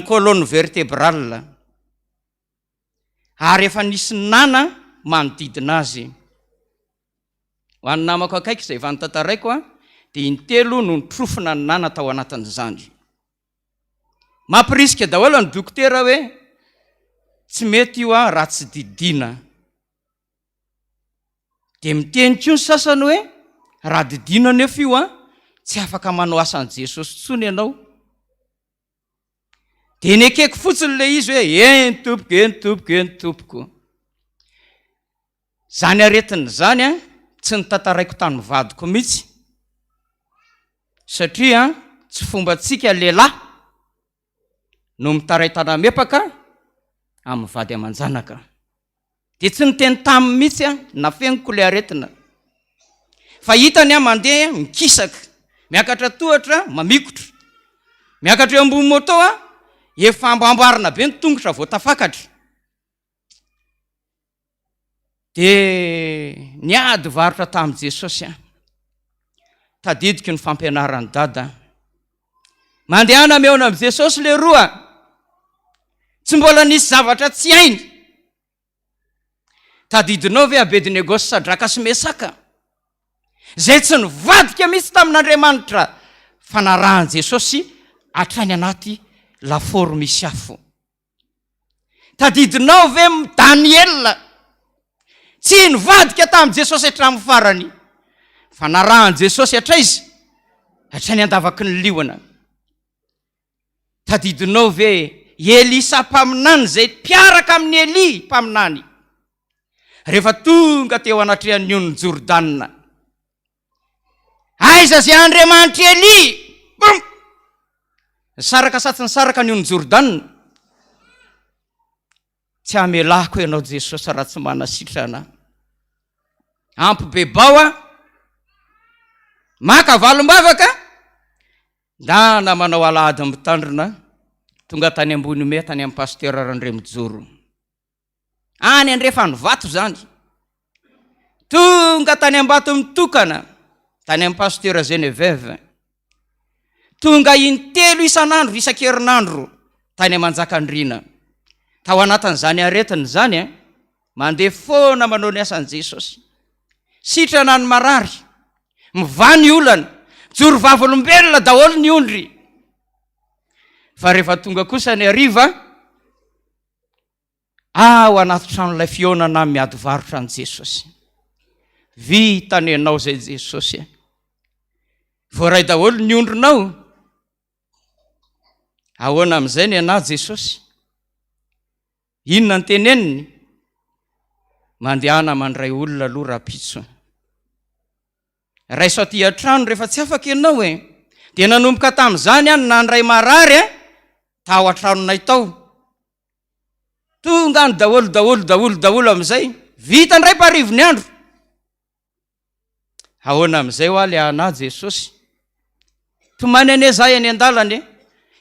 colonne vertébrale. Ary efa nisy nana manodidina azy. Ho an'ny namako akaiky izay efa notantaraiko dia intelo no nitrofona ny nana tao anatin'izany. Mampirisika daholo ny dokotera hoe tsy mety io raha tsy didina. Dia miteny koa ny sasany hoe raha didina nefa io tsy afaka manao asan'i Jesosy tsony ianao. Dia nekeko fotsiny ilay izy hoe tompoko. Zany aretin' zany tsy nitantaraiko tany vadiko mihitsy. Satria tsy fombantsika lehilahy no mitaray tanamepaka amin'ny vady aman-janaka. Dia tsy niteny taminy mihitsy nafeniko ilay aretina. Fa hitany mandeha mikisaka, miakatra tohatra mamikotra, miakatra eo ambony moto efa amboarina be ny tongotra vao tafakatra. Dia niady varotra tamin'i Jesosy tadidiko ny fampianarany dada. Mandehana meona amin'i Jesosy le roa, tsy mbola nisy zavatra tsy hainy. Tadidinao ve Abednego sy Sadraka sy Mesaka, zay tsy nivadika mihitsy tamin'Andriamanitra fanarahan'i Jesosy hatrany anaty lafaoro misy afo. Tadidinao ve Daniel, tsy nivadika tamin'i Jesosy hatramin'ny farany, fanarahan'i Jesosy hatraizy hatrany andavaky ny liona. Tadidinao ve Elisa mpaminany zay piaraka amin'ny Eli mpaminany, rehefa tonga teo anatrehan'ny on'ny Jordanina, aiza zay Andriamanitra Eli, nisaraka satsy nisaraka ny on'ny Jordanina. Tsy amelako ianao Jesosy raha tsy manasitrana. Ampy bebao maka valombavaka, dana manao alahady mitandrina, tonga tany ambony me tany amin'ny pasteur Randremijoro. Any andrefa ny vato zany. Tonga tany ambato mitokana, tany amin'ny pasteur Geneveve. Tonga intelo isan'andro isan-kerinandro tany Amanjakandriana. Tao anatin'izany aretin' zany mandeha foana manao ny asan'i Jesosy. Sitrana ny marary, mivany olana, joro vavolombelona daholo ny ondry. Fa rehefa tonga kosa ny hariva, ao anaty tranon'ilay Fiangonana miady varotra an'i Jesosy. Vitany ianao zay Jesosy. Voaray daholo ny ondrinao. Ahoana amin'izay ny anahy Jesosy? Inona ny teneniny? Mandehana mandray olona aloha rapitso. Raiso aty an-trano rehefa tsy afaka ianao dia nanomboka tamin'izany nandray marary tao an-tranonay tao. Tonga ny daholo amin'izay, vita ndray parivo ny andro. Ahoana amin'izay ho le anahy Jesosy? Tomany ane zay eny an-dalana,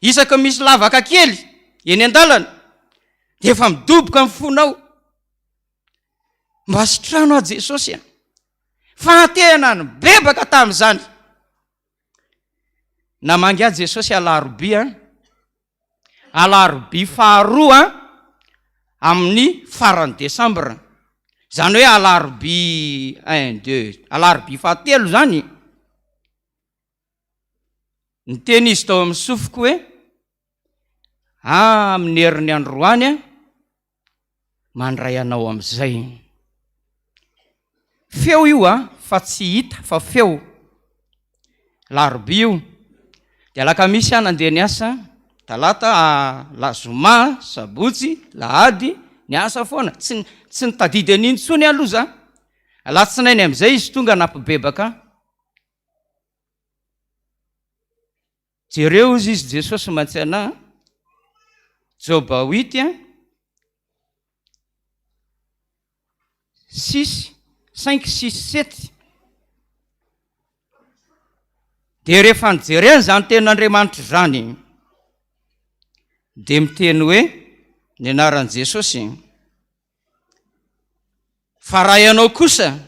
isaka misy lavaka kely eny an-dalana, dia efa midoboka amin'ny fonao. Mba sitrano a Jesosy fa tena ny bebaka tamin'izany. Namangy a Jesosy Alahady faharoa amin'ny farany Desambra. Zany hoe Alahady 1, 2, Alahady fahatelo zany. Ny teny izy tao amin'ny sofiko hoe amin'ny herin'ny androany mandray anao amin'izay. Feo io fa tsy hita fa feo. Larobia io. Dia alakamisy nandeha niasa, talata lazoma, sabotsy, lahady niasa foana. Tsy nitadidy an'iny tsony aloha za. Alatsinainy amin'izay izy tonga nampibebaka. Jereo izy Jesosy mantsy anahy. Joba 8, 6, 5, 6, 7. Dia rehefa nijereny zany tenin'Andriamanitra zany, dia miteny hoe ny anaran'i Jesosy, fa raha ianao kosa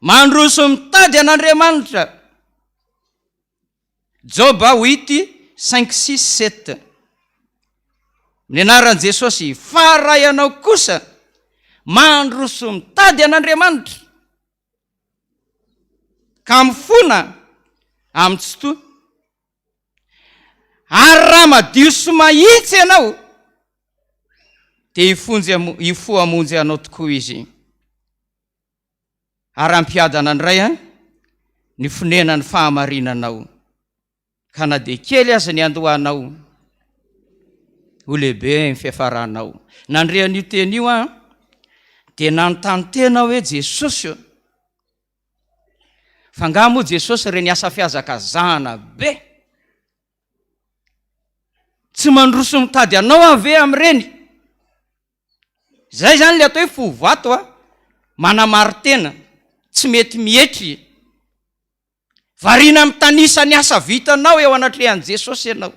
mandroso mitady an'Andriamanitra. Joba 8, 5, 6, 7. ny anaran'i Jesosy, fa raha ianao kosa mandroso mitady an'Andriamanitra ka mifona amin'ny tsotoa, ary raha madio sy mahitsy ianao dia hifo hamonjy anao tokoa izy. Ary ampiadana indray ny fonena ny fahamarinanao, ka na dia kely aza ny andohanao ho lehibe ny fiafaranao. Nandrean'io teny io dia nanontany tena hoe Jesosy fa nga moa Jesosy reny asa fiazakazahana be, tsy mandroso mitady anao ave amin'ireny. Zay zany le atao hoe fovato manamaritena, tsy mety mihetry. Variana amin'ny tanisa ny asa vitanao eo anatrehan'i Jesosy ianao,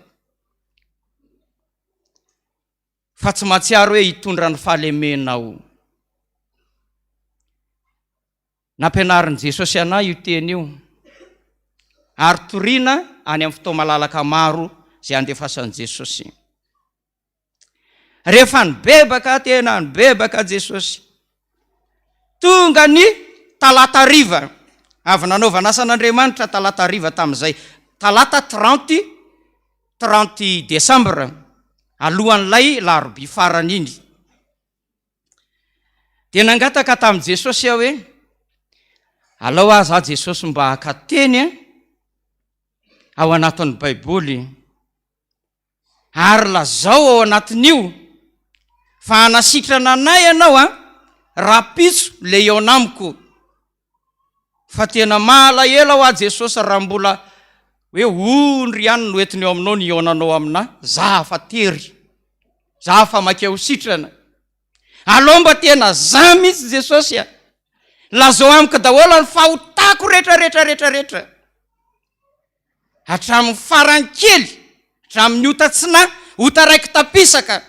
fa tsy mahatsiaro hoe hitondra ny fahalemenao. Nampianarin'i Jesosy anay io teny io, ary toriana any amin'ny fotoa malalaka maro izay andefasan'i Jesosy. Rehefa nibebaka, tena nibebaka Jesosy, tonga ny talata riva, avy nanaovana asan'Andriamanitra talata riva tamin'izay, talata 30 Desambra, alohan'ilay larobia farany iny. Dia nangataka tamin'i Jesosy aho hoe, alao aza Jesosy mba haka teny ao anatin'ny Baiboly, ary lazao ao anatin'io fa hanasitrana anay ianao rapitso le eo anamiko. Fa tena malahelo ho a Jesosy raha mbola hoe ondry ihany no entiny eo aminao ny ionanao amina, za fa tery, za fa makeo sitrana. Alao mba tena za mitsy Jesosy lazao amiko daholo ny fahotako rehetra hatramin'ny farany kely, hatramin'ny otatsina ota raiky tapisaka,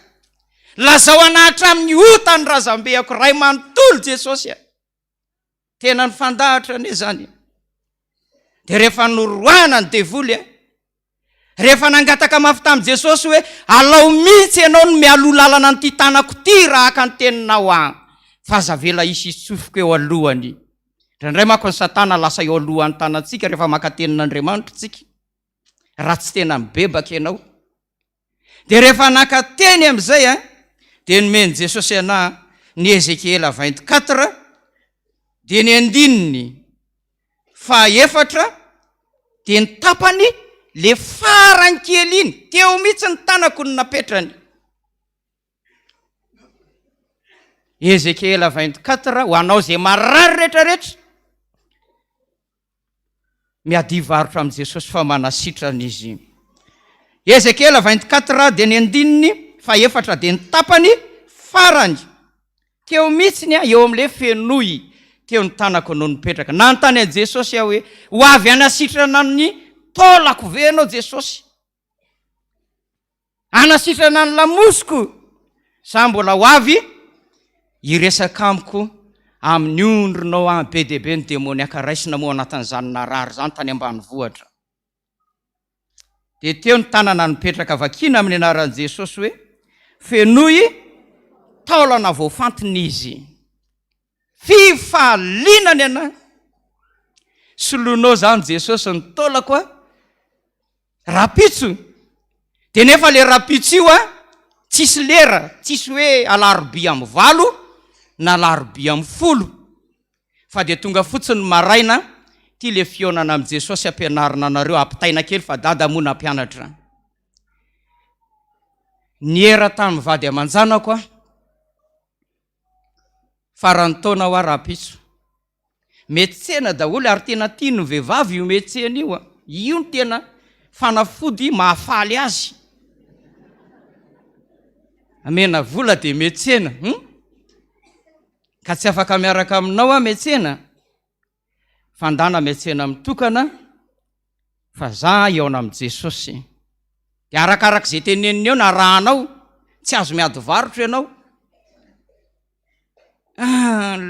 lazao ana hatramin'ny ota ny razambeako ray manontolo Jesosy. Tena ny fandahatra ane zany. Dia rehefa norohana ny devoly rehefa nangataka mafy tamin'i Jesosy hoe alao mitsy ianao no mialo lalana nyty tanako ty raha haka ny teninao fa zavela isy tsofiko eo alohany. Indray mako ny Satana lasa eo alohan'ny tanantsika rehefa maka tenin'Andriamanitra tsika, raha tsy tena mibebaka ianao. Dia rehefa naka teny amin'izay dia nomeny Jesosy ana ny Ezekiela 24 dia ny 14 dia ny tapany le farany kely iny, teo mitsy ny tanako ny napetrany. Ezekiela 24 ho anao zay marary rehetrarehetra miady varotra amin'i Jesosy fa manasitrana izy. Ezekiela 24 dia ny 14 dia ny tapany farany, teo mitsiny eo amin'le fenoy, teo ny tanako no nipetraka. Nanontany an'i Jesosy hoe ho avy hanasitrana ny taolako ve ianao Jesosy? Hanasitrana ny lamosiko? Sa mbola ho avy hiresaka amiko amin'ny ondronao be dia be ny demoniaka raisina moa anatin'izany narary zany tany ambanivohitra. Dia teo ny tanana nipetraka vakina amin'ny anaran'i Jesosy hoe fenoy taolana voafantiny izy. Fifalinany ana, soloinao zany Jesosy ny taolako rapitso. Dia nefa le rapitso io tsisy lera, tsisy hoe alarobia amin'ny 8 na alarobia amin'ny 10, fa dia tonga fotsiny maraina ty le fionana amin'i Jesosy ampianarina anareo, ampitaina kely fa dada mona mpianatra. Niera tamin'ny vady aman-janako farany taona ho rapitso. Metsena daholo ary tena tiany vehivavy io metsena io. Io ny tena fanafody mahafaly azy. Amena vola dia metsena. Ka tsy afaka miaraka aminao metsena. Fandana metsena mitokana fa za eo amin'i Jesosy. Dia arakaraka izay teneniny eo na rahanao, tsy azo miady varotra ianao.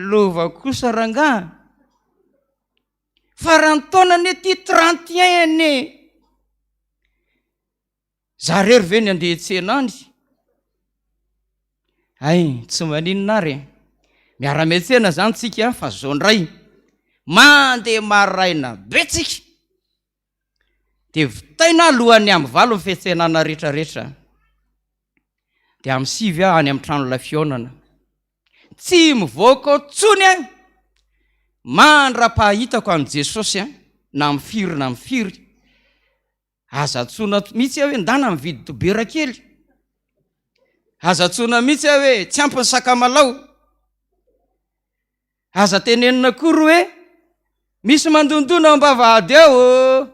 Lova kosa ranga. Farany taona ane ty 31 ane. Za rery ve ny andeha tsena any? ay tsy maninona re miara-metsena zany tsika fa zao ndray mandeha maraina betsika de vitaina alohany amin'ny valo ny fiantsenana rehetrarehetra de amin'ny 5 any amin'ny trano lafionana tsy mivoaka tsony a mandra-pahitako an' Jesosy na mifiry azatsona mihitsy hoe ndana mividy dobera kely azatsona mihitsy hoe tsy ampiny sakamalao aza tenenina kory hoe misy mandondona ambavahady eo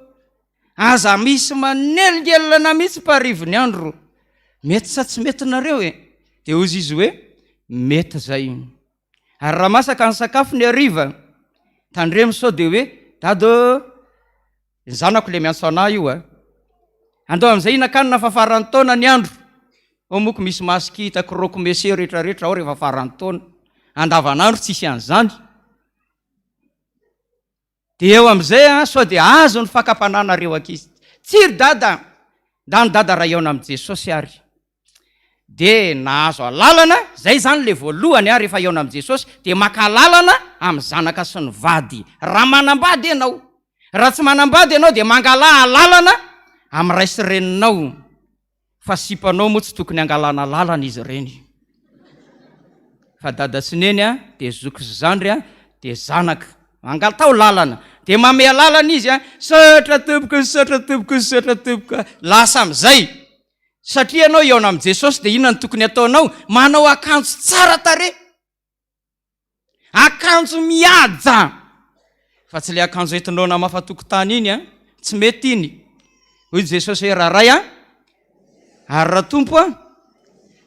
aza misy manelingelana mihitsy parivony andro mety sa tsy mety nareo de ozy izy hoe mety zay ary raha masaka ny sakafo ny ariva tandremo sao de hoe dado ny zanako le miantso anahy io andao am'izay inakanina fa farany taona ny andro ao moko misy masiky hitako roko mese rehetrarehetra ao rehefa farany taona andavanandro tsisy an'izany de eo am'izay sao de azo ny fakapananareo akizy tsiry dada ndany dada raha eona am' Jesosy ary de nahazo alalana zay zany le voalohany rehefa eona am' Jesosy de maka lalana am' zanaka sy ny vady raha manambady ianao raha tsy manambady ianao de mangala alalana am' ray sy reninao fa sipanao moa tsy tokony angalana lalana izy reny fa dada sy neny de zoky sy zandry de zanaka mangatao lalana de mamea lalana izy satra toboka lasa am'izay satria anao eona am' Jesosy de inona ny tokony ataonao manao akanjo tsara tare akanjo miaja fa tsy le akanjo entinao na mafatokotany iny tsy mety iny hoy Jesosy hoe raharay ary raha tompo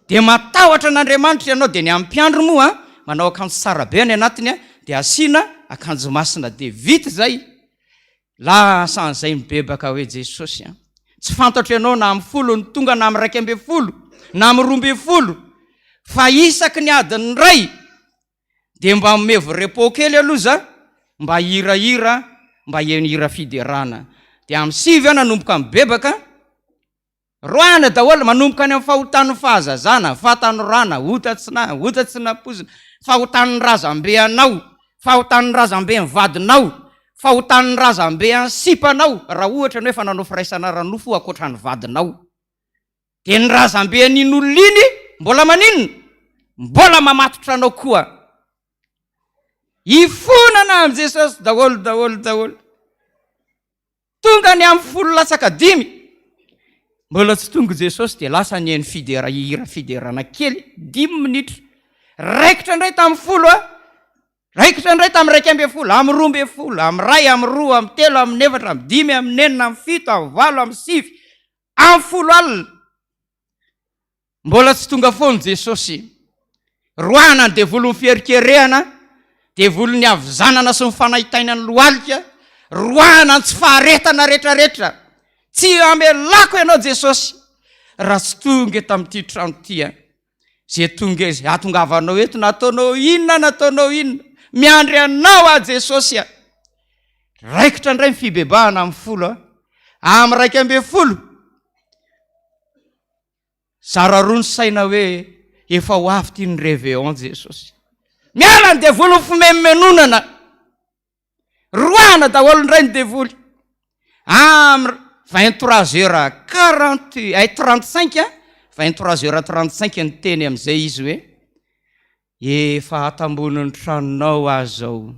de matahotra an'Andriamanitra ianao de ny ampiandro moa manao akanjo tsara be any anatiny de asina akanjo masina de vita zay lasa an'izay mibebaka hoe Jesosy tsy fantatra ianao na amin'ny 10 ny tonga na amin'ny 12 na amin'ny 12 fa isaky ny adiny ray de mba mevo repos kely aloha mba hirahira mba hira fiderana de amin'ny 5 nanomboka mibebaka roana daholo manomboka any amin'ny fahotan'ny fahazazana fahatanorana hotatsy napozina fahotan'ny razambe anao fahotan'ny razambe ny vadinao fahotan'ny razambe any sipanao raha ohatra ny hoe fananao firaisana ranofo akoatra ny vadinao de ny razambe anin'olony mbola maninona mbola mamatotra anao koa ifonana am' Jesosy daholo tonga ny amin'ny 10 latsaka 5 mbola tsy tonga Jesosy de lasa ny eny hira fiderana kely 10 minitra raikitra indray tamin'ny 10 raikitra indray tamin'ny 12 am' 12 am' 1 am' 2 am' 3 am' 4 am' 5 am' 9 am' 7 am' 8 am' 9 am' 10 alina mbola tsy tonga foany Jesosy roana de volony fierikerehana de volony avizanana sy mifanahitaina ny lohalika roana tsy faharetana rehetrarehetra tsy amelako ianao Jesosy raha tsy tonga tamin'ity trano ty zay tonga izy atongavanao eto nataonao inona miandry anao Jesosy raikitra indray mifibebahana amin'ny 10 amin'ny 12 zara roa ny saina hoe efa ho avy ty ny réveillon Jesosy miala ny devoly ny fimemenonana roana daholo indray ny devoly amin'ny 23h40 35 23h35 ny teny am'izay izy hoe efa atamboniny tranonao azao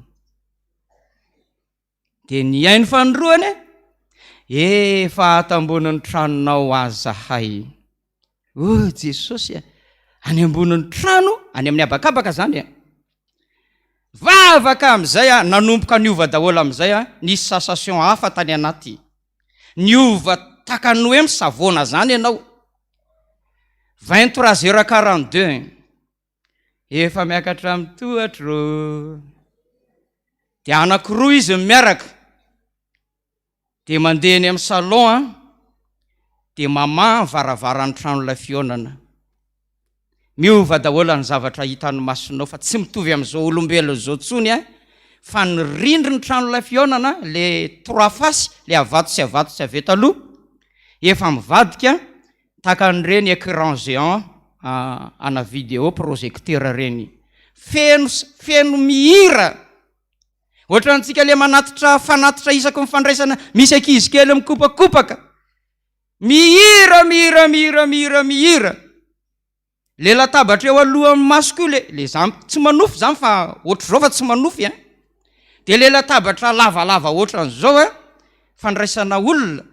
de ny ainy fanoroany efa atamboniny tranonao azahay Jesosy any amboniny trano any amin'ny abakabaka zany vavaka am'izay nanomboka niova daholo am'izay nisy sensation hafa tany anaty niova takany hoe misavona zany ianao 23h42 efa miakatra amin'ny tohatro de anankiroa izy miaraka de mandeha eny amin'ny salon de mama varavaran'ny trano lafionana miova daholo ny zavatra hitan'ny masonao fa tsy mitovy am'izao olombelo zao tsony fa ny rindry ny trano lafionana le 3 fasy le avato sy aveta aloha efa mivadika takan'ireny écran géant ana video projecteur reny feno mihira ohatra antsika le fanatitra isako mifandraisana misy ankizy kely mikopakopaka mihira le latabatra eo alohan'ny maso le zany tsy manofy zany fa ohatr'zao fa tsy manofy a de le latabatra lavalava ohatran'zao a fandraisana olona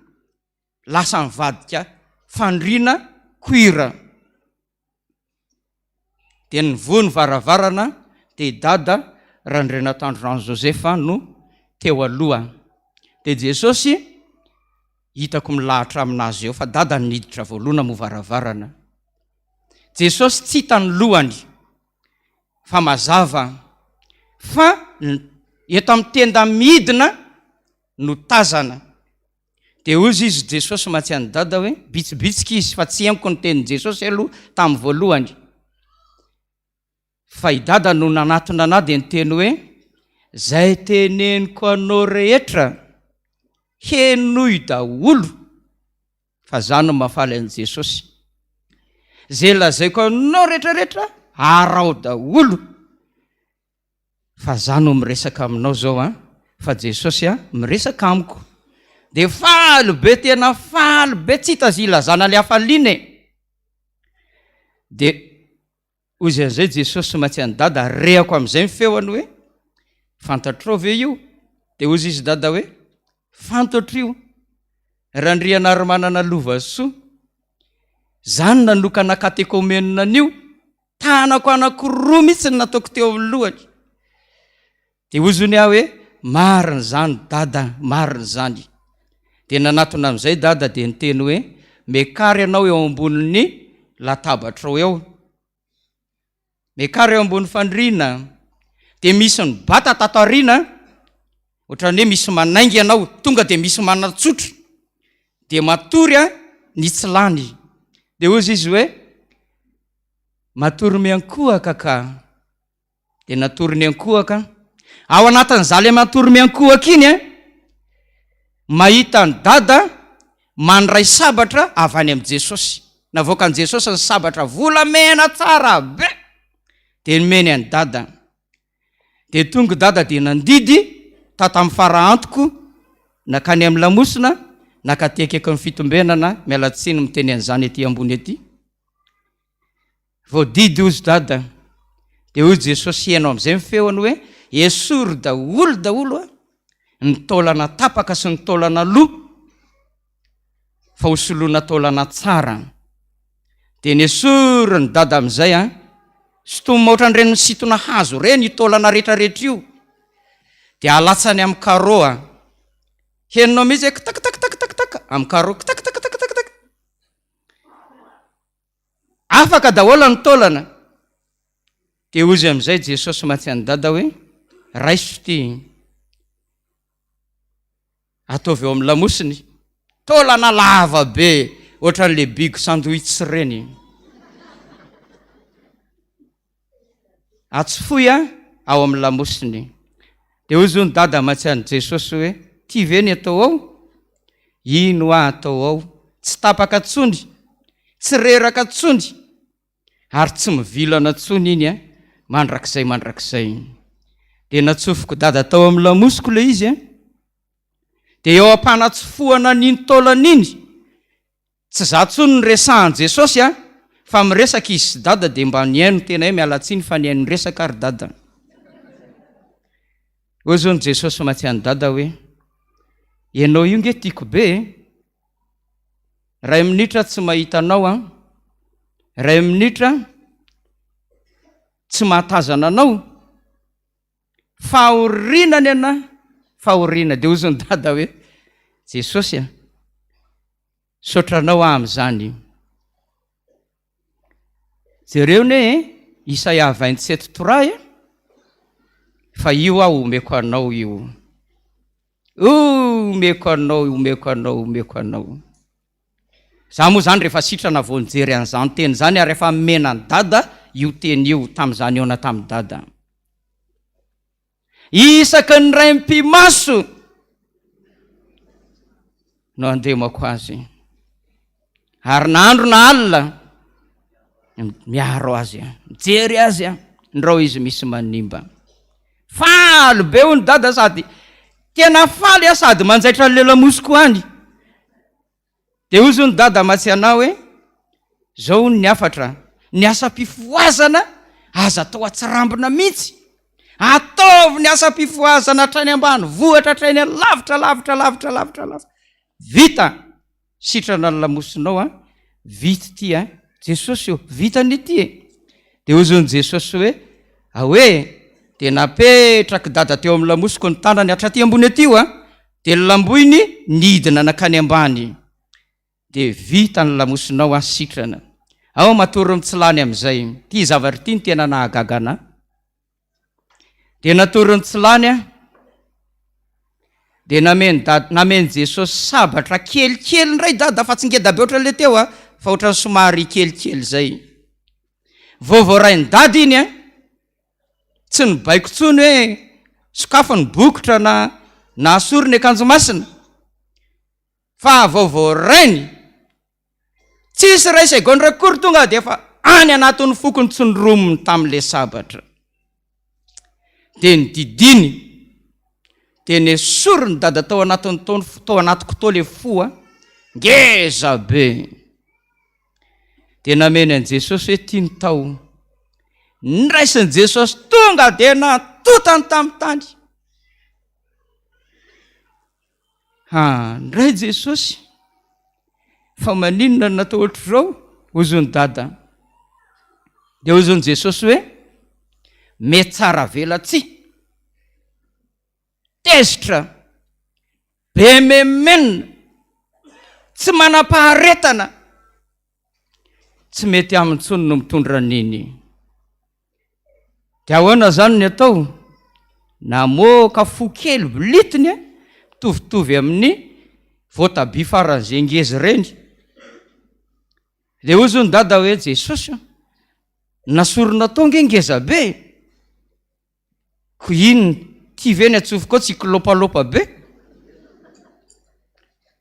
lasa mivadika fandriana cuir de nivony varavarana de dada Tandrano Josefa no teo aloha de Jesosy hitako milahatra aminazy eo fa dada niditra voalohana mo varavarana. Jesosy tsy hitany lohany fa mazava fa eto amin'ny tenda midina no tazana de ozy izy Jesosy matsiany dada hoe bitsibitsika izy fa tsy amiko ny tenin Jesosy aloha tamin'ny voalohany fa i dada no nanatona ana de nyteny hoe zay teneniko anao rehetra henoy daholo fa zany no mahafaly an'i Jesosy zay lazaiko anao rehetrarehetra arao daholo fa zany no miresaka aminao zao a fa Jesosy a miresaka amiko de faly be tena faly be tsy hita zay ilazana le hafaliany de ozy an'izay Jesosy matsiany dada reako amin'izay mifeoany hoe fantatrao ve io de ozy izy dada hoe fantatro io randriana ary manana lova soa zany nanokana katekomenina tanako anakiroa mihitsy ny nataoko teo amin'ny lohany de ozony aho hoe mariny zany dada mariny zany de nanatona amin'izay dada de niteny hoe mekary ianao eo ambonin'ny latabatra eo mekary eo ambony fandriana de misy ny bata tato arina ohatran'ny hoe misy manaingy ianao tonga de misy manatsotra de matory a ny tsy lany de ozy izy hoe matory miankohaka ka de natory ny ankohaka ao anatin'izale matory miankohaka iny a mahita ny dada mandray sabatra avy any amin'i Jesosy navoaka an'i Jesosy ny sabatra volamena tsara be de nomeny any dada de tonga dada de nandidy tata amin'ny faraantoko nakany amin'ny lamosina nakatekeko ny fitombenana mialatsiny miteny an'izany ety ambony ety voadidy ozy dada de ozy Jesosy ianao amin'izay mifeoany hoe esory daholo a ny taolana tapaka sy ny taolana loha fa hosoloana taolana tsara de ny esory ny dada amin'izay a sytomma ohatran'ireny misitona hazo reny taolana rehetrarehetra io de alatsany amin'ny karoa heninao mihitsy kitakitakitakitaka amin'ny karoa kitakitakatakitaka afaka daholo ny taolana de ozy amin'izay Jesosy matsiany dada hoe raiso ty ataovy eo amin'ny lamosiny taolana lava be ohatran'le bigo sandwich reny atsofoy a ao amin'ny lamosiny de ozy ny dada matsiany Jesosy hoe ty ve ny atao ao ino a atao ao tsy tapaka tsony tsy reraka tsony ary tsy mivilana tsony iny a mandrakizay de natsofoko dada tao amin'ny lamosiko le izy a de eo ampanatsofoana n'iny taolana iny tsy za tsony ny resahan Jesosy a fa miresaka izy sy dada de mba niaino tena hoe mialatsiny fa niaino ny resaka ary dada hoe zao ny Jesosy matsiany dada hoe ianao io nge tiako be ray minitra tsy mahita anao a ray minitra tsy mahatazana anao fahorinany ana fahorina de ozy ny dada hoe Jesosy a sotranao amin'izany jereo ne Isaia 27:3 fa io aho omeko anao io omeko anao za moa zany rehefa sitrana vonjery an'izany teny zany ary rehefa mena ny dada io teny io tamin'izany eona tamin'ny dada isaky ny ray mpimaso no andemako azy ary naandro na alina miaro azy mijery azy ndrao izy misy manimba. Faly be ho ny dada sady tena faly sady manjaitra le lamosiko any. De hoy zao ny dada matsy anao hoe zao ny afatra ny asa-pifoazana aza atao atsirambina mihitsy. Ataovy ny asa-pifoazana hatrany ambany vohatra hatrany lavitra. Vita sitrana ny lamosinao vita ty Jesosy io vitany ity. De hoy zao ny Jesosy hoe de napetraky dada teo amin'ny lamosiko ny tanany hatraty ambony aty de lamboiny nidina nakany ambany. De vita ny lamosinao sitrana. Ao matory mitsilany am'izay. Ty zavatra ty ny tena nahagagana. De natory mitsilany de namen Jesosy sabatra kelikely ndray dada fa tsy ngeda be oatra le teo fa oatra somary kelikely zay. Vaovao ray ny dady iny tsy ny baiko tsony hoe sokafo ny bokotra na asoriny akanjo masina. Fa vaovao rainy tsisy ray segondy rakory tonga de fa any anatin'ny fokony tsy nyromony tam'le sabatra. De ny didiny de nesory ny dada tao anatin'ny tao anatiko tao le fo ngeza be. De nameny an Jesosy hoe tiany tao. Niraisin'ny Jesosy tonga de natotany tamin'ny tany. Ndray Jesosy fa maninona natao ohatr'izao hoy zao ny dada. De hoy zao ny Jesosy hoe mety tsara velatsy tezitra be memenina tsy manam-paharetana tsy mety amin'ny tsony no mitondra niny. De ahoana zany ny atao? Namoaka fo kely blitiny mitovitovy amin'ny voatabia faran'izay ngezy reny. De hoy zao ny dada hoe Jesosy nasorona tao nge ngeza be. Ko ino ty veny atsofoko tsy kilopalopa be.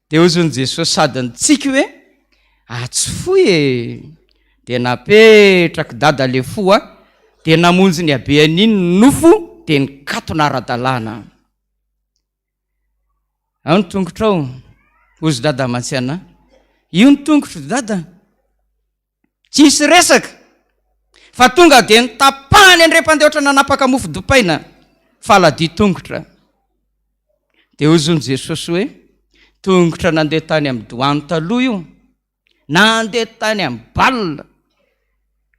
De hoy zao ny Jesosy sady nitsika hoe tsy foy de napetraky dada le fo de namonjy ny abean'iny nofo de nikatona ara-dalàna. Ao ny tongotra ao ozy dada mantsiana. Io ny tongotro dada tsisy resaka fa tonga de nitapahany andrem-pandeha nanapaka mofo dopaina fa Alahady tongotra. De hoy zao ny Jesosy hoe tongotra nandeha tany amin'ny doany taloha io, nandeha tany amin'ny balina,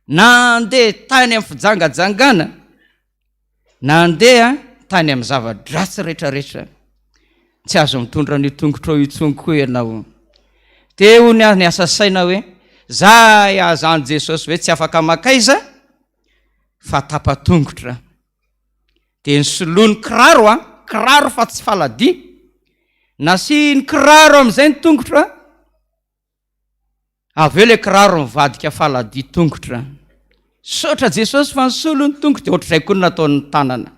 nandeha tany amin'ny fijangajangana, nandeha tany amin'ny zava-dratsy rehetrarehetra, tsy azo mitondra ny tongotra io tsonko ianao. Te ho ny asa saina hoe zay azany Jesosy hoe tsy afaka makaiza fa tapa-tongotra. De nysoloany kiraro fa tsy falady, nasiany kiraro am'izay ny tongotra, aveo le kiraro mivadika falady tongotra. Sotra Jesosy fa nisolo ny tongotra de ohatr'izay koa nataon'ny tanana.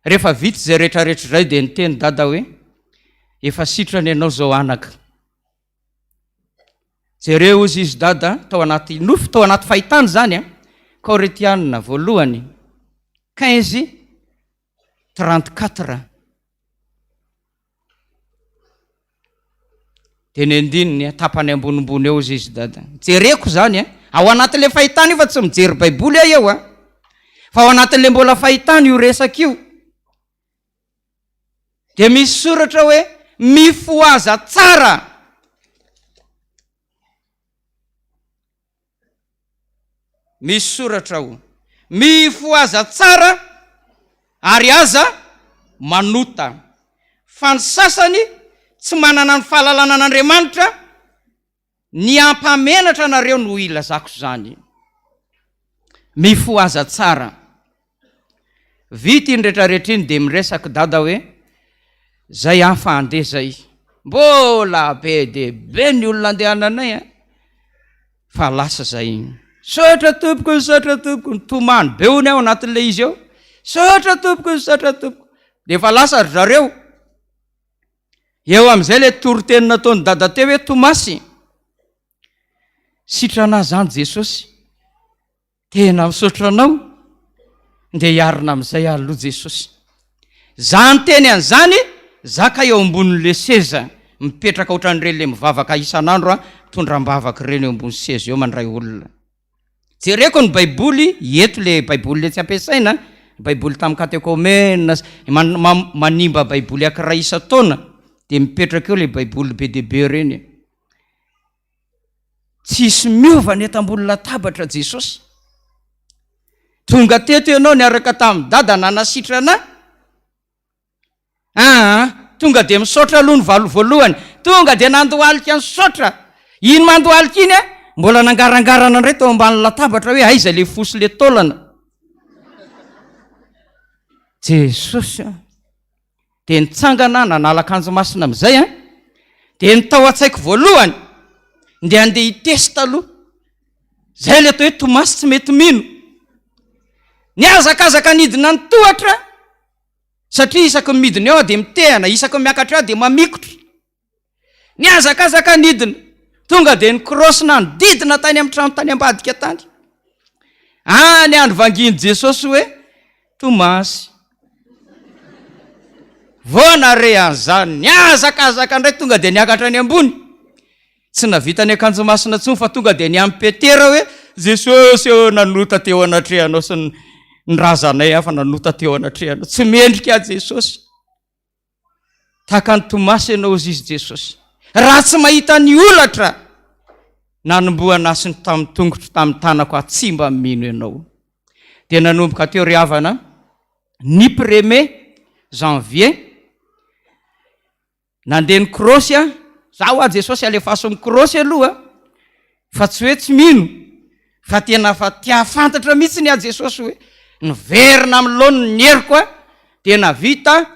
Rehefa vita zay rehetrarehetra zay de niteny dada hoe efa sitrany ianao zao anaka. Jereo ozy izy dada tao anaty nofo, tao anaty fahitany zany Koretianina voalohany 15:34. De ny andininy tapany ambonimbony eo izy dada. Jereko zany ao anatin'le fahitany io fa tsy mijery baiboly eo fa ao anatin'le mbola fahitany io resaka io. De misy soratra hoe mifoaza tsara. Misy soratra mifoaza tsara ary aza manota. Fa ny sasany tsy manana ny fahalalana an'Andriamanitra, ny ampamenatra nareo no ilazako zany. Mifoaza tsara. Vita iny rehetrarehetra iny de miresaka dada hoe zay fa andeha zay. Mbola be de be ny olona andehananay fa lasa zay. Sotra tompoko, nitomany be hony ao anatin'le izy ao. Sotra tompoko. De fa lasa zareo. Eo am'izay le torotenina nataony dada teo hoe Tomasy. Sitrana zany Jesosy tena misaotra anao dia hiarina amin'izay aloha Jesosy. Zany teny an'izany zaka eo ambonin'le seza mipetraka ohatran'ireny le mivavaka isan'andro tondram-bavaka ireny eo ambony seza eo mandray olona. Jereko ny baiboly eto le baiboly le tsy ampiasaina, baiboly tamin'ny katekômena manimba baiboly ankiray isa-taona dia mipetraka eo le baiboly be dia be ireny. Tsisy miova ny eto ambony latabatra Jesosy. Tonga teto ianao niaraka tamin'ny dada nanasitrana, tonga dia misaotra aloha ny valo voalohany, tonga dia nandohalika ny saotra. Ino mandohalika iny mbola nangarangarana indray tao ambany latabatra hoe aiza le fosy le taolana. Jesosy dia nitsangana nanala akanjo masina amin'izay dia nitao an-tsaiko voalohany dia andeha hitesta aloha. Zay le atao hoe Tomasy tsy mety mino. Niazakazaka nidina ny tohatra satria isaky midina eo dia mitehana, isaky miakatra eo dia mamikotra. Niazakazaka nidina tonga dia nikrosina nididina tany amin'ny trano tany ambadika tany. Ny andro vanginy Jesosy hoe Tomasy, voana re an'izany. Niazakazaka indray tonga dia niakatra ny ambony. Tsy navita ny akanjo masina tsony fa tonga dia niampetera hoe Jesosy eo nanota teo anatrehanao sy ny razanay afa nanota teo anatrehanao. Tsy mendrika Jesosy. Tahaka ny Tomasy ianao izy Jesosy. Raha tsy mahita ny olatra nanomboana asiny tamin'ny tongotro tamin'ny tanako tsy mba mino ianao. Dia nanomboka teo ry havana ny 1er janvier nandeha ny krosy zaho Jesosy alefaso ny krosy aloha fa tsy hoe tsy mino fa tena fa tia fantatra mihitsy ny Jesosy hoe niverina amin'ny laony ny heriko dia navita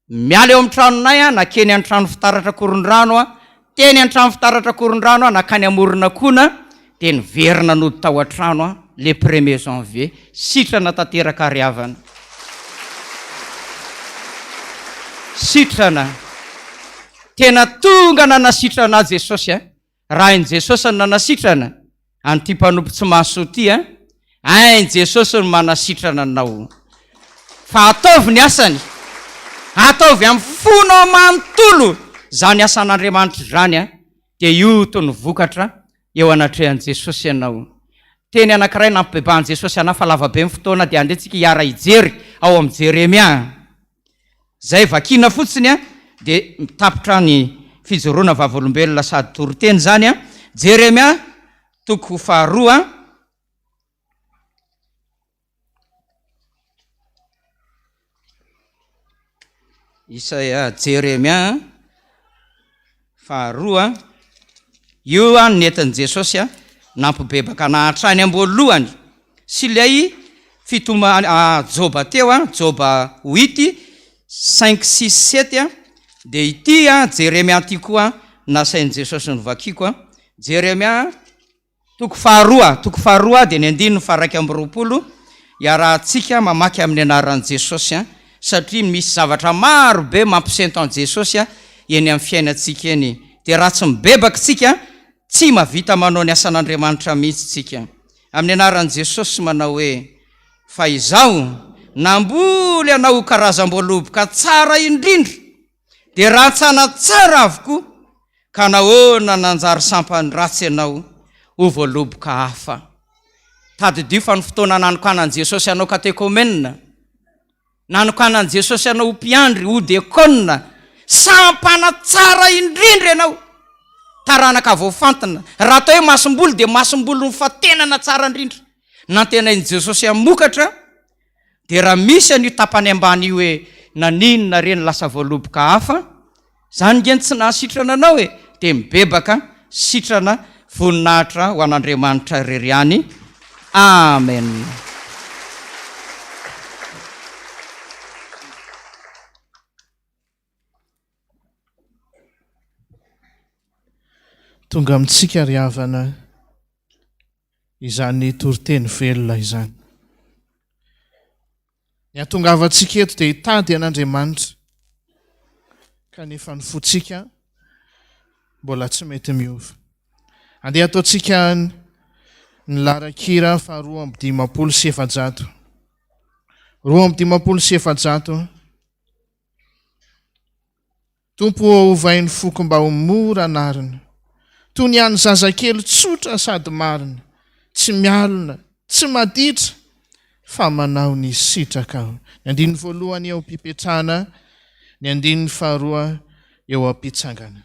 miala eo amin'ny tranonay nakeny amin'ny trano fitaratra koron-drano teny amin'ny trano fitaratra koron-drano nakany amorona kona dia niverina nody tao an-trano le 1er janvier sitrana tanteraka ry havana. Sitrana tena tonga nanasitrana Jesosy raha iny Jesosy ny nanasitrana an'ity mpanompo tsy maso ity ainy Jesosy ny manasitrana anao fa ataovy ny asany, ataovy amin'ny fonao manontolo zany asan'Andriamanitra zany dia io to ny vokatra eo anatrehan'i Jesosy ianao. Teny anankiray nampibebahan'i Jesosy ana fa lavabe ny fotoana dia andehantsika hiara hijery ao amin'ny Jeremia. Zay vakina fotsiny dia mitapitra ny fijoroana vavolombelona sady toroteny zany Jeremia 2 Isaia Jeremia 2 io nentin'i Jesosy nampibebaka nahatrany ambolohany sy ilay Joba teo Joba 8 5 6 7 dia ity Jeremia ty koa nasain'i Jesosy ny vakiko Jeremia 2 dia ny 9:20 iarahantsika mamaky amin'ny anaran'i Jesosy satria misy zavatra maro be mampisento an Jesosy eny amin'ny fiainantsika eny dia raha tsy mibebaka tsika tsy mavita manao ny asan'Andriamanitra mihitsy tsika. Amin'ny anaran'i Jesosy manao hoe fa izaho namboly anao karazam-boaloboka tsara indrindra dia ratsana tsara avokoa ka nahoana nanjary sampany ratsy ianao ho voaloboka hafa. Tadidio fa ny fotoana nanokanan'i Jesosy anao katekômena, nanokanan'i Jesosy anao mpiandry ho dekona, sampana tsara indrindra ianao taranaka voafantana. Raha atao hoe masom-bolo dia masom-bolo ny fatenana tsara indrindra nantenain'i Jesosy amokatra dia raha misy an'io tapany ambany io hoe naninona reny lasa voaloboka hafa zany ngeny tsy nahasitrana anao dia mibebaka sitrana voninahitra ho an'Andriamanitra rery. Amen. Tonga amintsika ry havana izany toriteny velona izany. Ny atongavantsika eto dia hitady an'Andriamanitra kanefa ny fotsika mbola tsy mety miova. Andeha ataontsika Ny larakira fa 2:500. 2:500. Tompo ovainy foko mba ho mora anarina. Toy ny any zazakely tsotra sady marina, tsy mialina, tsy maditra, fa manao ny sitraka ao. Ny andininy voalohany eo am-pipetrahana, ny andininy faharoa eo am-pitsangana.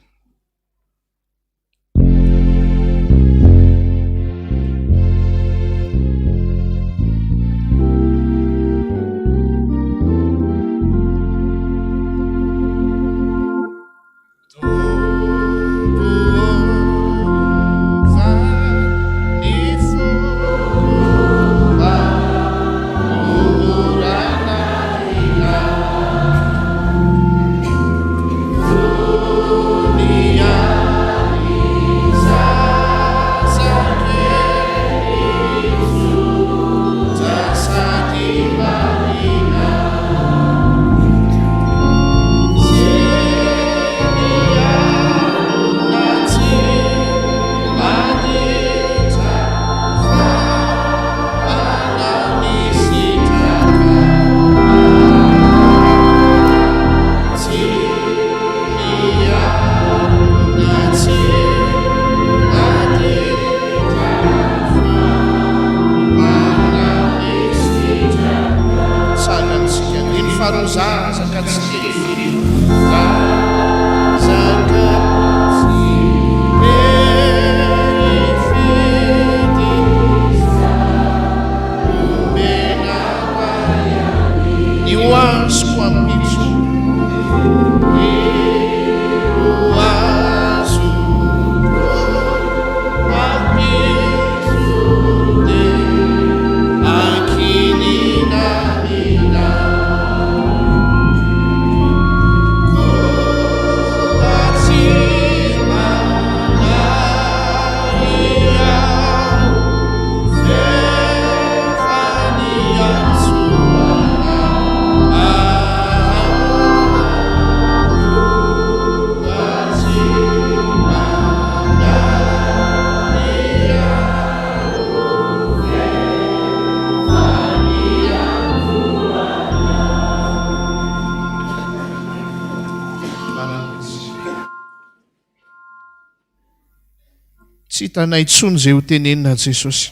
Tsy hitanay intsony izay ho tenenina Jesosy,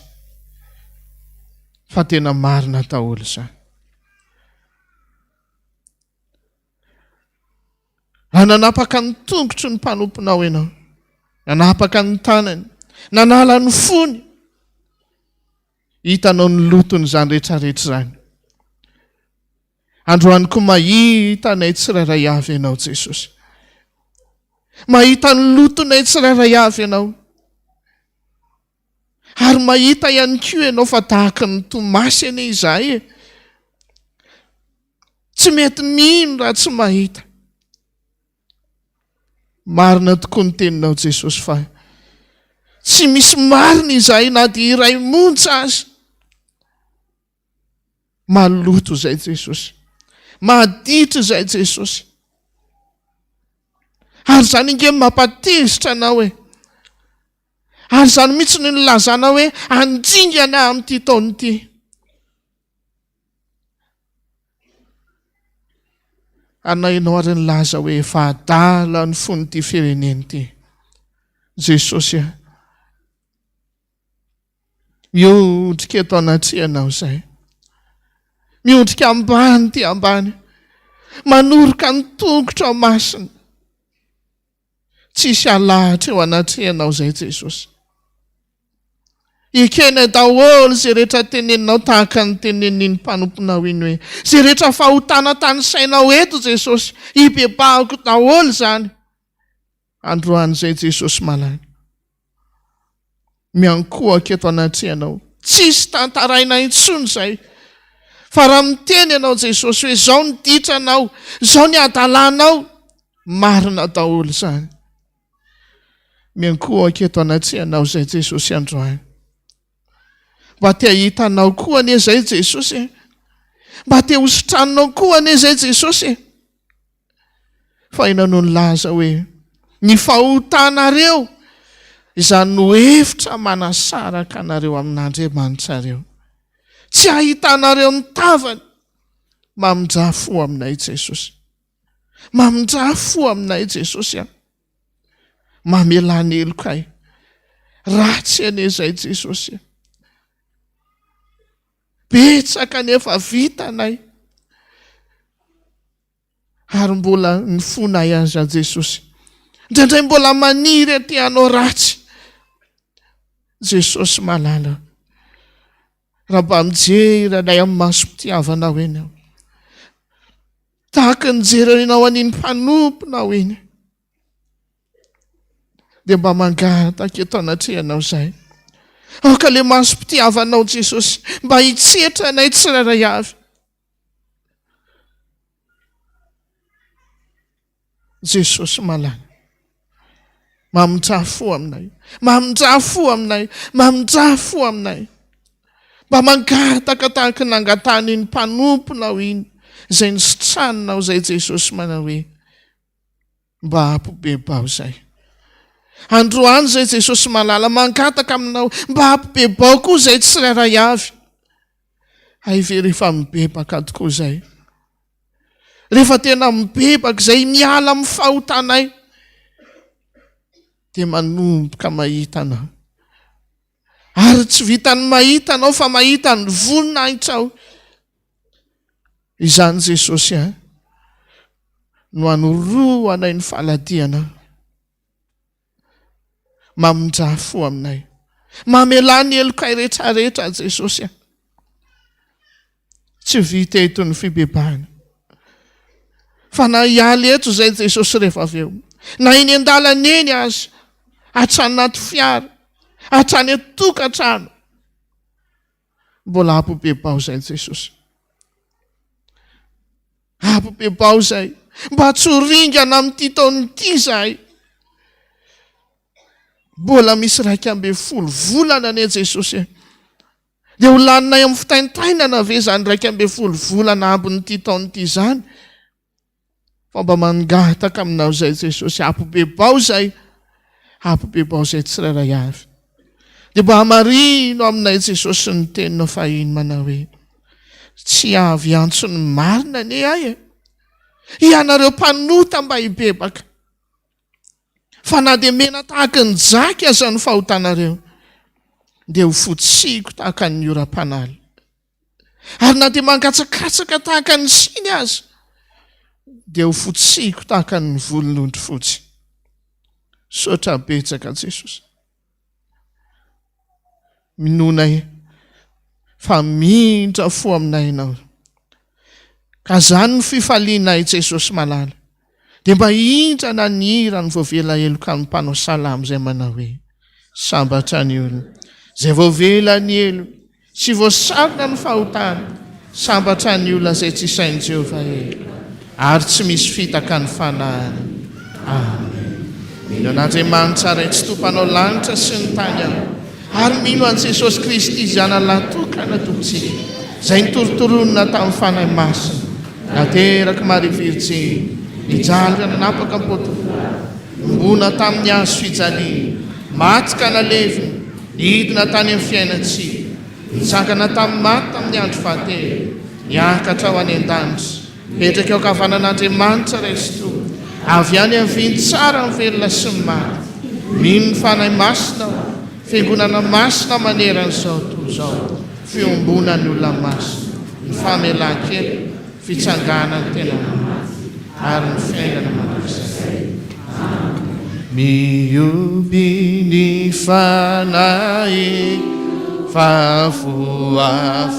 fa tena marina daholo izany. Raha nanapaka ny tongotry ny mpanomponao ianao, nanapaka ny tanany, nanala ny fony, hitanao ny lotony izany rehetrarehetra izany. Androany koa mahitanay tsirairay avy ianao Jesosy, mahita ny lotonay tsirairay avy ianao, ary mahita ihany koa ianao fa tahaka ny Tomasy anie izahay, tsy mety mino raha tsy mahita. Marina tokoa ny teninao Jesosy fa tsy misy marina izahay na dia iray monja azy. Maloto izay Jesosy, maditra izay Jesosy, ary izany inge mampatezitra anao e. Ary izany mihitsy no nilazana hoe andingana amin'ity taona ity. Anainao ary nilaza hoe efa adala ny fon'ity firenena ity. Jesosy miondrika eto anatrianao izay, miondrika ambany ty ambany, manoroka ny tongotra masina, tsisy alahatra eo anatrianao izay Jesosy. Ikena daholo izay rehetra teneninao tahaka ny tenenin'ny mpanomponao iny hoe izay rehetra fahotana tany sainao eto Jesosy, hibebahako daholo izany. Androany izay Jesosy malany, miankohaka eto anatrianao, tsisy tantaraina intsony izay, fa raha miteny ianao Jesosy hoe zao ny ditranao, zao ny adalanao, marina daholo izany. Miankohaka eto anatrianao izay Jesosy androany. Mba te hitanao koa anie izay Jesosy, mba te hositranonao koa anie izay Jesosy, fa inano nilaza hoe ny fahotanareo izany no hevitra manasaraka anareo amin'Andriamanitra reo. Tsy ahitanareo ny tavany. Mamindra fo aminay Jesosy. Mamindra fo aminay Jesosy aho. Mamelany eloko ahy. Ratsy anezay Jesosy. Betsaka nefa vitanay. Ary mbola ny fonay azy a Jesosy. Indraindray mbola maniry aty anao ratsy. Jesosy malala. Raha mba mijeranay amin'ny masom-pitiavanao eny aho. Tahaka ny jerenao an'iny mpanomponao eny. Dia mba mangataka eto anatrehanao izay. Aoka le masom-pitiavanao Jesosy mba hitsetra anay tsirairay avy. Jesosy malala. Mamindra fo aminay. Mamindra fo aminay. Mamindra fo aminay. Mba mangataka tahaka nangatany iny mpanomponao iny. Izay nisitranonao izay Jesosy manao hoe mba hampibebao izay. Androany izay Jesosy malala mangataka aminao mba hampibebao koa izay tsirairay avy. Hay ve rehefa mibebaka tokoa izay. Rehefa tena mibebaka izay miala amin'ny fahotanay. Dia manomboka mahita anao. Ary tsy vitany mahita anao fa mahita ny voninahitra. Izany Jesosy no anoroa anay ny faladiana. Mamindra fo aminay. Mamelany elokay rehetrarehetra Jesosy. Tsy vita eto ny fibebahana. Fa na hialy eto izay Jesosy rehefa avy eo. Na eny an-dalana eny azy. Hatrany anaty fiara. Hatrany an-tokantrano. Mbola hampibebao izay Jesosy. Hampibebao izay. Mba tsy ho ringana amin'ity taona ity izahay. Mbola misy 12 volana ane Jesosy. Dia ho laninay amin'ny fitaintainana ve izany 12 volana ambin'ity taona ity izany. Fa mba mangataka aminao izay Jesosy. Hampibebao izay. Hampibebao izay tsirairay avy. Dia mba hamarino aminay Jesosy ny teninao fahiny manao hoe tsy avy antso ny marina ane ahy. Ianareo mpanota mba hibebaka. Fa na dia mena tahaka ny jaky aza ny fahotanareo. Dia ho fotsiko tahaka ny oram-panaly. Ary na dia mangatsakatsaka tahaka ny siny aza. Dia ho fotsiko tahaka ny volon'ondry fotsy. Sotra betsaka Jesosy. Minonay fa mindra fo aminay ianao. Ka zany ny fifalianay Jesosy malala. Dia mba hindrana ny hira ny voavela eloka amin'ny mpanao salamo izay manao hoe sambatra ny olona. Izay voavela ny elo sy voasarona ny fahotana. Sambatra ny olona izay tsy sain'i Jehovah elo. Ary tsy misy fitaka ny fanahana. Amen. Mino an'Andriamanitra ray tsy tompanao lanitra sy ny tany aho. Ary mino an' Jesosy Kristy izana latokana tompitsika. Izay nitorotoronina tamin'ny fanahy masina. Nateraka Maria Virginy. Nijalika nanapaka am-potony. Mbona tamin'ny hazo fijaliana. Maty ka nalevina. Nidina tany amin'ny fiainantsika. Nitsangana tamin'ny maty tamin'ny andro fahatelo. Niakatra ho any an-danitra. Petraka eo ankavanan'Andriamanitra ray sy tompo. Avy any amin'ny viny tsara ny velona sy ny maty. Mino ny fanahy masina. Fiangonana masina maneran'izao toy izao. Fiombona ny olona masina. Ny famelan-kely. Fitsangana ny tena maty. Ary ny fiainana mandrakizay. Mioby ny fanahy fa voafonjisa.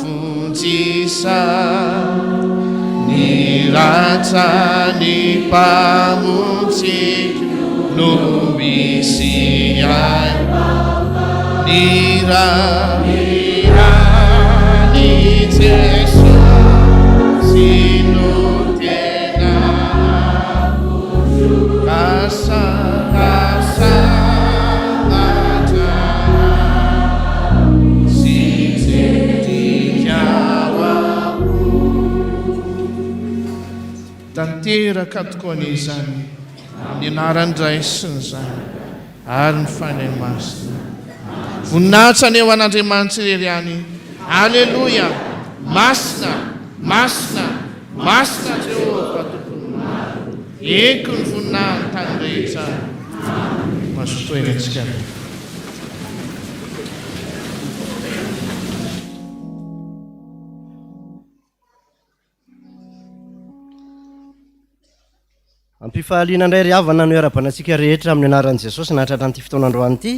Ny ratsa ny mpamotsy no misy ahy. Ny Jesosy no tena kasa si tetiawa. Tanteraka tokoa n'izany ny anaran-dray sy ny zany ary ny fanainy masina. Voninahitra ny eo an'Andriamanitra irery any. Aleloia. Masina, masina, masina Jehova tompony maro. Eko ny voninahitra tany rehetra. Masotoina antsika. Ampifahaliana indray ry havana no iara-banantsika rehetra amin'ny anaran'i Jesosy nahatratra an'ity fotoanandroany ity.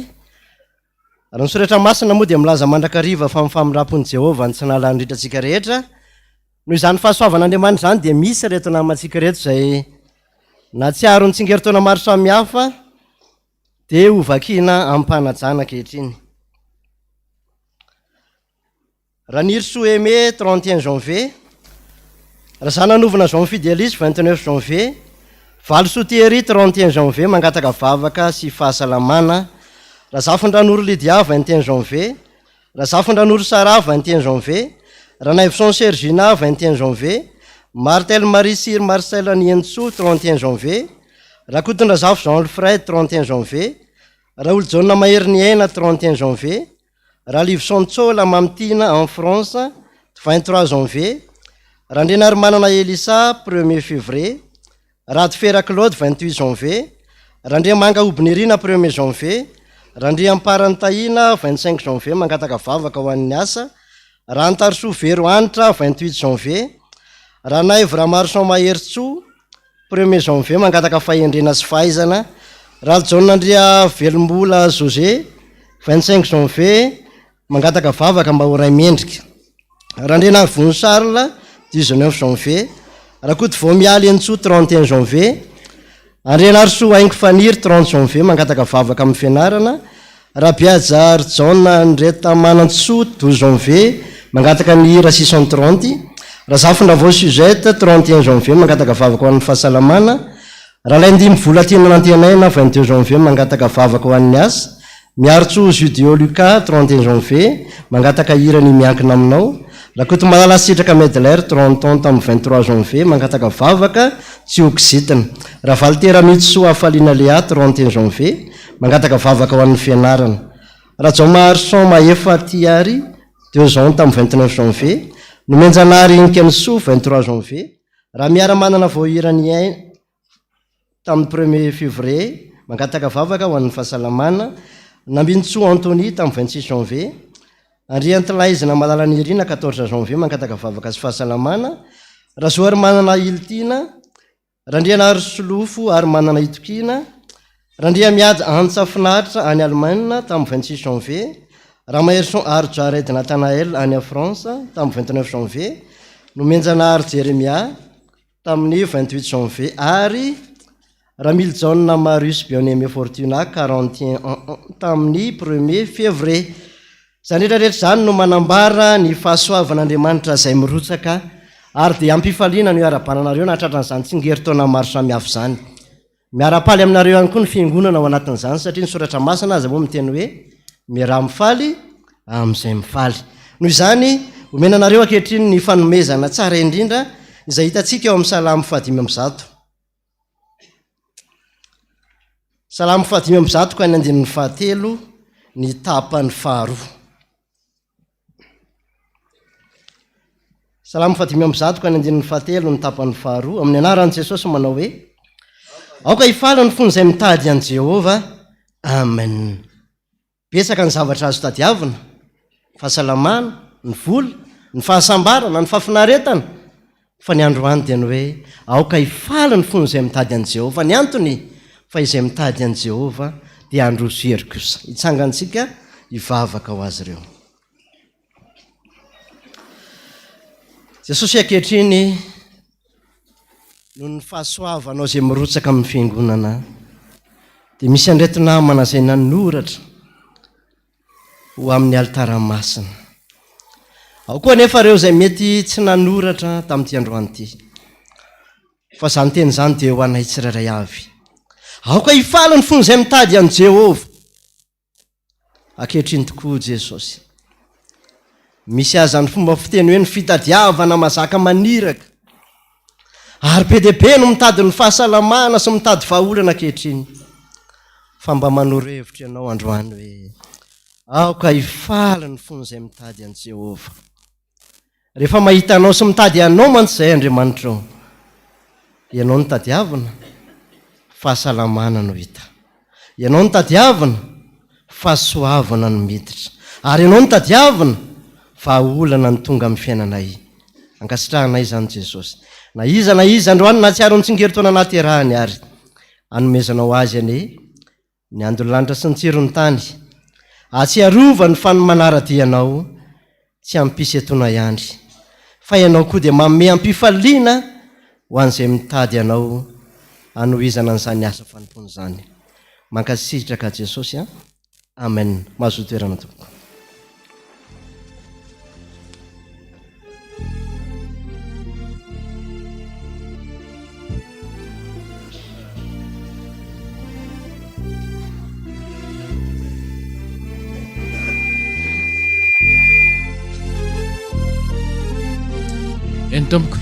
Ary ny soratra masina moa dia milaza mandrakariva fa amin'ny famirapon'i Jehovah ny tsinala andritratsika rehetra. Noho izany fahasoavan'Andriamanitra izany dia misy reto namantsika reto izay na tsy aro ny tsingeritaona maro samihafa dia ho vakiana ampanajana ankehitriny. Raha niry Foibe 31 janvier, raha zana novina Jean Fidélis 29 janvier, Valsotery 31 janvier mangataka vavaka sy fahasalamana. Razafin-dran'oro Lydia 21 janvier, Razafin-dran'oro Sara 21 janvier, Ranayvson Sergina 21 janvier, Martel Marie Sir Marcel Nientso 31 janvier, Rakotondrazafo Jean Alfred 31 janvier, Raoul John Maherniena 31 janvier, Ralivson Tsola Mamtina en France 23 janvier, Randrenar Manana Elisa 1er février, Radfera Claude 28 janvier, Randriamanga Obnerina 1er janvier, Randriamparantaina 25 janvier mangataka vavaka ho an'ny asa, Rantarso Veroanitra 28 janvier, Ranaiv Ramarson Mahertso 1er janvier mangataka fahendrena sy fahaizana, Raljonandria Velombola José 25 janvier mangataka vavaka mba ho ray mendrika, Randrenar Von Charles 19 janvier, Rakoto Vomialy Entso 31 janvier, Andrianarso Aingo Faniry 30 janvier mangataka vavaka amin'ny fianarana, Rabiajar John Andreta Manantso 12 janvier mangataka ny hira 630, Razafin-dravao Suzette 31 janvier mangataka vavaka ho an'ny fahasalamana, Ralaindimy Volatina Nantenaina 22 janvier mangataka vavaka ho an'ny asa, Miartso Judio Lucas 31 janvier mangataka hira ny miankina aminao, Rakoto Malala Sitraka Medelaire 30 ans tamin'ny 23 janvier mangataka vavaka tsy okizitina, Ravaltera Mitsoa Afalina Lea 31 janvier mangataka vavaka ho an'ny fianarana, Rajoma Arson Maefa Tiary 2 ans tamin'ny 29 janvier, Nomenjanary Inkenso 23 janvier, raha miara-manana voahirany ain tamin'ny 1er février mangataka vavaka ho an'ny fahasalamana, Nambintso Antony tamin'ny 26 janvier, Andriantalaizina Malalany Irina 14 janvier mangataka vavaka sy fahasalamana, Razoary manana Iltina, Randrianary Solofo ary manana Itokina, Randria miady Antsafinaritra any Allemagne tamin'ny 26 janvier, Ramaherson ary Jared Nathanael any a France tamin'ny 29 janvier, Nomenjanary Jeremia tamin'ny 28 janvier ary Ramil John Marius Bien-Aimé Fortuna 41 tamin'ny 1er février. Zany rehetrarehetra zany no manambara ny fahasoavan'Andriamanitra izay mirotsaka ary dia ampifaliana no iara-bananareo nahatratran'izany tsingeritaona maro samihafa izany. Miara-paly aminareo ihany koa ny fiangonana ao anatin'izany satria ny soratra masina aza moa miteny hoe miaraha mifaly amin'izay mifaly. Noho izany omena anareo ankehitriny ny fanomezana tsara indrindra izay hitantsika eo amin'ny Salamo 5:1. Salamo 5:1 ka ny andininy 7 ny tapany 2. Salamo 5:1 ka ny andininy 7 ny tapany 2 amin'ny anaran'i Jesosy manao hoe: aoka hifaly ny fony izay mitady an' Jehovah. Amen. Betsaka ny zavatra azo tadiavina, fahasalamana, ny vola, ny fahasambarana, ny fahafinaretana, fa ny androany dia ny hoe aoka hifaly ny fony izay mitady an' Jehovah. Ny antony fa izay mitady an' Jehovah dia androso hery kosa. Hitsangantsika hivavaka ho azy ireo. Jesosy ankehitriny noho ny fahasoavanao izay mirotsaka amin'ny fiangonana dia misy andreto namana izay nanoratra ho amin'ny alitara masina. Ao koa nefa ireo izay mety tsy nanoratra tamin'ity androany ity, fa izany teny izany dia ho anay tsirairay avy. Aoka hifaly ny fony izay mitady an' Jehovah. Ankehitriny tokoa Jesosy misy azany fomba fiteny hoe ny fitadiavana mazaka maniraka, ary be dia be no mitady ny fahasalamana sy mitady vahaolana ankehitriny. fa mba manoro-hevitra ianao androany hoe aoka hifaly ny fony izay mitady an' Jehova. Rehefa mahita anao sy mitady anao mantsy izay Andriamanitra ao, ianao ny tadiavina, fahasalamana no hita. Ianao ny tadiavina, fahasoavana no miditra. Ary ianao ny tadiavina, vahaolana ny tonga amin'ny fiainanay. Ankasitrahanay izany Jesosy. Na iza androany na tsy ary nitsingery-taona naterahany ary, anomezanao azy ane ny andony lanitra sy ny tsirony tany. Atsiarova ny fanomanara-dianao, tsy ampisy etoana ihany. Fa ianao koa dia manome ampifaliana ho an'izay mitady ianao anohizana an'izany asa fanompony izany. Mankasitraka ka Jesosy a. Amen. Mahazo toerana tompoko. Eny tompoko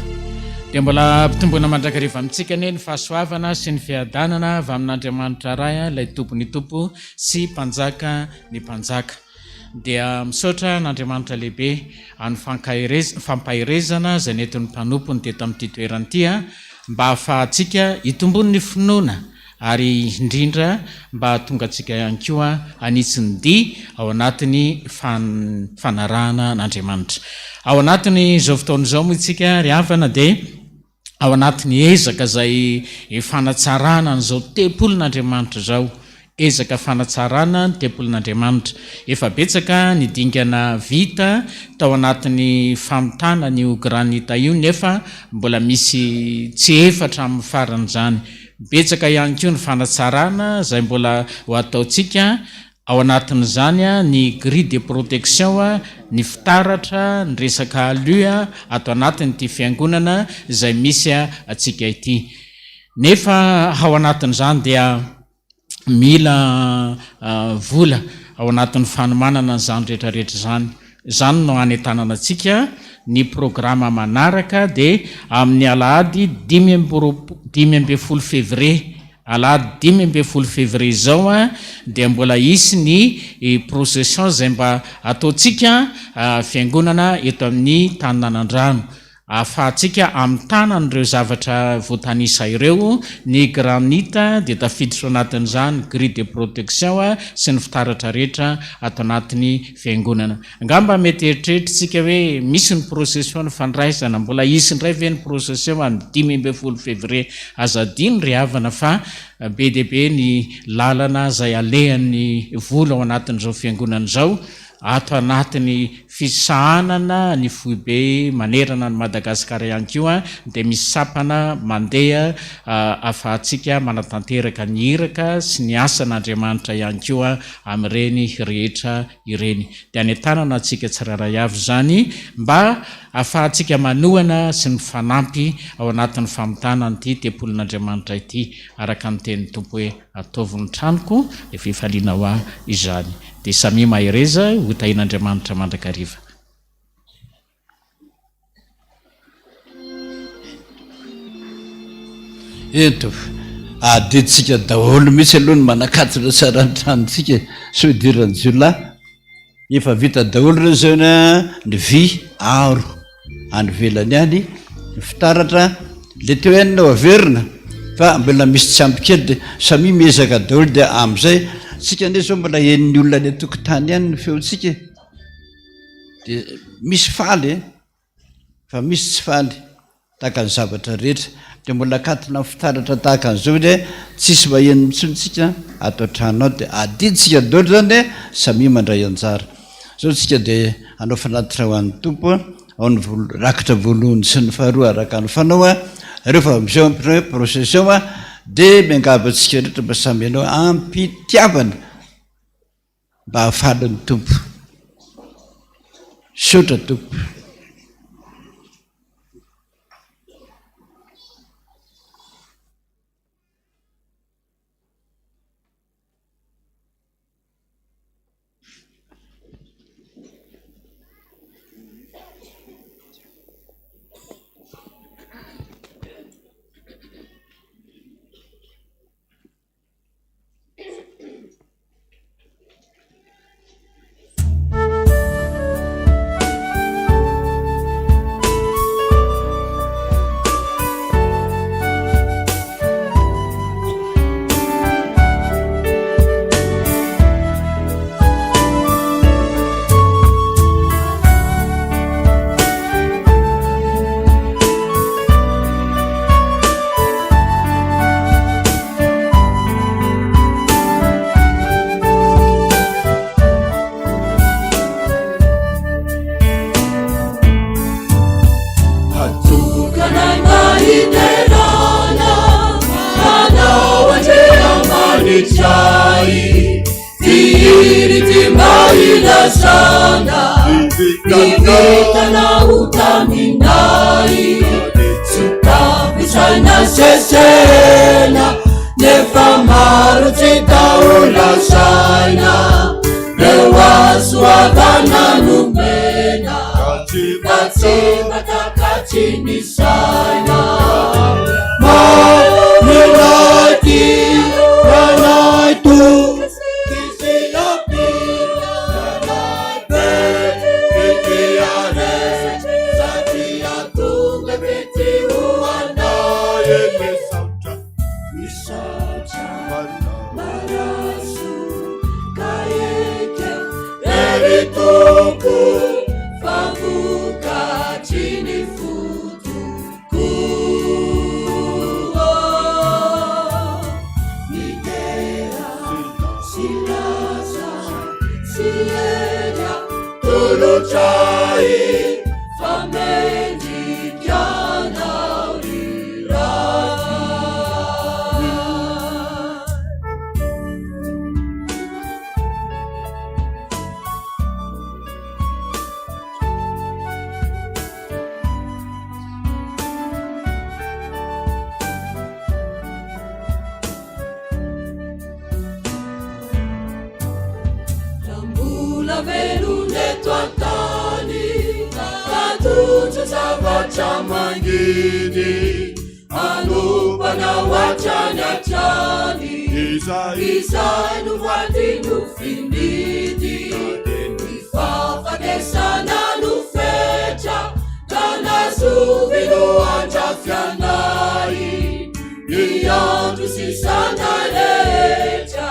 dia mbola mpitombona mandrakariva amintsika ane ny fahasoavana sy ny fiadanana avy amin'Andriamanitra ray ilay tompo ny tompo sy mpanjaka ny mpanjaka. Dia misaotra n'Andriamanitra lehibe amin'ny fampahirezana izay nentin'ny mpanompony teto amin'ity toerana ity mba hahafahantsika hitombony ny finoana ary indrindra mba tonga antsika ihany koa anitsiny dia ao anatin'ny fanarahana n'Andriamanitra. Ao anatin'izao fotoana izao moa itsika ry havana dia ao anatin'ny ezaka izay fanatsarana n'izao tempolon'Andriamanitra zao. Ezaka fanatsarana ny tempolon'Andriamanitra. Efa betsaka ny dingana vita tao anatin'ny famitana ny granita io nefa mbola misy tsy efatra amin'ny faran'izany. Betsaka ihany koa ny fanatsarana izay mbola ho ataontsika ao anatin'izany ny grille de protection, ny fitaratra, ny resaka aloha atao anatin'ity fiangonana izay misy atsika ity. Nefa ao anatin'izany dia mila vola ao anatin'ny fanomanana n'izany rehetrarehetra zany. Izany no anentanana antsika ny programa manaraka dia amin'ny Alahady 15 février. Alahady 15 février zao dia mbola isy ny procession izay mba ataontsika fiangonana eto amin'ny Taninanandrano. Ahafahantsika amin'ny tanan'ireo zavatra voatanisa ireo, ny granita dia tafiditra anatin'izany grille de protection sy ny fitaratra rehetra atao anatin'ny fiangonana. Angamba mety eritreretritsika hoe misy ny procession ny fandraisana, mbola isy indray ve ny procession amin'ny 15 février. Azadino ry havana fa be dia be ny lalana izay alehan'ny vola ao anatin'izao fiangonana izao. Ato anatin'ny fisahanana ny Foibe manerana ny Madagasikara ihany koa dia misy sapana mandeha ahafahantsika manatanteraka ny iraka sy ny asan'Andriamanitra ihany koa amin'ireny rehetra ireny. Dia anentanana antsika tsiraray avy zany mba ahafahantsika manohana sy ny fanampy ao anatin'ny famitana n'ity tempolon'Andriamanitra ity, araka ny tenin'ny Tompo hoe ataovy ny tranoko dia fifaliana ho ahy izany. Dia samy mahireza ho tahin'Andriamanitra mandrakariva. Eto aditsika daholo mitsy aloha ny manakatitra tsara ny tranontsika so idiran'ny jiolahy efa vita daholo reo zao ny vy aro any velany any, ny fitaratra le teo enina averina fa mbola misy tsy ampy kely dia samy miezaka daholo dia amin'izay tsika nde zao mbola hen'ny olona ny tokotany ihany ny feontsika dia misy faly fa misy tsy faly tahaka ny zavatra rehetra dia mbola katina fitaratra tahaka an'izao dia tsisy vaheny mitsontsika ato an-tranonao dia adiditsika daholo zany samy mandray anjara. Zao tsika dia anao fanatitra ho an'ny Tompo ao ny rakitra voalohany sy ny faharoa araka ny fanao rehefa am'izao procession dia miangavantsika rehetra mba samy ianao ampitiavana mba hahafalan'ny Tompo. Saotra Tompo. trai Iri maila sana Vivitana utaminai Sukabisana sesena Nefa maru citaula saina Lewaswadana numena Katsibata saina Milati Ranaitu Tompo favuka chini futu kuwa Nidera silasa sienya tuluchai Famendi kiana ulirati Veluneto atani Katucho sabacha mangini Anupana wachanya chani Isa nuvati nufindidi Ifafa desana nufecha Kana suvino anja fianai Iyantu sisana lecha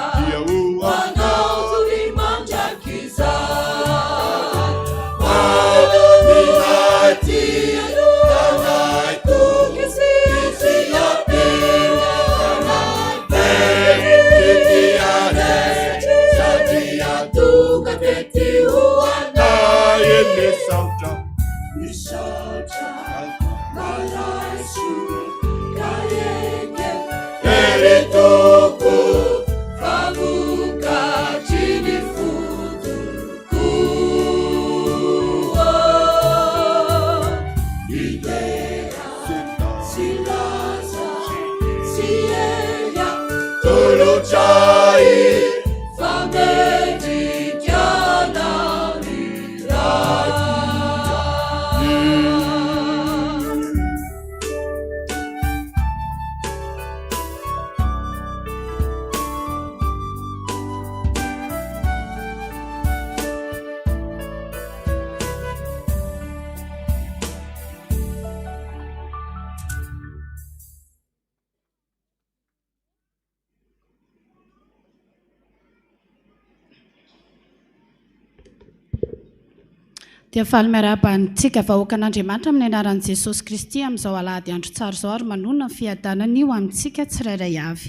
dia faly miarabantsika vahoakan'Andriamanitra amin'ny anaran'i Jesosy Kristy amin'izao alahady andro tsara izao ary manonona ny fiadanany io amintsika tsirairay avy.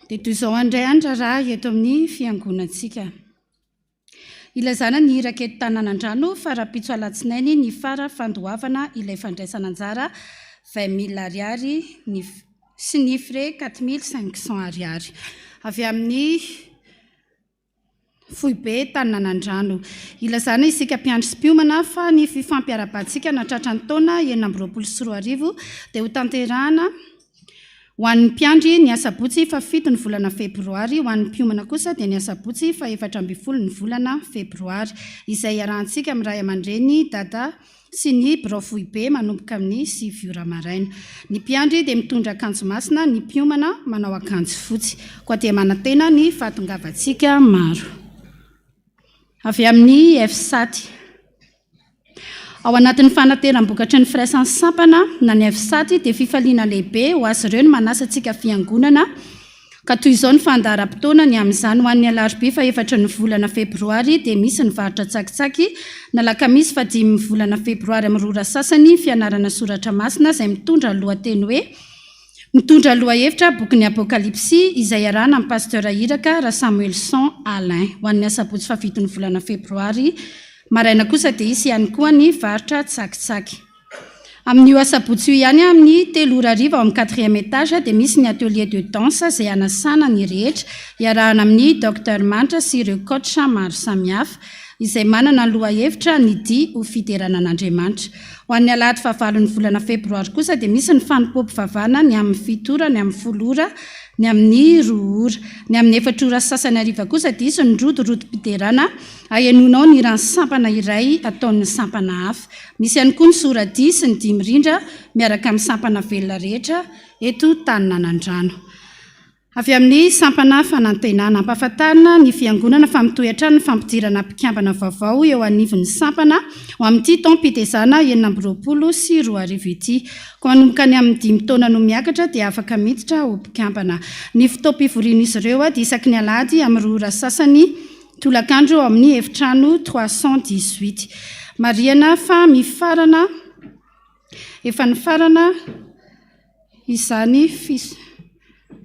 Dia toy izao andray andra raha eto amin'ny fiangonantsika. Ilazana ny hira eto Taninanandrano fara-pitso alatsinainy ny fara fandoavana ilay fandraisana anjara 20,000 ariary sy ny frais 4,500 ariary avy amin'ny Foibe Taninanandrano. Ilazana isika mpiandry sy mpiomana fa ny fifampiarabantsika natratra ny taona 2024 dia ho tanterahana ho an'ny mpiandry ny asabotsy fa 7 ny volana febroary, ho an'ny mpiomana kosa dia ny asabotsy fa 14 ny volana febroary, izay iarahantsika amin'ny ray aman-dreny dada sy ny bro Foibe manomboka amin'ny 7 ora maraina. Ny mpiandry dia mitondra akanjo masina, ny mpiomana manao akanjo fotsy. Koa dia manantena ny fahatongavantsika maro. Avy amin'ny F7. Ao anatin'ny fanateram-bokatry ny Fandraisana sampana na ny F7 dia fifaliana lehibe ho azy ireo ny manasa antsika fiangonana ka toy izao ny fandaharam-potoana ny amin'izany ho an'ny alarobia fa 4 ny volana febroary dia misy ny varotra tsakitsaky na lakamisy fa 5 ny volana febroary amin'ny rora sasany fianarana soratra masina izay mitondra lohateny hoe mitondra lohahevitra bokin'ny apokalipsy izay arahana amin'ny pasteur iraka raha Samuelson Alain ho an'ny asabotsy fa 7 ny volana febroary. Maraina kosa dia isy ihany koa ny varotra tsakitsaky. Amin'io asabotsy io ihany amin'ny 3 ao amin'ny 4e étage dia misy ny atelier de danse izay anasana ny rehetra iarahana amin'ny docteur mantra sy ireo coach maro samihafa izay manana ny lohahevitra ny dia ho fiteranan'Andriamanitra. Ho an'ny Alahady fahavalon'ny volana febroary kosa dia misy ny Fotoam-pivavahana ny amin'ny 7 ora, ny amin'ny 10 ora, ny amin'ny 2 ora, ny amin'ny 4 ora sasany ariva kosa dia isy ny rodorotom-piterana ahenonao ny rano sampana iray ataon'ny sampana hafa. Misy ihany koa ny soradia sy ny 10 rindra miaraka amin'ny sampana velona rehetra eto Taninanandrano. Avy amin'ny sampana fanantenana ampahafantarina ny Fiangonana fa mitoetra ny fampidirana mpikambana vaovao eo anivon'ny sampana ho amin'ity taom-pitezana 2024 ity. Ko manomboka ny amin'ny 5 taona no miakatra dia afaka miditra ho mpikambana. Ny fotoam-pivorian'izy ireo dia isaky ny Alahady amin'ny 2 ora sasany tolakandro amin'ny efitrano 318. Mariana fa mifarana efa nifarana izany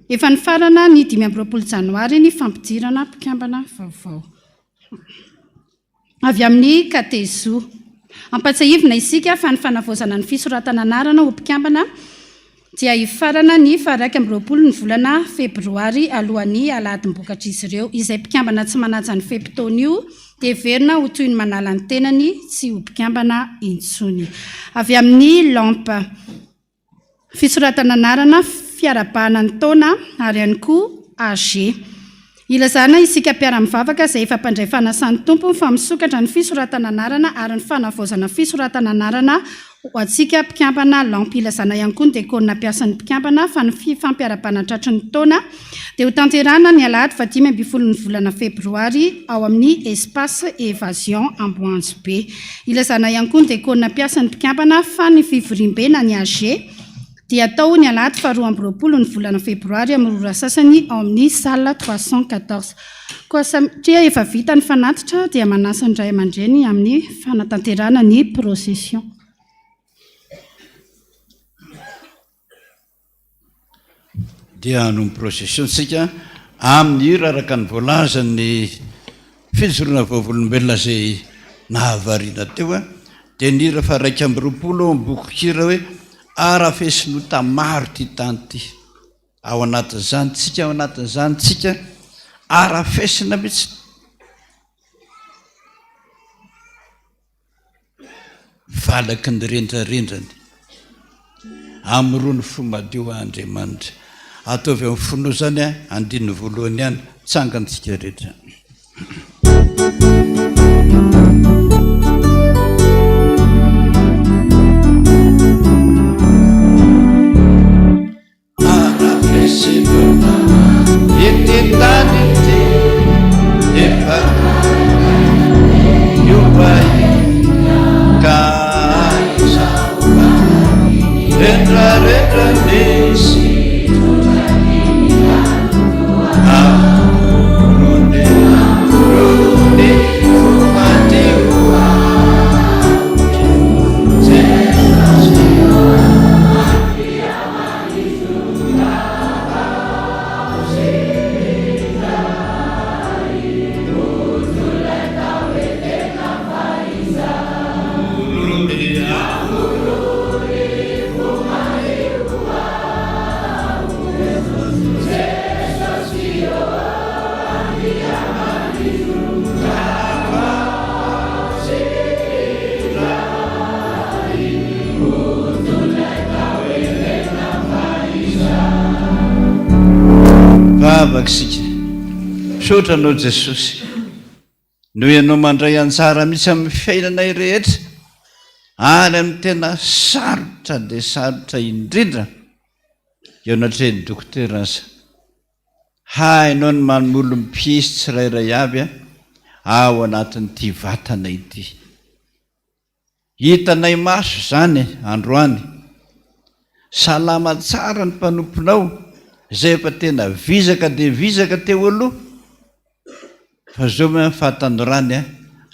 efa nifarana ny 25 janoary ny fampidirana mpikambana vaovao. Avy amin'ny katezo ampatsahivina isika fa ny fanavozana ny fisoratana anarana ho mpikambana dia hifarana ny 20 ny volana febroary alohan'ny Alahady mbokatra izy ireo izay mpikambana tsy manaja ny fepitaony io dia verina ho toy ny manala ny tenany tsy ho mpikambana intsony. Avy amin'ny lampe fisoratana anarana fiarabahana ny taona ary ihany koa AG. Ilazana isika mpiara-mivavaka izay efa mpandray fanasan'ny Tompo fa misokatra ny fisoratana anarana ary ny fanavozana fisoratana anarana ho antsika mpikambana lampe. Ilazana ihany koa ny dekona mpiasan'ny mpikambana fa ny fampiarabahana tratry ny taona dia ho tanterana ny Alahady 15 ny volana febroary ao amin'ny espace évasion Amboanjo be. Ilazana ihany koa ny dekona mpiasan'ny mpikambana fa ny fivoriam-bena ny AG dia atao ny Alahady 12 ny volana febroary amin'ny 2 ora sasany ao amin'ny salle 314. Koa satria efa vita ny fanatitra dia manasa ny ray aman-dreny amin'ny fanatanterana ny procession. Dia no procession sika amin'ny hira araka ny voalaza ny fijoroana vaovolombelona izay nahavariana teo dia ny hira fa 120 mbokokira hoe arafesinota maro ty tany ty ao anatin'izany tsika ao anatin'izany tsika arafesina mihitsy valaky ny rendrarendrany amrony fomadio Andriamanitra ataovy amin'ny fono zany andiny voalohany ihany tsangantsika rehetra. Vavaksika sotranao Jesosy no ianao mandray antsara mihitsy amin'ny fiainanay rehetra ary amin'ny tena sarotra dia sarotra indrindra eo natreny dokotera aza hainao ny manomolo mpiisy tsirairay avy ao anatin'ity vatana ity hitanay maso zany androany salama tsara ny mpanomponao zay efa tena vizaka dia vizaka teo aloha fa zao fahatanorany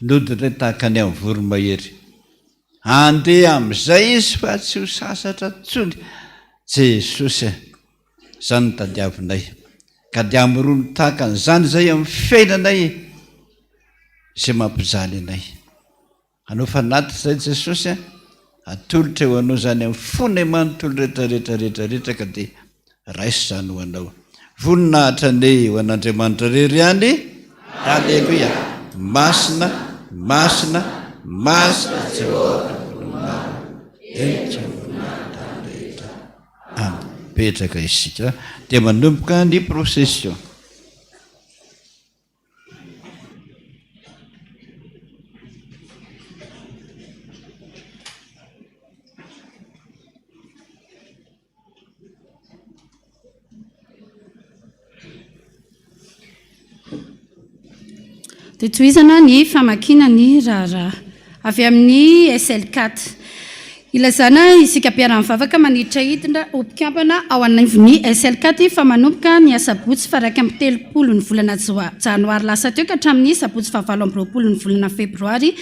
nodindray tahaka any amin'ny voromahery andeha amin'izay izy fa tsy ho sasatra tsony Jesosy zany ny tadiavinay ka dia amrony tahaka an'izany zay amin'ny fiainanay zay mampijaly anay anao fanaty zay Jesosy atolotra ho anao zany amin'ny fony manontolo rehetrarehetrarehetrarehetra ka dia raisy zany ho anao voninahitra ane ho an'Andriamanitra rery any halleloia masina masina masina petraka isika dia manomboka ny procession. dia toizana ny famakina ny raharaha avy amin'ny SL4 ilazana isika mpiara-mivavaka maniditra hidina ho mpikambana ao anivon'ny SL4 fa manomboka ny asabotsy faraiky amin'ny telopolo ny volana janoary lasa teo ka hatramin'ny sabotsy 27 ny volana febroary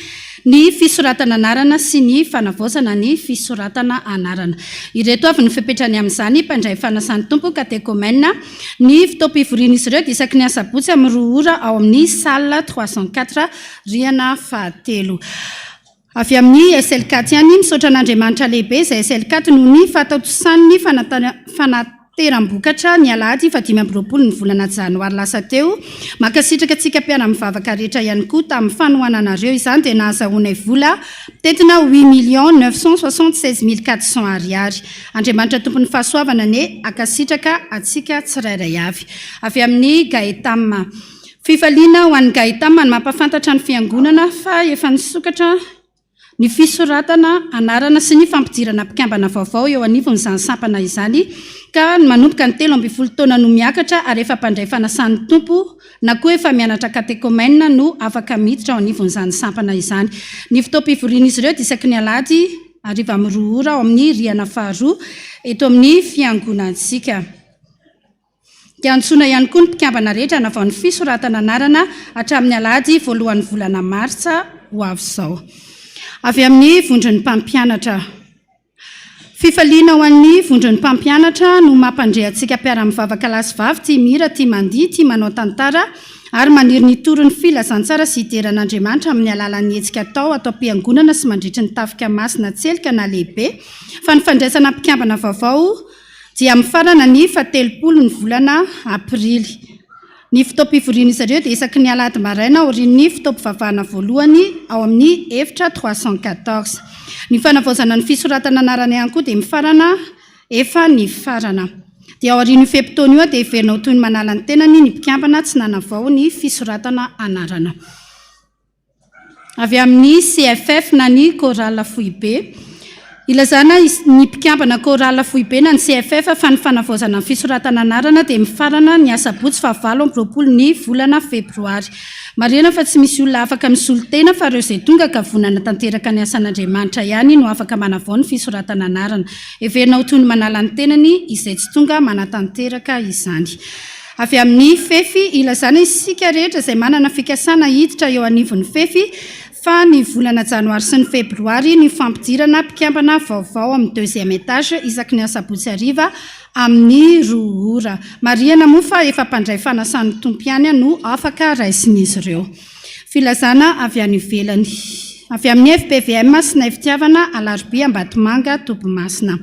ny fisoratana anarana sy ny fanavaozana ny fisoratana anarana. Ireto avy ny fipetrany amin'izany mpandray fanasan'ny Tompo katekomena ny fotoam-pivoriana izy ireo dia isaky ny asabotsy amin'ny 2 ora ao amin'ny salle 304 rihana fahatelo. Avy amin'ny SL4 ihany misaotra an'Andriamanitra lehibe izay SL4 noho ny fahatotosany fanateram-bokatra ny Alahady 25 ny volana janoary lasa teo. Makasitraka antsika mpiara-mivavaka rehetra ihany koa tamin'ny fanohananareo izany dia nahazahoana vola tetina 8,976,400 ariary. Andriamanitra tompony fahasoavana ne akasitraka antsika tsirairay avy. Avy amin'ny Gaetam fifaliana ho an'ny Gaetam ny mampafantatra ny fiangonana fa efa nisokatra ny fisoratana anarana sy ny fampidirana mpikambana vaovao eo anivon'izany sampana izany ka manomboka ny 13 taona no miakatra ary efa mpandray fanasan'ny Tompo na koa efa mianatra katekomena no afaka miditra ao anivon'izany sampana izany. Ny fotoam-pivoriana izy ireo dia isaky ny Alahady ariva amin'ny 2 ora ao amin'ny rihana faharoa eto amin'ny fiangonantsika. Dia antsoina ihany koa ny mpikambana rehetra na vao ny fisoratana anarana hatramin'ny Alahady voalohan'ny volana Martsa ho avy izao. Avy amin'ny vondron'ny mpampianatra fifaliana ho an'ny vondron'ny mpampianatra no mampandre antsika mpiara-mivavaka lasy vavy tia mira tia mandihy tia manao tantara ary maniry ny toron'ny filazantsara sy hideran'Andriamanitra amin'ny alalan'ny hetsika atao am-piangonana sy mandritry ny tafika masina tselika na lehibe fa ny fandraisana mpikambana vaovao dia amin'ny farana ny 17 ny volana aprily. Ny fotoam-pivoriana izy ireo dia isaky ny Alahady maraina aorian'ny fotoam-pivavahana voalohany ao amin'ny efitra 314. Ny fanavaozana ny fisoratana anarana ihany koa dia mifarana efa ny farana. Dia ao aorian'io fepitaona io dia heverina ho toy ny manala ny tenany ny mpikambana tsy nanavao ny fisoratana anarana. Avy amin'ny CFF na ny chorale Foibe ilazana ny mpikambana chorale Foibe na ny CFF fa ny fanavaozana ny fisoratana anarana dia mifarana ny asabotsy 27 ny volana febroary. Marina fa tsy misy olona afaka misolotena fa ireo izay tonga ka vonana tanteraka ny asan'Andriamanitra ihany no afaka manavao ny fisoratana anarana. Heverina ho toy ny manala ny tenany izay tsy tonga manatanteraka izany. Avy amin'ny fefy ilazana isika rehetra izay manana fikasana hiditra eo anivon'ny fefy fa ny volana janoary sy ny febroary ny fampidirana mpikambana vaovao amin'ny 2e étage isaky ny asabotsy ariva amin'ny 2 ora. Mariana moa fa efa mpandray fanasan'ny Tompo ihany no afaka raisin'izy ireo. Filazana avy any ivelany. Avy amin'ny FPVM sy ny fitiavana Alahady Ambatomanga Tobomasina.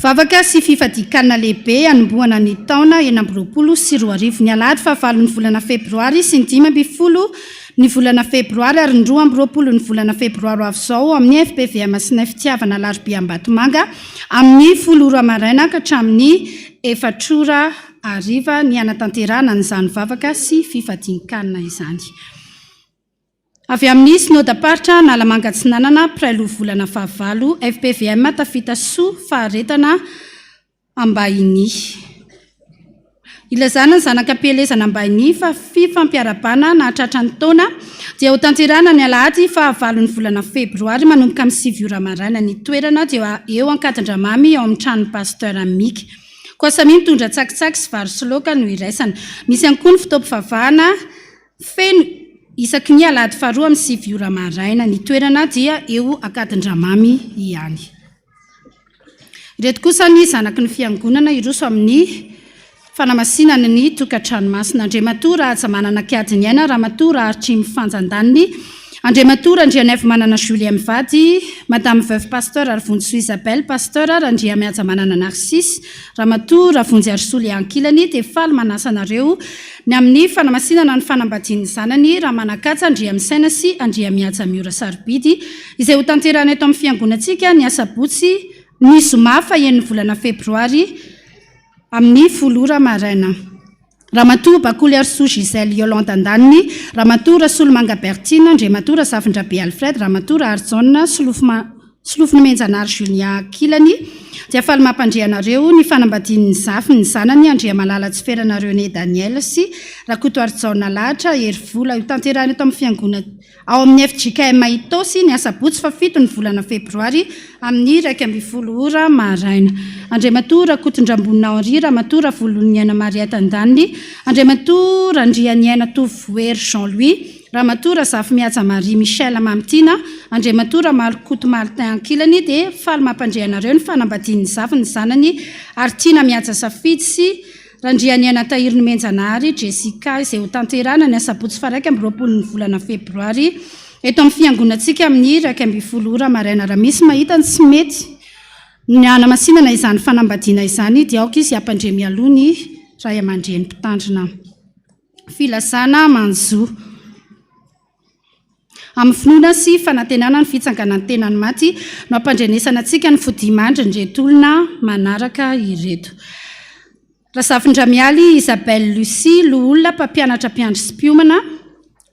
Vavaka sy fifadikanana lehibe anombohana ny taona 20 sy 20 ny Alahady fa 9 ny volana febroary sy ny 15 ny volana febroary ary ny 20 ny volana febroary avy izao amin'ny FPVM sy ny fitiavana Alahady Ambatomanga amin'ny 10 ora maraina ka hatramin'ny 4 ora hariva ny anatanterahana an'izany vavaka sy fifadikanana izany. Avy amin'ny sinodam-paritra Nalamangatsinanana Prailo volana fahavalo FPVM tafita soa faharetana Ambahiny. Ilazana ny zanakam-pielezana Ambahiny fa fifampiarabana na hatratra ny taona dia ho tanterahana ny Alahady fa 9 ny volana febroary manomboka amin'ny 7 ora maraina ny toerana dia eo Ankatindramamy ao amin'ny tranon'ny pasteur Miky. Koasamy mitondra tsakitsaky sy vary sy laoka no iraisana. Misy ihany koa ny fotoam-pivavahana feno isaky ny Alahady faharoa amin'ny 7 ora maraina ny toerana dia eo Ankatindramamy ihany. Ireto kosa ny zanaky ny fiangonana iroso amin'ny fanamasinana ny tokantranomasina. Andriamatora aza manana kiadiny aina Ramatoa Hafatr'i Jesosy andriamatoa randrianay fa manana Julia mivady, madame veuve pasteur ary vonjy Isabelle pasteur, randria miaja manana Narcisse, ramatoa ravonjy Arsoli ankilany, dia faly manasanareo ny amin'ny fanamasinana ny fanambadian'ny zanany raha manakatsa andria misaina sy andria miaja miora sarobidy izay ho tanterana eto amin'ny fiangonantsika ny asabotsy ny zoma faen'ny volana febroary amin'ny 10 maraina. Ramatoa Bakoly Arso Gisèle Yolande Andaniny, Ramatoa Rasolo Manga Bertine, Andriamatoa Safindrabe Alfred, Ramatoa Arjona Solofony Menjanary Julien Kilany, dia faly mampandrianareo ny fanambadian'ny zafy ny zanany Andria Malala Tsiferanareo ny Daniel sy Rakoto Arjona Lahatra hery vola ho tanterana eto amin'ny fiangonana ao amin'ny FJKM Mahitosy ny asabotsy fa 7 ny volana febroary amin'ny 1:10 maraina. Andriamatoa Rakotondrambonina Henri, Ramatoa Voloniana Maria Tandaniny, Andriamatoa Randrianiana Tovoery Jean-Louis, Ramatoa Zafy Miaja Marie Michel Mamtina, Andriamatoa Malikoto Martin Ankilany, dia faly mampandrianareo ny fanambadian'ny zafy ny zanany Artina Miaja Safidy sy Randrianiana Tahiriny Menjanary Jessica izay ho tanterana ny asabotsy fa 20 ny volana febroary eto amin'ny fiangonantsika amin'ny 20 maraina. Raha misy mahita ny tsy mety ny anamasinana izany fanambadiana izany dia aoka izy hampandre mialoha ny ray aman-dreny mpitandrina. Filazana Manzo amin'ny finoana sy fanantenana ny fitsanganan'ny tenany maty no ampandrenesana antsika ny fodimandry nyretolona manaraka ireto. Rasafindramialy Isabelle Lucie Loolona mpampianatra mpiandry sy mpiomana,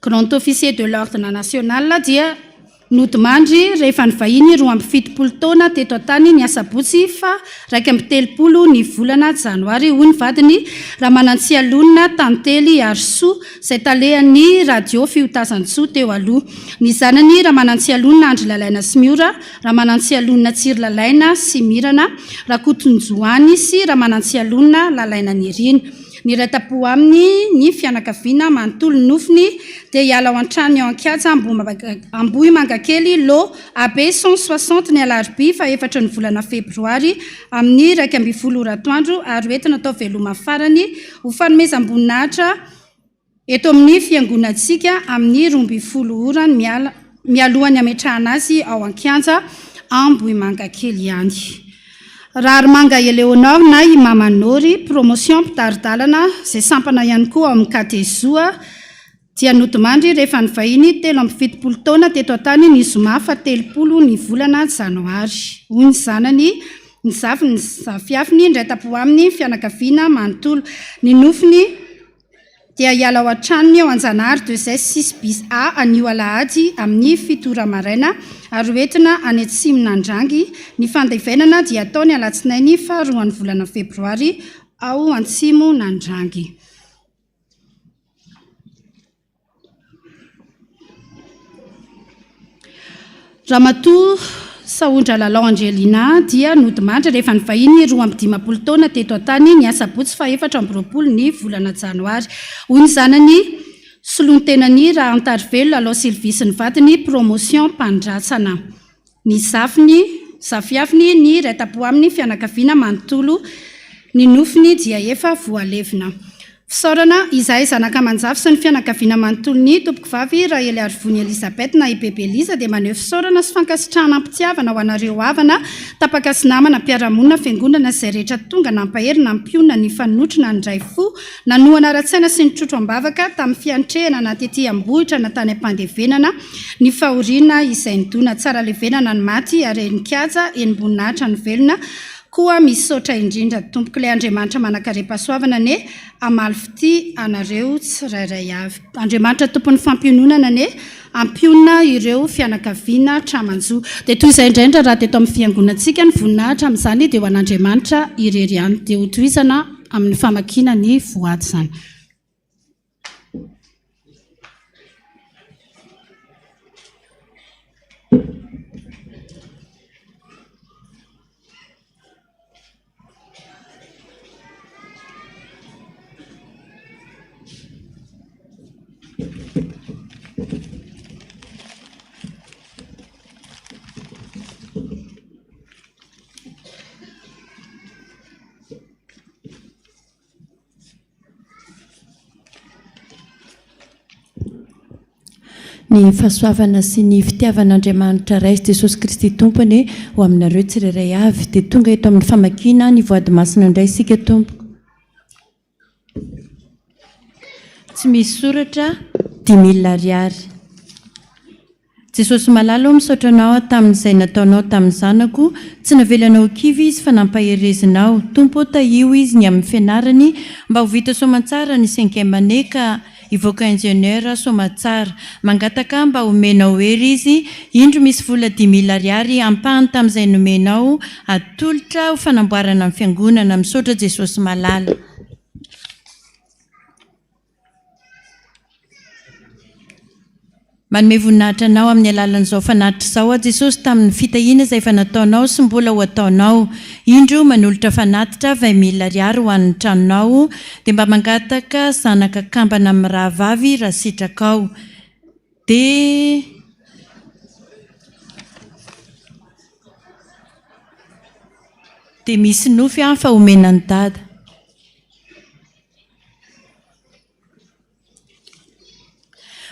grand officier de l'ordre national, dia nodimandry rehefa ny vahiny 27 taona teto antany ny asabotsy fa 1:30 ny volana janoary hoy ny vadiny Ramanantsialonina Tantely Arso izay talehan'ny radio Fiotazantsoa teo aloha. Ny zanany Ramanantsialonina Andry Lalaina sy Miora, Ramanantsialonina Tsiry Lalaina sy Mirana, Rakotonjoany sy Ramanantsialonina Lalaina Nirina. Ny ratapo aminy ny fianakaviana manontolo nofiny dia hiala ao an-trano ao an-kiaja Ambohy Mangakely lo AB 160 ny alarobia fa 4 ny volana febroary amin'ny 1:10 ratoandro ary hoentina atao veloma farany ho fanomezam-boninahitra eto amin'ny fiangonantsika amin'ny 12 mialohany ametrahana azy ao an-kianja Ambohy Mangakely ihany. Raromanga Eleonore na Imamanori, promotion mpitaridalana izay sampana ihany koa ao amin'ny Katezoa dia nodimandry rehefa ny vahiny 17 taona teto antany ny zoma fa 30 ny volana janoary. Hoy ny zanany ny zafy ny zafiafiny indray tapo amin'ny fianakaviana manontolo. Ny nofiny dia hiala ao an-tranony ao Anjanahary 2S6 bis A anio Alahady amin'ny 7 maraina ary hoentina any Atsimonandrangy. Ny fandevenana dia ataony alatsinainy fa 2 ny volana febroary ao Atsimonandrangy. Ramatoa Saondra Lalao Angelina dia nodimandry rehefa ny vahiny 12 taona teto antany ny asabotsy fa 4 ny volana janoary. Hoy ny zanany solontenany raha Antarivelo Lalao Sylvie sy ny vadiny promotion mpandratsana. Ny zafiafiny ny ratapo amin'ny fianakaviana manontolo. Ny nofiny dia efa voalevina. Fisaorana izahay zanaka manjafy sy ny fianakaviana manontolony tompoko vavy raha Ely Arivony Elisabeth na Ibebe Eliza dia maneho fisaorana sy fankasitrahana ampitiavana ho anareo havana tapaka sy namana mpiaramonina fiangonana izay rehetra tonga nampahery na mpiona ny fanotrona ny ray fo nanoana ratsaina sy ny trotro ambavaka tamin'ny fiantrehana na tetỳ ambohitra na tany ampandevenana ny fahoriana izay nidona tsara levenana ny maty ary nikaja enim-boninahitra ny velona koa misaotra indrindra. Tompoko ilay Andriamanitra manakare-pahasoavana ne amalifity anareo tsirairay avy. Andriamanitra tompon'ny fampiononana ne ampionona ireo fianakaviana tramanjo. Dia toy izay indrindra raha teto amin'ny fiangonantsika ny voninahitra amin'izany dia ho an'Andriamanitra irery ihany dia ho tohizana amin'ny famakina ny voady izany. ny fahasoavana sy ny fitiavan'Andriamanitra Ray Jesosy Kristy Tompony ho aminareo tsirairay avy dia tonga eto amin'ny famakiana ny voady masina indray isika Tompo. Tsy misy soratra 10,000 ariary. Jesosy malalo misaotra anao tamin'izay nataonao tamin'ny zanako, tsy navelanao kivy izy fa nampaherezinao. Tompo taio izy ny amin'ny fianarany mba ho vita soamantsara ny 5e année ka ivoaka ingénieur soamantsara. Mangataka mba homenao hery izy, indro misy vola 10,000 ariary ampahany tamin'izay nomenao atolotra ho fanamboarana amin'ny fiangonana. Misaotra Jesosy malala. Manome voninahitra anao amin'ny alalan'izao fanatitra izao Jesosy tamin'ny fitahiana izay efa nataonao sy mbola ho ataonao. Indro manolotra fanatitra 20,000 ariary ho an'ny tranonao dia mba mangataka zanaka kambana amin'ny rahavavy raha sitrakao. Dia misy nofy fa homenany dada.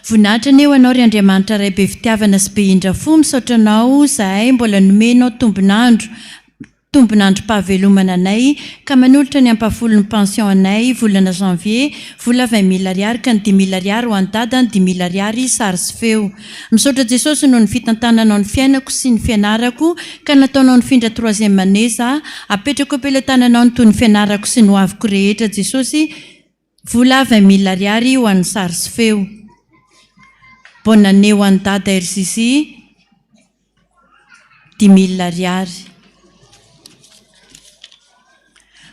Voninahitra aneo anao ry Andriamanitra Ray be fitiavana sy be indra fo, misaotra anao zahay mbola nomenao tombonandro-pahavelomana anay ka manolotra ny ampafolon'ny pension anay volana janvier vola 20,000 ariary ka ny 10,000 ariary ho an-dada, ny 10,000 ariary sary sy feo. Misaotra Jesosy noho ny fitantananao ny fiainako sy ny fianarako ka nataonao nifindra 3e année za apetrako ampelantananao ny toy ny fianarako sy ny hoaviko rehetra Jesosy vola 20,000 ariary ho an'ny sary sy feo. Bonne année ho an'ny dada RCC 10,000 ariary.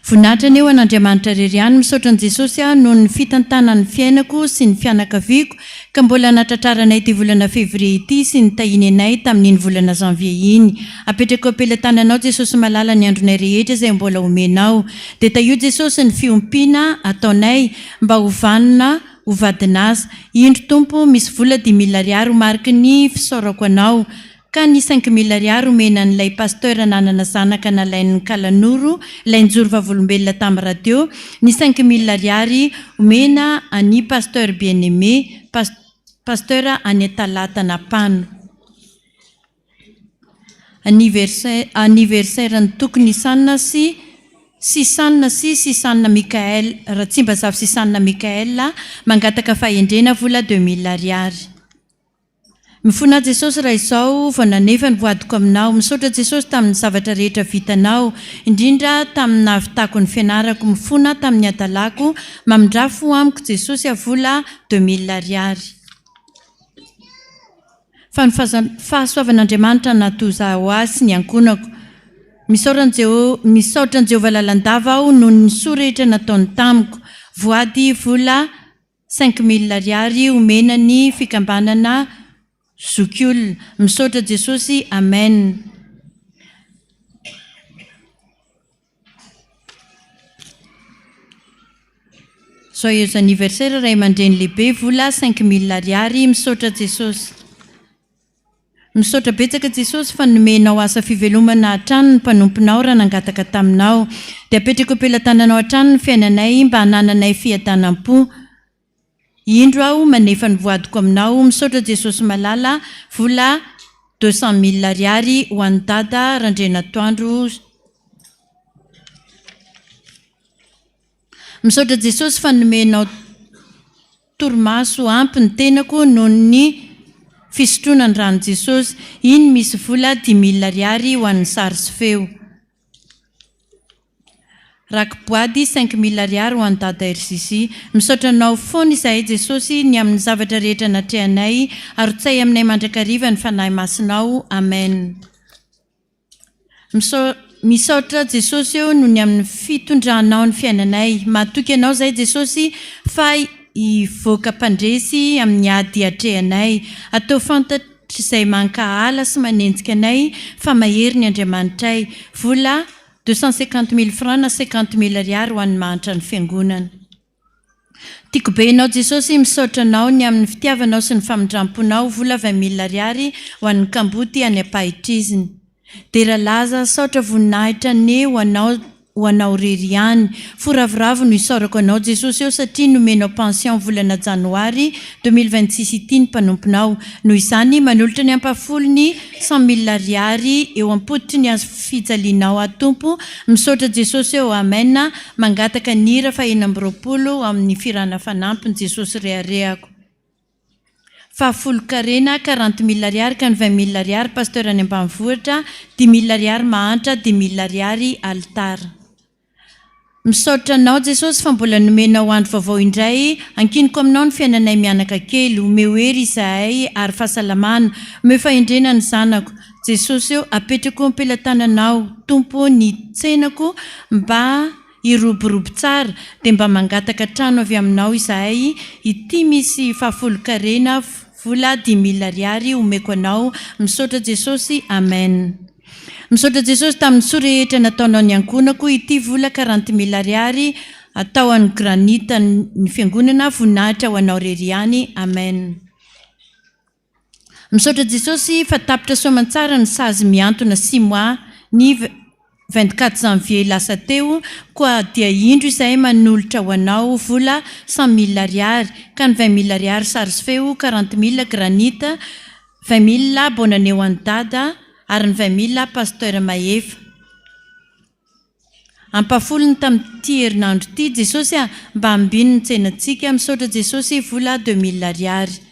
Voninahitra aneo an'Andriamanitra Reriany misaotra an Jesosy noho ny fitantanany fiainako sy ny fianakaviako ka mbola natratraranay ty volana février ity sy ny tahiny anay tamin'iny volana janvier iny. Apetrako ampelantananao Jesosy malala ny andronay rehetra izay mbola omenao. Dia taio Jesosy ny fiompiana ataonay mba hovanona ho vadinazy. Indro Tompo misy vola 10,000 ariary ho mariky ny fisaorako anao ka ny 5,000 ariary omenan'ilay pasteur nanana zanaka nalain'ny kalanoro ilay njoro vavolombelona tamin'ny radio. Ny 5,000 ariary omena any pasteur bien-aimé pasteur any Talata Napano. Anniversaire ny tokony sanna sy Sisanna Mikael, raha tsy mba zavy Sisanna Mikael mangataka fahendrena vola 2,000 ariary. Mifona Jesosy raha izao vao nanefa ny voadiko aminao. Misaotra Jesosy tamin'ny zavatra rehetra vitanao, indrindra tamin'ny navitako ny fianarako. Mifona tamin'ny adalako mamindrafo amiko Jesosy vola 2,000 ariary. Fa ny fahasoavan'Andriamanitra natoza ho azy ny ankonako. Misaotra ny Jehovah lalandava aho noho ny soa rehetra nataony tamiko. Voady vola 5,000 ariary omena ny fikambanana Zokul. Misaotra Jesosy, amen. Joyeux anniversaire Ray aman-dreny lehibe vola 5,000 ariary. Misaotra Jesosy. Misaotra betsaka Jesosy fa nomenao asa fivelomana hatrany ny mpanomponao raha nangataka taminao. Dia apetrako ampelantananao hatrany ny fiainanay mba hanananay fiadanam-po. Indro aho manefa ny voadiko aminao. Misaotra Jesosy malala vola 200,000 ariary ho an'ny dada Randrena Toandro. Misaotra Jesosy fa nomenao torimaso ampy ny tenako noho ny fisotroana ny rano Jesosy. Iny misy vola 10,000 ariary ho an'ny sary sy feo. Rakiboady 5,000 ariary ho an'ny dada RCC. Misaotra anao foana izahay Jesosy ny amin'ny zavatra rehetra natrehanay, arotsay aminay mandrakariva ny fanahy masinao. Amen. Misaotra Jesosy eo noho ny amin'ny fitondranao ny fiainanay. Matoky anao izay Jesosy fa ivoaka mpandresy amin'ny ady atrehanay. Atao fantatra izay mankahala sy manenjika anay fa mahery ny Andriamanitray. Vola 250,000 francs na 50,000 ariary ho an'ny manitra ny fiangonana. Tiako be anao Jesosy, misaotra anao ny amin'ny fitiavanao sy ny famindramponao. Vola 20,000 ariary ho an'ny kamboty any ampahitriziny. Dia raha laza saotra voninahitra ny ho anao ho anao rery ihany. Foravoravo no isaorako anao Jesosy eo satria nomenao pension volana janoary 2026 ity ny mpanomponao. Noho izany manolotra ny ampafolony 100,000 ariary eo ampoditry ny azo fijalianao a Tompo. Misaotra Jesosy eo amena. Mangataka ny hira 420 amin'ny firana fanampiny Jesosy reharehako. Fahafolon-karena 40,000 ariary ka ny 20,000 ariary pasteur any ambanivohitra, 10,000 ariary mahantra, 10,000 ariary altara. Misaotra anao Jesosy fa mbola nomenao andro vaovao indray. Ankiniko aminao ny fiainanay mianaka kely, omeo hery izahay ary fahasalamana, omeo fahendrena ny zanako. Jesosy eo apetrako ampelantananao, Tompo ny tsenako mba iroborobo tsara dia mba mangataka trano avy aminao izahay. Ity misy fahafolon-karena vola 10,000 ariary omeko anao. Misaotra Jesosy, amen. Misaotra Jesosy tamin'ny soa rehetra nataonao ny ankonako. Ity vola 40,000 ariary atao an'ny granita ny fiangonana voninahitra ho anao rery ihany, amen. Misaotra Jesosy fa tapitra soamantsara ny sazy miantona 6 mois ny 24 janvier lasa teo, koa dia indro izahay manolotra ho anao vola 100,000 ariary ka ny 20,000 ariary sary sy feo, 40,000 granita, 20,000 bonane ho an'ny dada ary ny 20,000 pasteur Maefa. Ampafolony tamin'ity herinandro ity Jesosy mba ambiny ny tsenantsika. Misaotra Jesosy vola 2,000 ariary.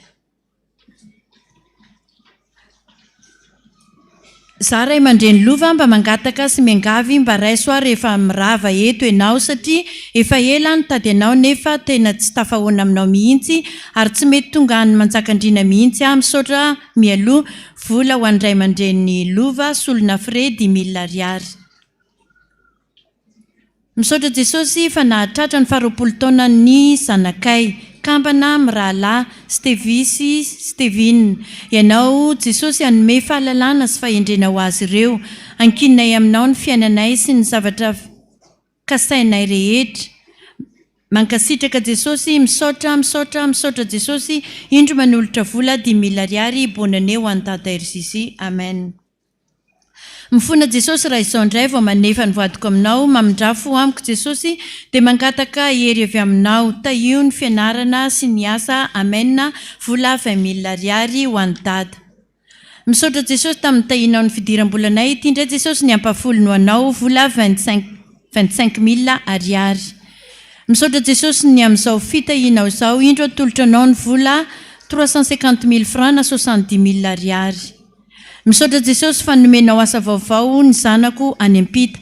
Za ray mandreny lova mba mangataka sy miangavy mba raiso aho rehefa mirava eto ianao satria efa ela nitady anao nefa tena tsy tafahoana aminao mihitsy ary tsy mety tonga any manjakandrina mihitsy aho. Misaotra mialoha vola ho andray mandreny lova solona frais 10,000 ariary. Misaotra Jesosy fa nahatratra ny 20 taona ny zanakay kambana mirahalahy Stevisy Stevin. Ianao Jesosy anome fahalalana sy fahendrena ho azy ireo. Ankinay aminao ny fiainanay sy ny zavatra kasainay rehetra. Mankasitraka Jesosy. Misaotra Jesosy. Indro manolotra vola 10,000 ariary bonane ho an'ny dada RCC, amen. Mifona Jesosy raha izao indray vao manefa ny voadiko aminao, mamindrafo amiko Jesosy dia mangataka hery avy aminao. Tahio ny fianarana sy ny asa, amen. Vola 20,000 ariary ho an'ny dada. Misaotra Jesosy tamin'ny tahinao ny fidiram-bolanay. Ity indray Jesosy ny ampafolony ho anao vola 25,000 ariary. Misaotra Jesosy ny amin'izao fitahinao izao. Indro atolotra anao ny vola 350,000 francs na 70,000 ariary. Misaotra Jesosy fa nomenao asa vaovao ny zanako any ampita.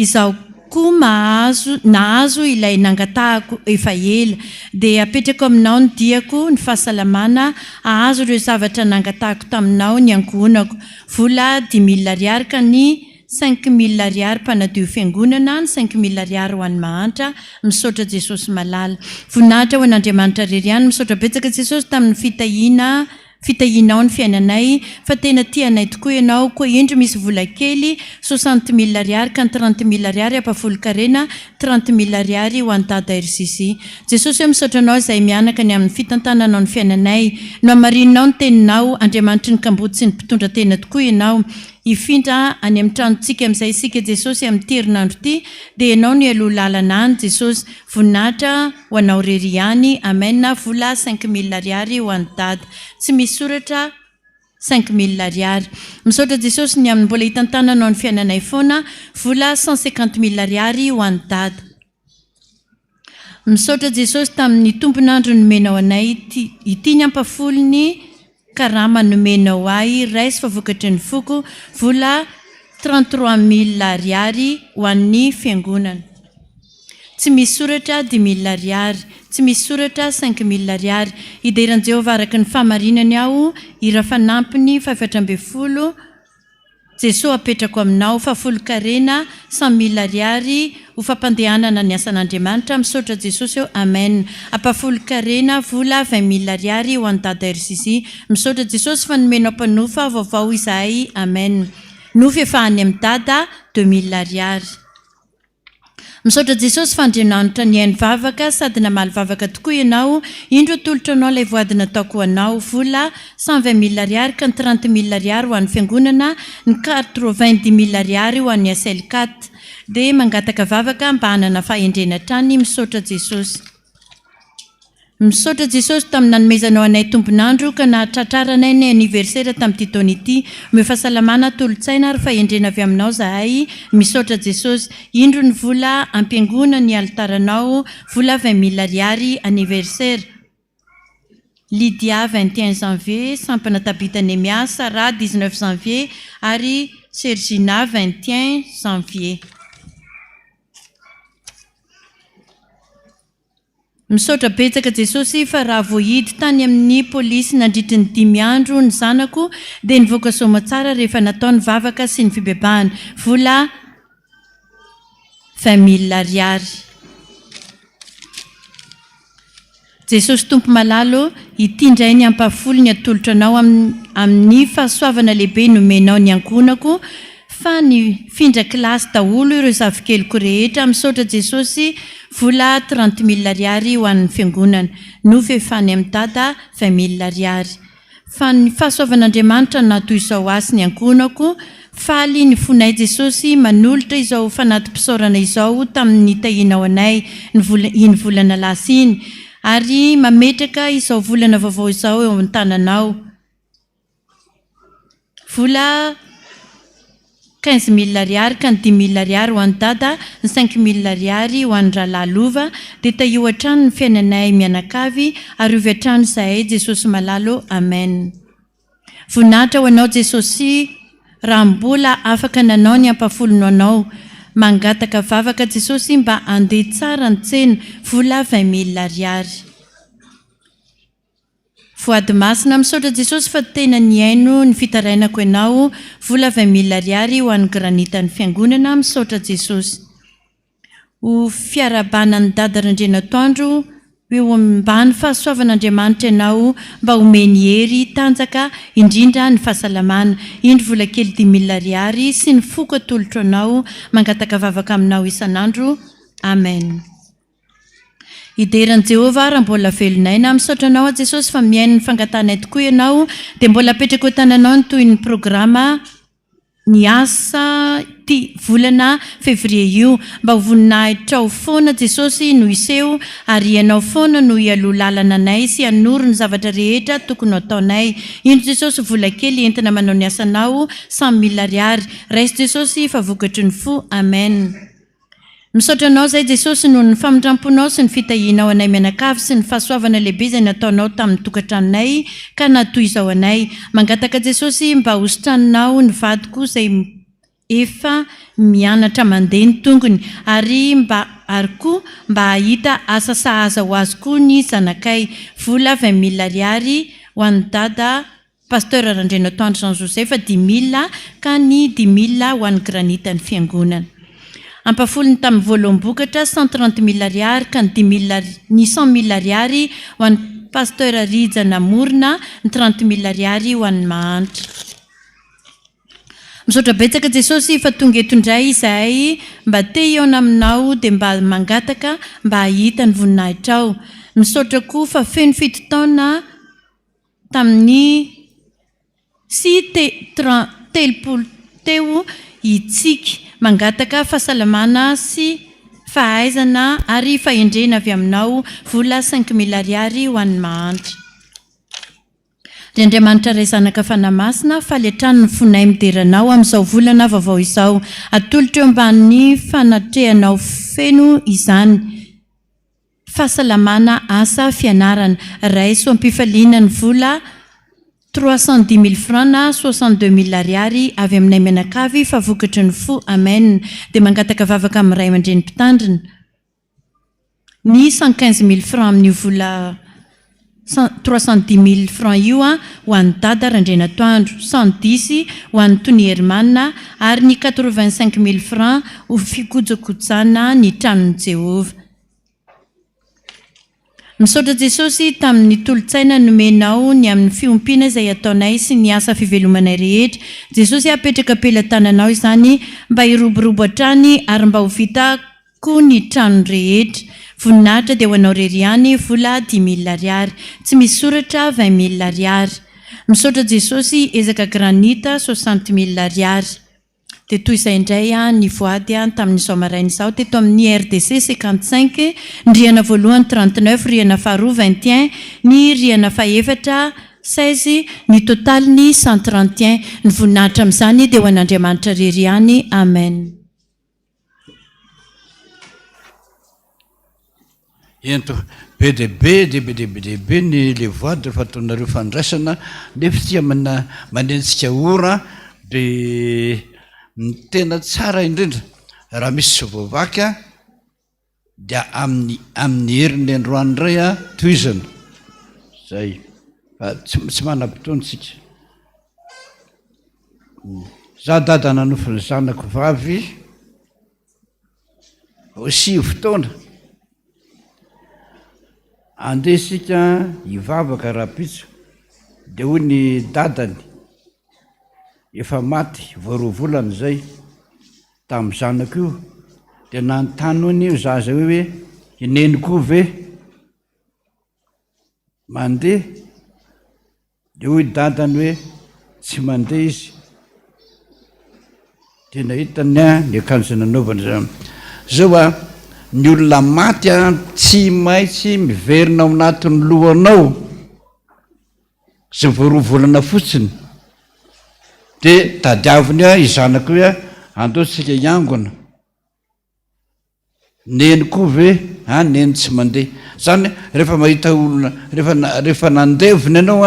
Izaho koa nahazo ilay nangatahako efa ela dia apetrako aminao ny diako ny fahasalamana. Ahazo ireo zavatra nangatahako taminao ny ankonako. Vola 10,000 ariary ka ny 5,000 ariary mpanadio fiangonana, ny 5,000 ariary ho an'ny mahantra. Misaotra Jesosy malala. Voninahitra ho an'Andriamanitra rery ihany. Misaotra betsaka Jesosy tamin'ny fitahinao ny fiainanay fa tena tianay tokoa ianao. Koa indro misy vola kely 60,000 ariary ka ny 30,000 ariary ampafolon-karena, 30,000 ariary ho an'ny dada RCC. Jesosy misaotra anao izay mianaka ny amin'ny fitantananao ny fiainanay. No amarinonao ny teninao, Andriamanitry ny kambody sy ny mpitondra tena tokoa ianao. Ifindra any amin'ny tranontsika amin'izay isika Jesosy amin'ny herinandro ity dia ianao no aloha lalana any Jesosy. Voninahitra ho anao rery ihany, amen. Vola 5,000 ariary ho an'ny dada. Tsy misy soratra 5,000 ariary. Misaotra Jesosy ny amin'ny mbola hitantananao ny fiainanay foana. Vola 150,000 ariary ho an'ny dada. Misaotra Jesosy tamin'ny tompon'andro nomenao anay ity ny ampafolony karama nomenao ahy raisy fa vokatry ny foko. Vola 33,000 ariary ho an'ny fiangonana. Tsy misy soratra 10,000 ariary. Tsy misy soratra 5,000 ariary. Ideran'i Jehovah araka ny fahamarinany aho ira fanampiny 720. Jesosy apetrako aminao. Fahafolon-karena 100,000 ariary ho fampandehanana ny asan'Andriamanitra. Misaotra Jesosy eo, amen. Ampafolon-karena vola 20,000 ariary ho an'ny dada RCC. Misaotra Jesosy fa nomenao mpanofa vaovao izahay, amen. Nofy efa any amin'ny dada 2,000 ariary. Misaotra Jesosy fa andriananitra ny hainy vavaka sady namaly vavaka tokoa ianao. Indro atolotra anao ilay voady nataoko anao. Vola 120,000 ariary ka ny 30,000 ariary ho an'ny fiangonana, ny 90,000 ariary ho an'ny SL4, dia mangataka vavaka mba hanana fahendrena trany misaotra Jesosy. Misaotra Jesosy tamin'ny nanomezanao anay tomponandro ka nahatratraranay ny anniversaire tamin'ity taona ity. Omeo fahasalamana tolotsaina ary fahendrena avy aminao zahay. Misaotra Jesosy. Indro ny vola ampiangona ny altaranao, vola 20 000 ariary anniversaire. Lydia 21 janvier, Sampana Tabita Nemia, Sarah 19 janvier ary Sergina 21 janvier. Misaotra betsaka Jesosy fa raha voahidy tany amin'ny polisy nandritry ny 5 andro ny zanako dia nivoaka soamatsara rehefa nataony vavaka sy ny fibebahana, vola 20 000 ariary. Jesosy Tompo malalo, ity indray ny ampafolo ny atolotra anao amin'ny fahasoavana lehibe nomenao ny ankonako fa ny findra kilasy daholo ireo zavikeliko rehetra. Misaotra Jesosy, vola 30 000 ariary ho an'ny fiangonana, nofefany amin'ny dada 20 000 ariary. Fa ny fahasoavan'Andriamanitra natoy izao asy ny ankonako, faly ny fonay Jesosy manolotra izao fanatim-pisaorana izao tamin'ny tahinao anay iny volana lasa iny, ary mametraka izao volana vaovao izao eo amin'ny tananao. Vola 15 000 ariary ka ny 10 000 ariary ho an'ny dada, ny 5 000 ariary ho an'ny rahalalova, dia tahio hatrano ny fiainanay mianakavy ary ovy hatrano zahay Jesosy malalo. Amen. Voninahitra ho anao Jesosy, raha mbola afaka nanao ny ampafolonao anao, mangataka vavaka Jesosy mba andeha tsara ny tsena, vola 20 000 ariary. Voady masina, misaotra Jesosy fa tena niaino ny fitarainako ianao, vola 20 000 ariary ho an'ny granita ny fiangonana. Misaotra Jesosy. Ho fiarabana ny dada randrena toandro, eo mba ny fahasoavan'Andriamanitra ianao mba omeny hery tanjaka indrindra ny fahasalamana. Indro vola kely 10 000 ariary sy ny foko atolotra anao, mangataka vavaka aminao isan'andro. Amen. Hideran'i Jehovah raha mbola velonaina. Misaotra anao a Jesosy fa miaino ny fangatanay tokoa ianao, dia mbola apetraka ho tananao ny toy ny programa ny asa ty volana février io, mba ho voninahitrao foana Jesosy no iseho, ary ianao foana no ialoha lalana anay sy hanoro ny zavatra rehetra tokony ataonay. Indro Jesosy vola kely entina manao ny asanao 100 000 ariary. Raisy Jesosy fa vokatry ny fo. Amen. Misaotra anao zay Jesosy noho ny famindramponao sy ny fitahinao anay mianakavy sy ny fahasoavana lehibe izay nataonao tamin'ny tokantranonay ka natoy izao anay. Mangataka Jesosy mba hositranonao ny vadiko izay efa mianatra mandeha ny tongony, ary koa mba hahita asa sahaza ho azy koa ny zanakay. Vola 20 000 ariary ho an'ny dada pasteur Randrena Toandro Jean Joseph, 10 000 ka ny 10 000 ho an'ny granita ny fiangonana. Ampafolony tamin'ny voaloam-bokatra 130 000 ariary ka ny 100 000 ariary ho an'ny pasteur Rija Namorona, ny 30 000 ariary ho an'ny mahantra. Misaotra betsaka Jesosy fa tonga eto indray izahay mba te hiaona aminao dia mba mangataka mba hahita ny voninahitrao. Misaotra koa fa feno 7 taona tamin'ny telopolo teo itsika, mangataka fahasalamana sy fahaizana ary fahendrena avy aminao, vola 5 000 ariary ho an'ny mahantra. Ry Andriamanitra ray zanaka fanamasina, faly hatrano ny fonay mideranao amin'izao volana vaovao izao, atolotra eo ambany fanatrehanao feno izany. Fahasalamana, asa, fianarana, raiso ampifaliana ny vola 310 000 francs na 62 000 ariary avy aminay mianakavy fa vokatry ny fo. Amen. Dia mangataka vavaka amin'ny ray aman-dreny mpitandrina ny 115 000 francs amin'io vola 310 000 francs io ho an'ny dada Randrena Toandro, 110 ho an'ny Tony Hermanna, ary ny 85 000 francs ho fikojakojana ny tranon'i Jehovah. Misaotra Jesosy tamin'ny tolotsaina nomenao ny amin'ny fiompiana izay ataonay sy ny asa fivelomanay rehetra. Jesosy apetraka apelantananao izany mba hiroborobo hatrany ary mba ho vitako ny trano rehetra. Voninahitra dia ho anao reriany, vola 10 000 ariary, tsy misy soratra 20 000 ariary. Misaotra Jesosy ezaka granita 60 000 ariary. dia toy izay indray ny voady tamin'ny somarainy izao teto amin'ny RDC 55 ny riana voalohany 39 riana faharoa 21 ny riana fahaefatra 16 ny totaliny 131 ny voninahitra amin'izany dia ho an'Andriamanitra rery ihany amen. ento be deaibe ny le voady rehefa ataonareo fandraisana nefa tia manentsika ora dia ny tena tsara indrindra raha misy sy voavaky dia amin'ny heriny androany ray toizana zay fa tsy manam-potoantsika za dada nanofiny zanako vavy aussi fotoana andeha sika hivavaka raha-pitso dia hoy ny dadany efa maty voarovolana zay tamin'ny zanako io dia nanontany io zaza hoe ineniko ve mandeha dia hoy dadany hoe tsy mandeha izy dia nahitany ny akanjo nanaovana zao ny olona maty tsy maintsy miverina ao anatin'ny lohanao sy voarovolana fotsiny dia tadiaviny izanako hoe andeotsika iangona neniko ve neny tsy mandeha zany rehefa mahita olona rehefa nandevina ianao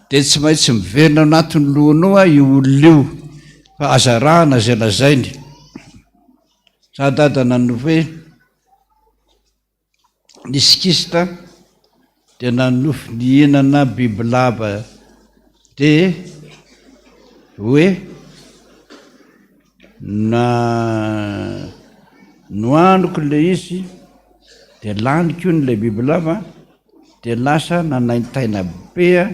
dia tsy maintsy miverina ao anatin'ny lohanao io olona io fa azarahana zay lazainy za dada nano hoe ny sikista dia nanofy ny hinana bibilava dia hoe noaniko le izy dia laniko io nylay bibilava dia lasa nanaintaina bea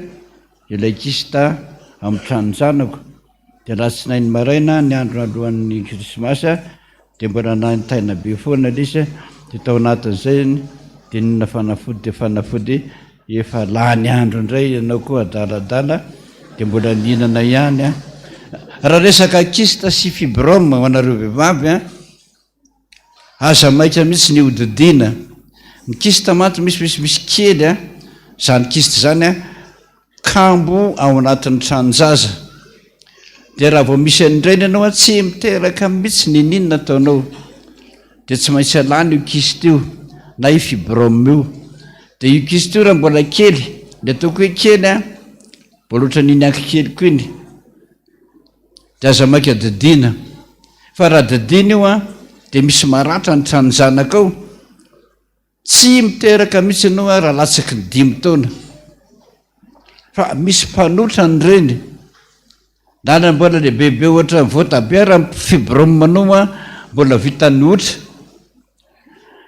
ilay kista amin'ny tranonjanako dia latsinainy maraina ny andro alohan'ny krismasy dia mbola nanaintaina be foana lisa dia tao anatin'izay dia nina fanafody dia fanafody efa lany andro indray ianao koa adaladala dia mbola nihinana ihany raha resaka kista sy fibrome ho anareo vehivavy aza maika mihitsy ny hodidiana ny kista maty misy kely zany kista zany kambo ao anatin'ny tranonjaza dia raha vao misy an'indrainy ianao tsy miteraka mihitsy ny ninona ataonao dia tsy maintsy alany io kista io na io fibrome io dia io kista io raha mbola kely dia ataoko hoe kely mbola oatra niny ankikely ko iny dia aza maika didina fa raha didina io dia misy maratra ny tranonjanaka ao tsy miteraka mihitsy ianao raha latsaky ny 5 taona fa misy mpanotra ny reny na mbola le bebe ohatra voatabia raha fibrome anao mbola vitany otra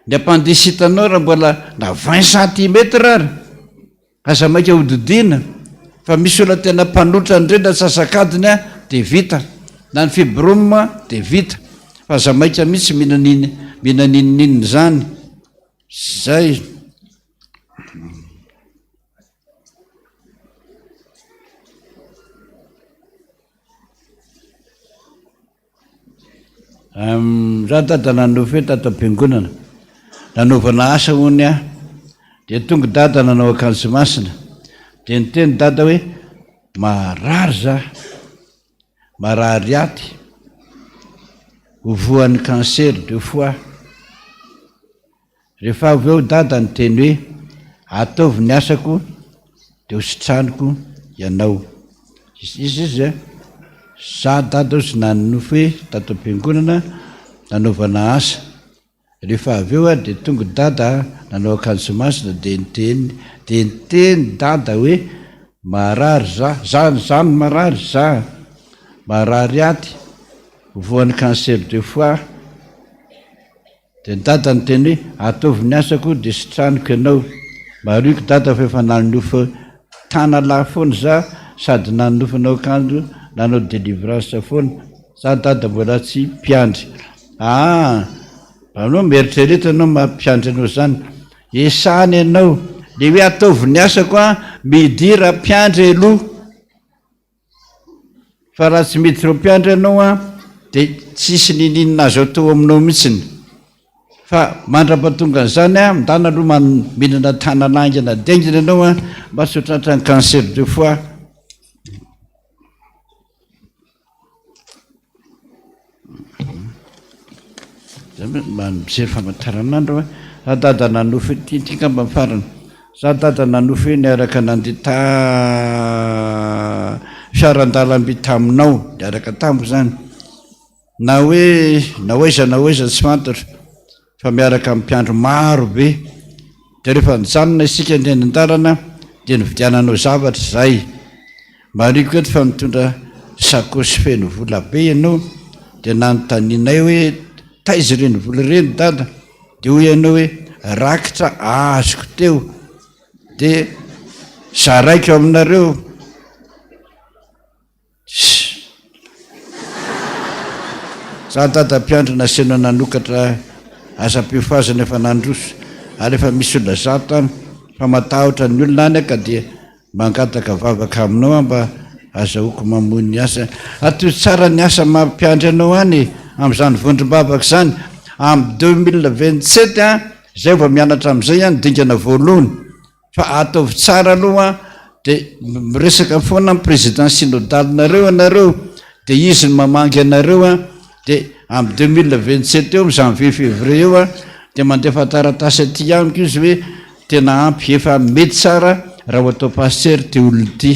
ny appendicitanao raha mbola na 20 cm ary aza maika hodidina fa misy olona tena mpanotra ny reny sasakadiny dia vita na ny fibrome dia vita fa aza maika mihitsy minaninininy zany zay raha dada nanova hoe tato am-piangonana nanaovana asa hony dia tonga dada nanao akanjo masina dia niteny dada hoe marary za marary aty hovoan'ny cancer de foie rehefa avy eo dada niteny hoe ataovy ny asako dia hositraniko ianao izy za dada ozy nanofy hoe tato am-piangonana nanaovana asa rehefa avy eo dia tonga dada nanao akanjo masina dia niteny dada hoe marary zany marary za marary aty voan'ny cancer de foie dia dada niteny hoe ataovy ny asako dia sitraniko ianao mariko dada fa efa nanofo tanalahy foana za sady nanofinao akanjo nanao délivrance foana za dada mbola tsy mpiandry anao mieritrereta anao mampiandry anao zany esany ianao le hoe ataovy ny asako midira mpiandry aloha fa raha tsy miditra mpiandry ianao dia tsisy nininina azo atao aminao mihitsiny fa mandra-patonga an'izany a mindana aloha mihinana tanalangana dengina ianao a mba tsy hotratra ny cancer de foi. Mijery famantaranandro a dada nanofy tika mba mifarana za dada nanofy niaraka nandita fiaran-dalamby taminao niaraka tamiko zany na oeza tsy fantatra fa miaraka amin'ny mpiandro maro be dia rehefa nijanona isika ny an-dalana dia nividiananao zavatra zay mariko eto fa mitondra sakosy feno vola be ianao dia nanotaninay hoe taizy reny vola reny dada dia hoy ianao hoe rakitra azoko teo dia zaraiko aminareo za dada mpiandro nasena nanokatra asa-piofoazana efa nandroso ary efa misy olona zato any fa matahotra ny olona any ka dia mangataka vavaka aminao mba azahoako mamoy ny asa atyo tsara ny asa mampiandry anao any amin'izany vondrom-bavaka zany amin'ny 2027 a zay mba mianatra amin'izay any dingana voalohany fa ataovy tsara aloha dia miresaka foana amin'ny président synodalinareo anareo dia izy ny mamangy anareo a dia amin'ny 2027 eo janvier février eo a dia mandefa taratasy aty amiko izy hoe tena ampy efa mety tsara raha ho atao paster ty olony ty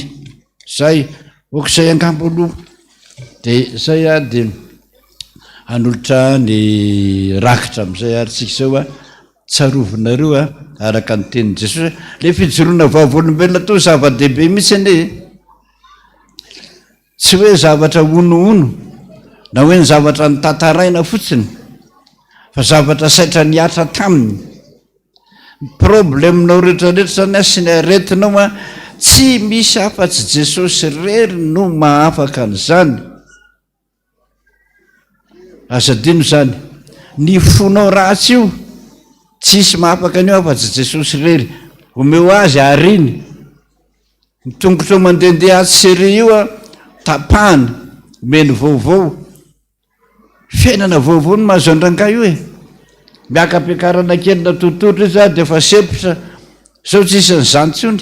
zay okizay angambo aloha dia zay a dia hanolotra ny rakitra amin'izay ary tsika zao a tsarovinareo a araka ny tenin'i Jesosy le fijoroana vaovolombelona to zava-dehibe mihitsy ane tsy hoe zavatra onoono na hoe ny zavatra ny tantaraina fotsiny fa zavatra saitra niatra taminy probleminao rehetrarehetra zany a sy ny aretinao a tsy misy afa-tsy Jesosy rery no mahafaka an'izany azadino zany ny fonao ratsy io tsisy mahafaka an'io afa-tsy Jesosy rery omeo azy ariny mitongotra mandehandeha atsy sery io a tapahana omeny vaovao fiainana vaovao no mahazo andrangah io e miaka-piakarana kelina tototra izy a dia efa sepotra sao tsisy nyzany tsony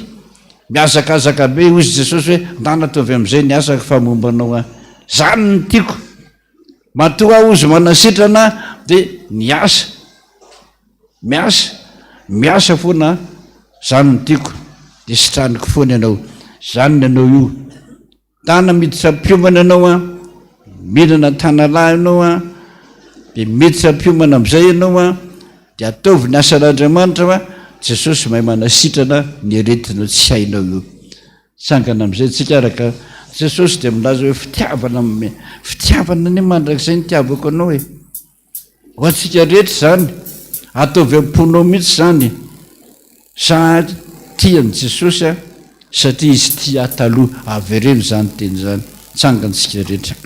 miazakazaka be hozy Jesosy hoe ndanatovy amin'izay ny asaka fa mombanao a zany ny tiako matoa ozy manasitrana dia miasa foana zany ny tiako dia sitraniko foana ianao zany ny anao io tana miditra-piomana ianao a mihinana tanalahy ianao a dia miditra-piomana amin'izay ianao a dia ataovy ny asan'Andriamanitra fa Jesosy mahay manasitrana ny aretinao tsy hainao io sangana amin'izay tsika araka Jesosy dia milaza hoe fitiavana ny mandrakizay ny tiavako anao e ho antsika rehetra zany ataovy am-ponao mihitsy zany sa tian'i Jesosy a satria izy tia taloha avereno zany teny zany tsangantsika rehetra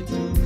Tudo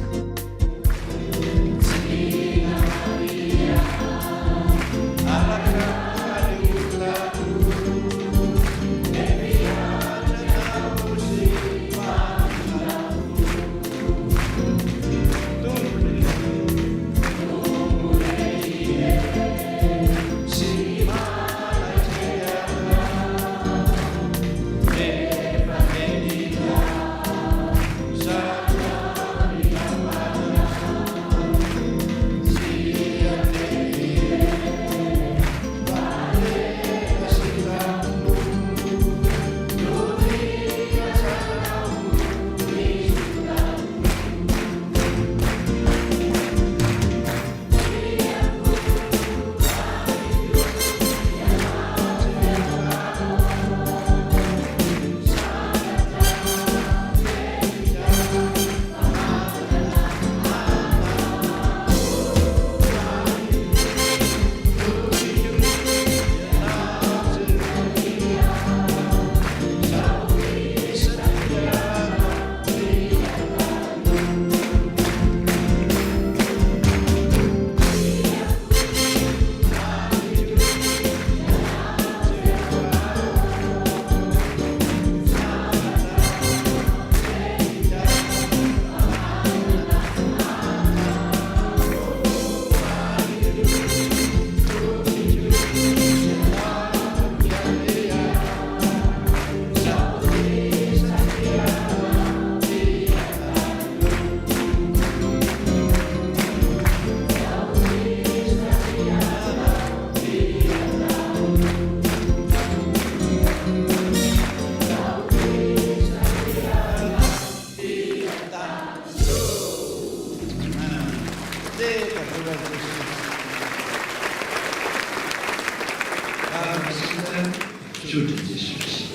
sotra Jesosy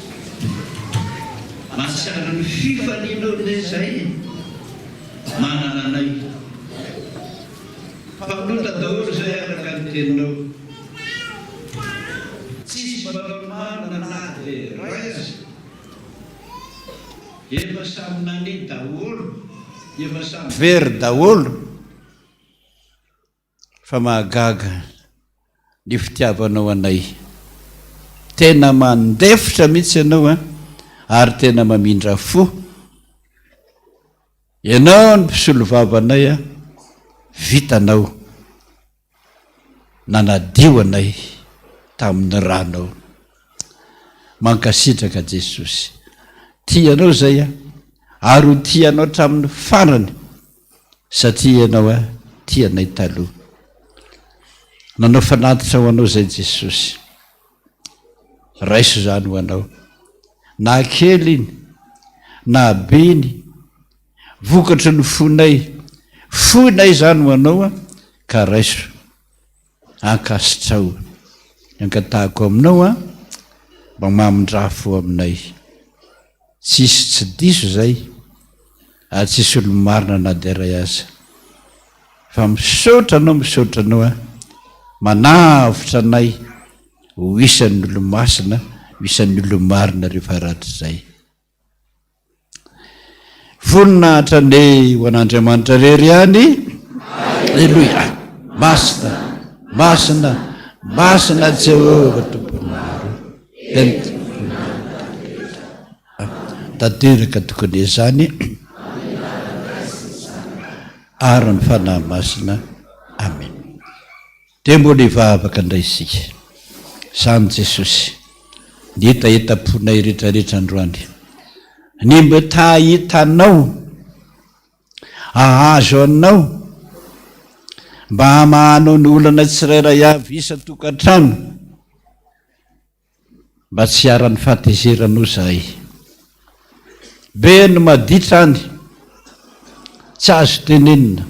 masara ny fifaninao le zay manana anay faolota daholo zay araka ny teninao tsisy mbamanana na de raiza efa samy nani daholo efa samy very daholo fa mahagaga ny fitiavanao anay tena mandefitra mihitsy ianao ary tena mamindra fo ianao ny mpisolo vavanay vitanao nanadio anay tamin'ny ranao mankasitraka Jesosy tianao zay ary ho tianao hatramin'ny farany satria ianao tianay taloha nanao fanatitra ho anao zay Jesosy raiso zany ho anao na kely iny na beny vokatry ny fonay zany ho anao ka raiso ankasitrao ankatahako aminao mba mamindrafo aminay tsisy tsy diso zay ary tsisy olo marina na de ray aza fa misaotra anao manavitra anay ho isan'ny olo masina isan'ny olo marina rehefa ratry zay voninahitra ne ho an'Andriamanitra rery any alleluia masina Jehova tomponaro tanteraka tokony izany ary ny fanahy masina amen de mbola hivavaka indray isika zany Jesosy ny hitahitam-ponay rehetrarehetra androany ny mba tahitanao ahazo anao mba hamahanao ny olana tsirairay avy isa-tokantrano mba tsy hiara-ny fahatezeranao zahay be ny maditra any tsy azo tenenina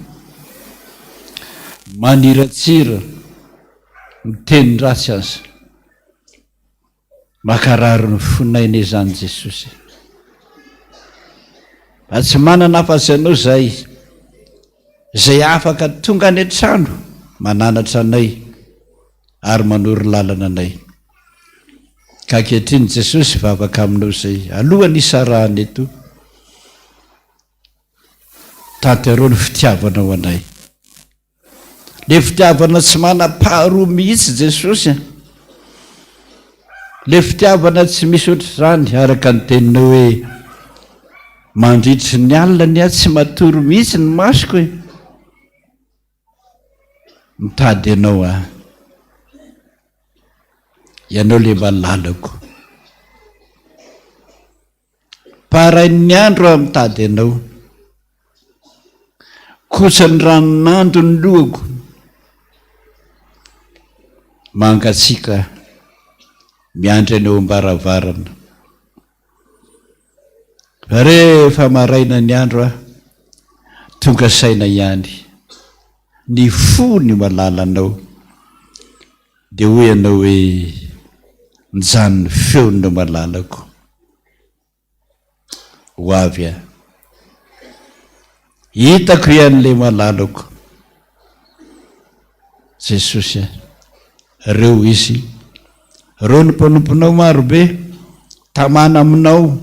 maniratsira miteny ratsy aza makarary ny fonainy zany Jesosy mba tsy manana afa-tsy anao zay afaka tonga any an-trano mananatra anay ary manory lalana anay ka ankehitriny Jesosy vavaka aminao zay alohany isarahany eto tanterao ny fitiavanao anay le fitiavana tsy manam-paharoa mihitsy Jesosy le fitiavana tsy misy ohatry zany araka ny teninao hoe mandritry ny alina tsy matory mihitsy ny masoko mitady ianao ianao le malalako parain'ny andro mitady ianao kotsany ranonando ny lohako mangatsika miandry any eo ambaravarana fa rehefa maraina ny andro tonga saina ihany ny fo ny malalanao de hoe ianao hoe mijanony feon'ny malalako ho avy hitako ihan'le malalako Jesosy reo izy reo ny mpanomponao marobe tamana aminao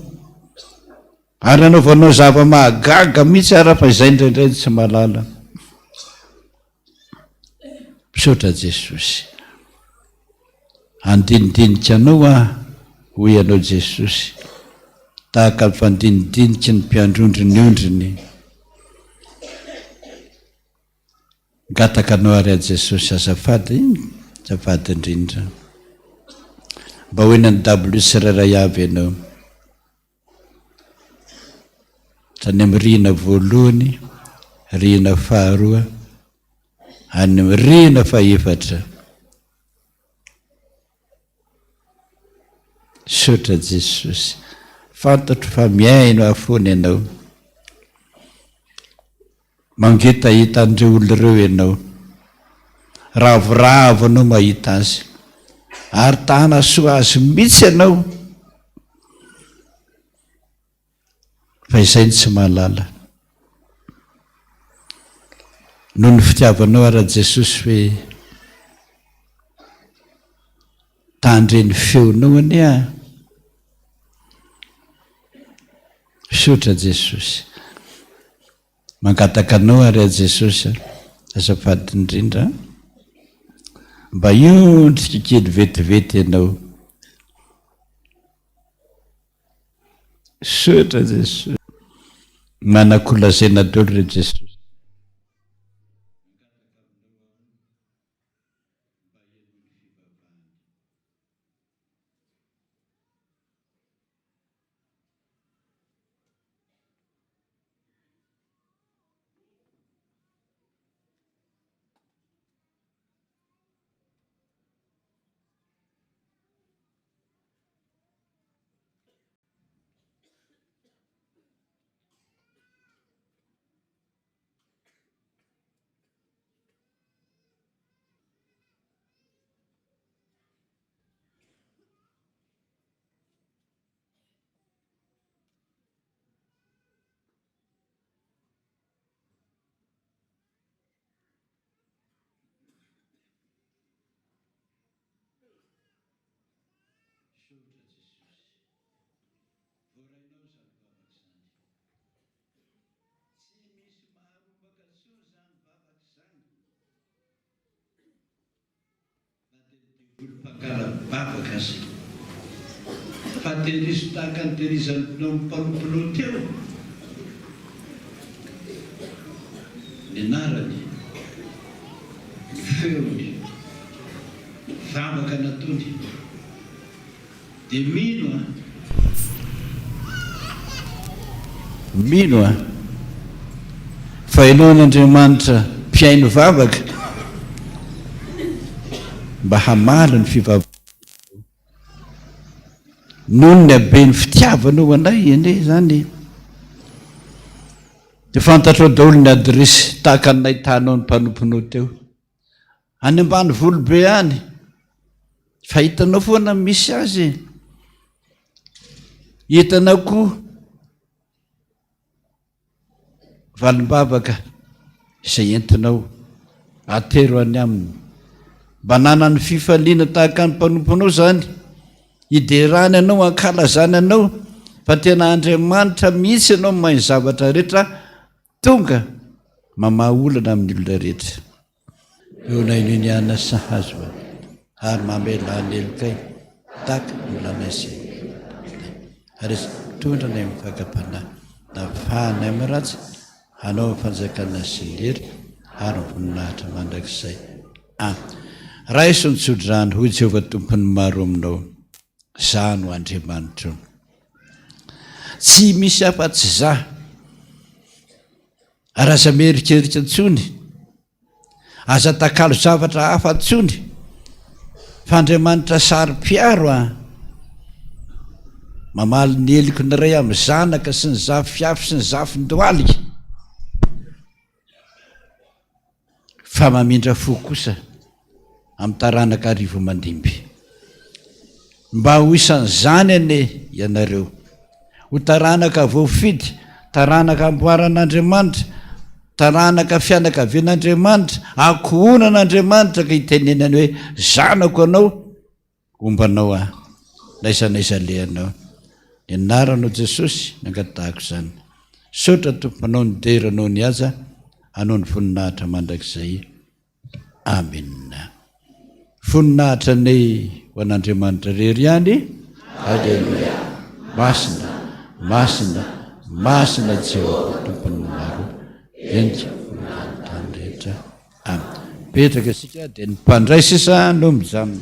ary anaovanao zava-mahagaga mihitsy arafa izay indraindray tsy malala misaotra Jesosy andinidinika anao ho ianao Jesosy tahaka ny fandinidiniky ny mpiandrondronyondriny gataka anao ary a Jesosy azafady indrindra mba hoenany W sirairay avy ianao tany amin'ny rihana voalohany rihana faharoa any amin'ny rihana fahaefatra sotra Jesosy fantatro fa miaino afony ianao mangitahita andreo olo ireo ianao, ravoravo anao mahita azy, ary tahana soa azy mihitsy ianao, fa izay ny tsy mahalala. Noho ny fitiavanao ara Jesosy hoe tandreny feonao anie a, sotra Jesosy, mangataka anao ary a Jesosy azafady indrindra, mba iondrika kely vetivety ianao, sotra Jesosy, manakolazaina dolo re Jesosy. Bavaka azy fa terizo tahaka ny terizanao mpanomponao teo, ny anarany, ny feony, vavaka natony, dia mino a fa ianao n'Andriamanitra mpiaino vavaka mba hamalo ny fivavaka noho ny habe ny fitiavanao anay ane zany. Dia fantatrao daholo ny adresy tahaka ny nahitanao ny mpanomponao teo any ambany Foibe any, fa hitanao foana misy azy, hitanao koa valimbavaka izay entinao atero any aminy, mba nanany fifaliana tahaka ny mpanomponao zany, hiderany anao, ankalazany anao fa tena Andriamanitra mihitsy ianao mahay zavatra rehetra, tonga mamaha olana amin'ny olona rehetra. Eo nainoniana sahazo ary mamelany elokay taka milanasy ary tondra nay mifakapanahy nafahana amin'ny ratsy hanao fanjakana sy lery ary voninahitra mandrakizay. Raha iso nitsodrano hoy Jehovah tompony maro aminao, za no Andriamanitra, tsy misy afa-tsy za, ary aza merikerika ntsony, aza takalo zavatra hafa ntsony, fa Andriamanitra sary-piaro mamaly ny heliko ny ray amin'ny zanaka sy ny zafy fiafy sy ny zafin-doalika, fa mamindra fo kosa amin'ny taranaka arivo mandimby, mba ho isan'izany ane ianareo, ho taranaka voafidy, taranaka amboaran'Andriamanitra, taranaka fianakavian'Andriamanitra, akohonan'Andriamanitra ka hitenenany hoe zanako anao, ombanao naiza lehanao. Ny anaranao Jesosy nangatahako zany, sotra tomponao ny deranao ny aza, anao ny voninahitra mandrakizay. Amen. Voninahitra ny ho an'Andriamanitra rery ihany. Halleluia. Masina, masina, masina Jehovah tompony maro, endrika voninahitra ny rehetra. Amen. Petraka isika dia ny mpandraisana no mijanona.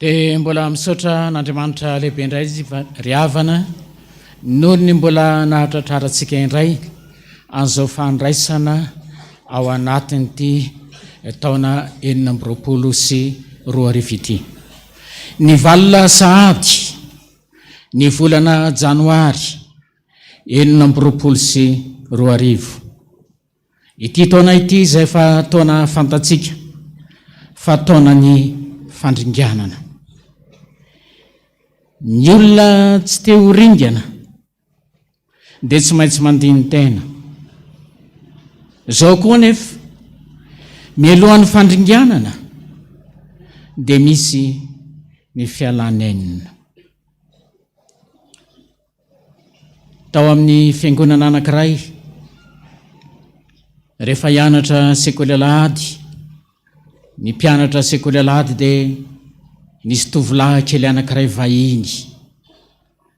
dia mbola misaotra n'Andriamanitra lehibe indray izy ry havana noho ny mbola nahatratrarantsika indray an'izao fandraisana ao anatin'ity taona 2024 ity. Ny valina sahady ny volana janoary 2024 ity taona ity izay fa taona fantatsika fa taonany fandringanana. Ny olona tsy te ho ringana dia tsy maintsy mandiny tena. Zao koa nefa mialohan'ny fandringanana dia misy ny fialanenina. Tao amin'ny fiangonana anankiray rehefa hianatra sekoly Alahady, ny mpianatra sekoly Alahady dia nisy tovolahy kely anankiray vahiny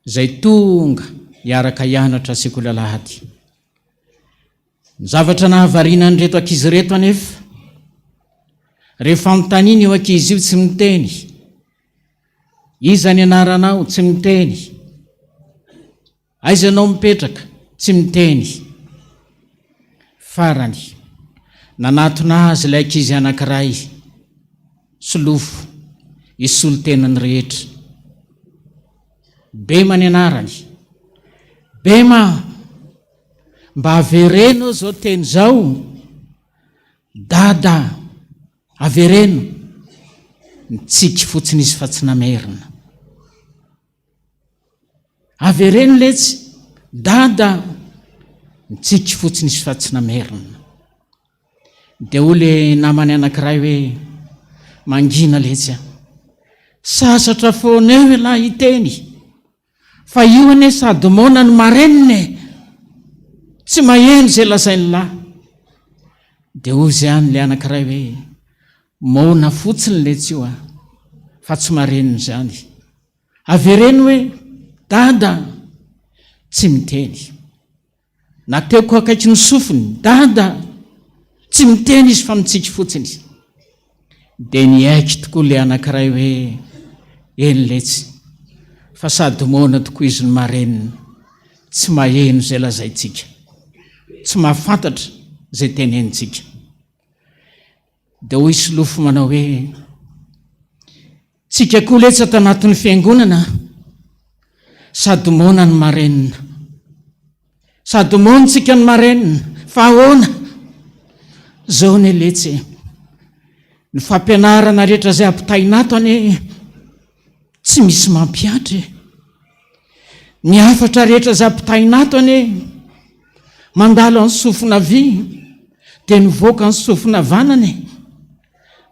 izay tonga hiaraka hianatra sekoly Alahady. Ny zavatra nahavariana nyreto ankizy reto anefa rehefa mitaniny io ankizy io tsy miteny, iza ny anaranao tsy miteny, aiza anao mipetraka tsy miteny. Farany nanatona azy ilay ankizy anankiray solofo isolo tenany rehetra. Bema ny anarany, Bema mba avereno zao teny zao, dada avereno. Nitsiky fotsiny izy fa tsy namerina. Avereno letsy, dada nitsiky fotsiny izy fa tsy namerina. Dia ole namany anankiray hoe mangina letsy, sasatra foana eo lahy iteny, fa io ane sady mona ny marenine, tsy maheno zay lazainy lahy. Dia ozy ihany le anankiray hoe mona fotsiny letsy io fa tsy mareniny zany. Avereno hoe dada tsy miteny. Nateoko akaiky ny sofiny, dada tsy miteny izy fa mitsiky fotsiny. Dia niaiky tokoa le anankiray hoe eny letsy, fa sady mona tokoa izy ny mareniny, tsy maheno zay lazaitsika, tsy mahafantatra zay tenenitsika. Dia hoy solofo manao hoe tsika koa letsy ato anatin'ny fiangonana sady mona ny marenina, sady mona tsika ny marenina, fa ahoana zao ne letsy ny fampianarana rehetra zay ampitainato ane tsy misy mampiatre. Ny hafatra rehetra zay ampitainato ane mandalo ny sofina vy dia nivoaka ny sofina vanane.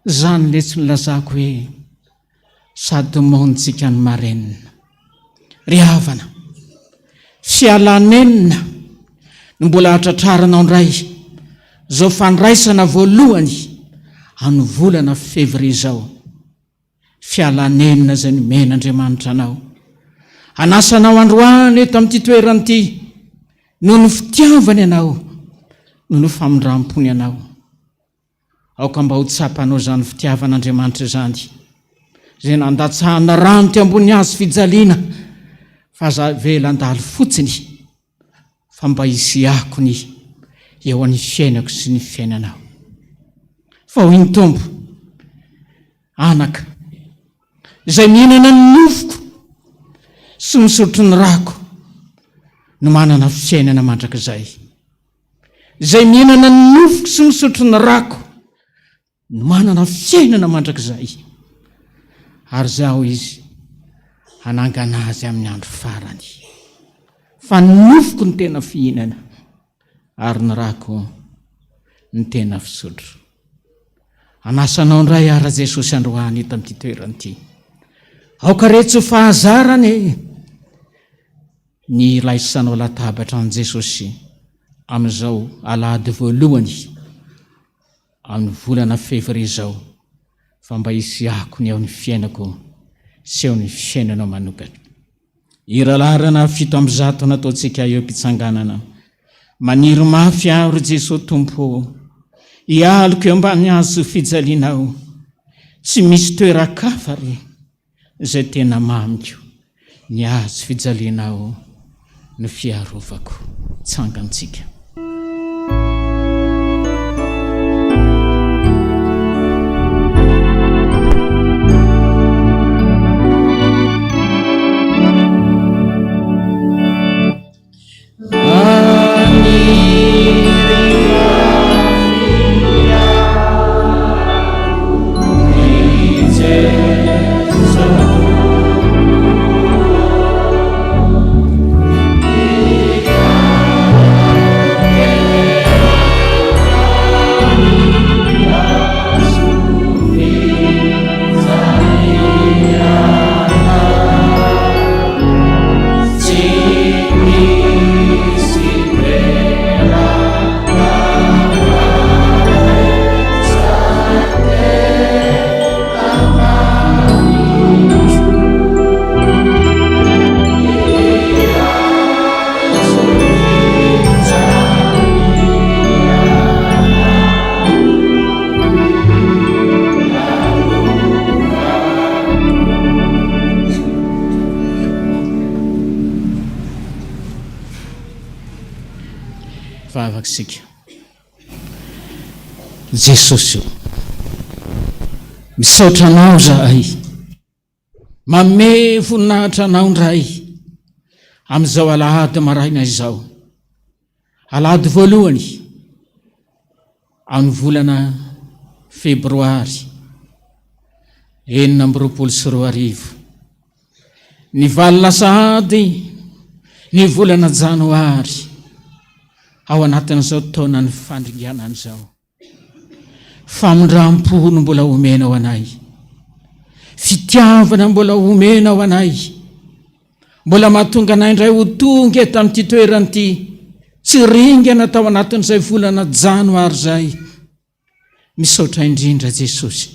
Zany letsy nilazako hoe sady montsika ny marenina. Ry havana, fialanenina no mbola hatratraranao indray zao fandraisana voalohany amin'ny volana fevria zao. Fialanenina zay nomen'Andriamanitra anao, anasanao androany eto amin'ity toeranyity, noho ny fitiavany anao, noho ny famindram-pony anao. Aoka mba ho tsapanao zany fitiavan'Andriamanitra zany, zay nandatsahana rano ty ambony hazo fijaliana, fa za velandalo fotsiny, fa mba hisy akony eo amin'ny fiainako sy ny fiainanao. Fa hoy ny Tompo, anaka izay mihinana ny nofoko sy misotro ny rako no manana fiainana mandrakizay. Izay mihinana ny nofoko sy misotro ny rako no manana fiainana mandrakizay. Ary zaho izy hanangana azy amin'ny andro farany. Fa ny nofoko ny tena fihinana, ary ny rako ny tena fisotro. Anasanao indray ara Jesosy androany eto amin'ity toerana ity. Aoka retso fahazarany ny laisanao latabatra an' Jesosy amin'izao Alahady voalohany amin'ny volana fevria zao, fa mba hisy akony eo ny fiainako sy eo ny fiainanao manokana. Iralarana 700 nataontsika eo mpitsanganana. Maniry mafy aho ry Jesosy Tompo, hialoko eo ambany hazo fijalianao, tsy misy toeran-kafary izay tena mamiko ny azo fijalianao ny fiarovako. Tsangantsika. Jesosy, misaotra anao zahay, manome voninahitra anao ndray amin'izao alahady maraina izao. Alahady voalohany amin'ny volana febroary 2024, ny valina sahady ny volana janoary ao anatin'izao taona ny fandringanana izao. Famindram-po no mbola omena ao anay, fitiavana mbola omena ao anay, mbola mahatonga anay indray ho tonga eto amin'ity toeranyity, tsy ringana tao anatin'izay volana janoary zay. Misaotra indrindra Jesosy,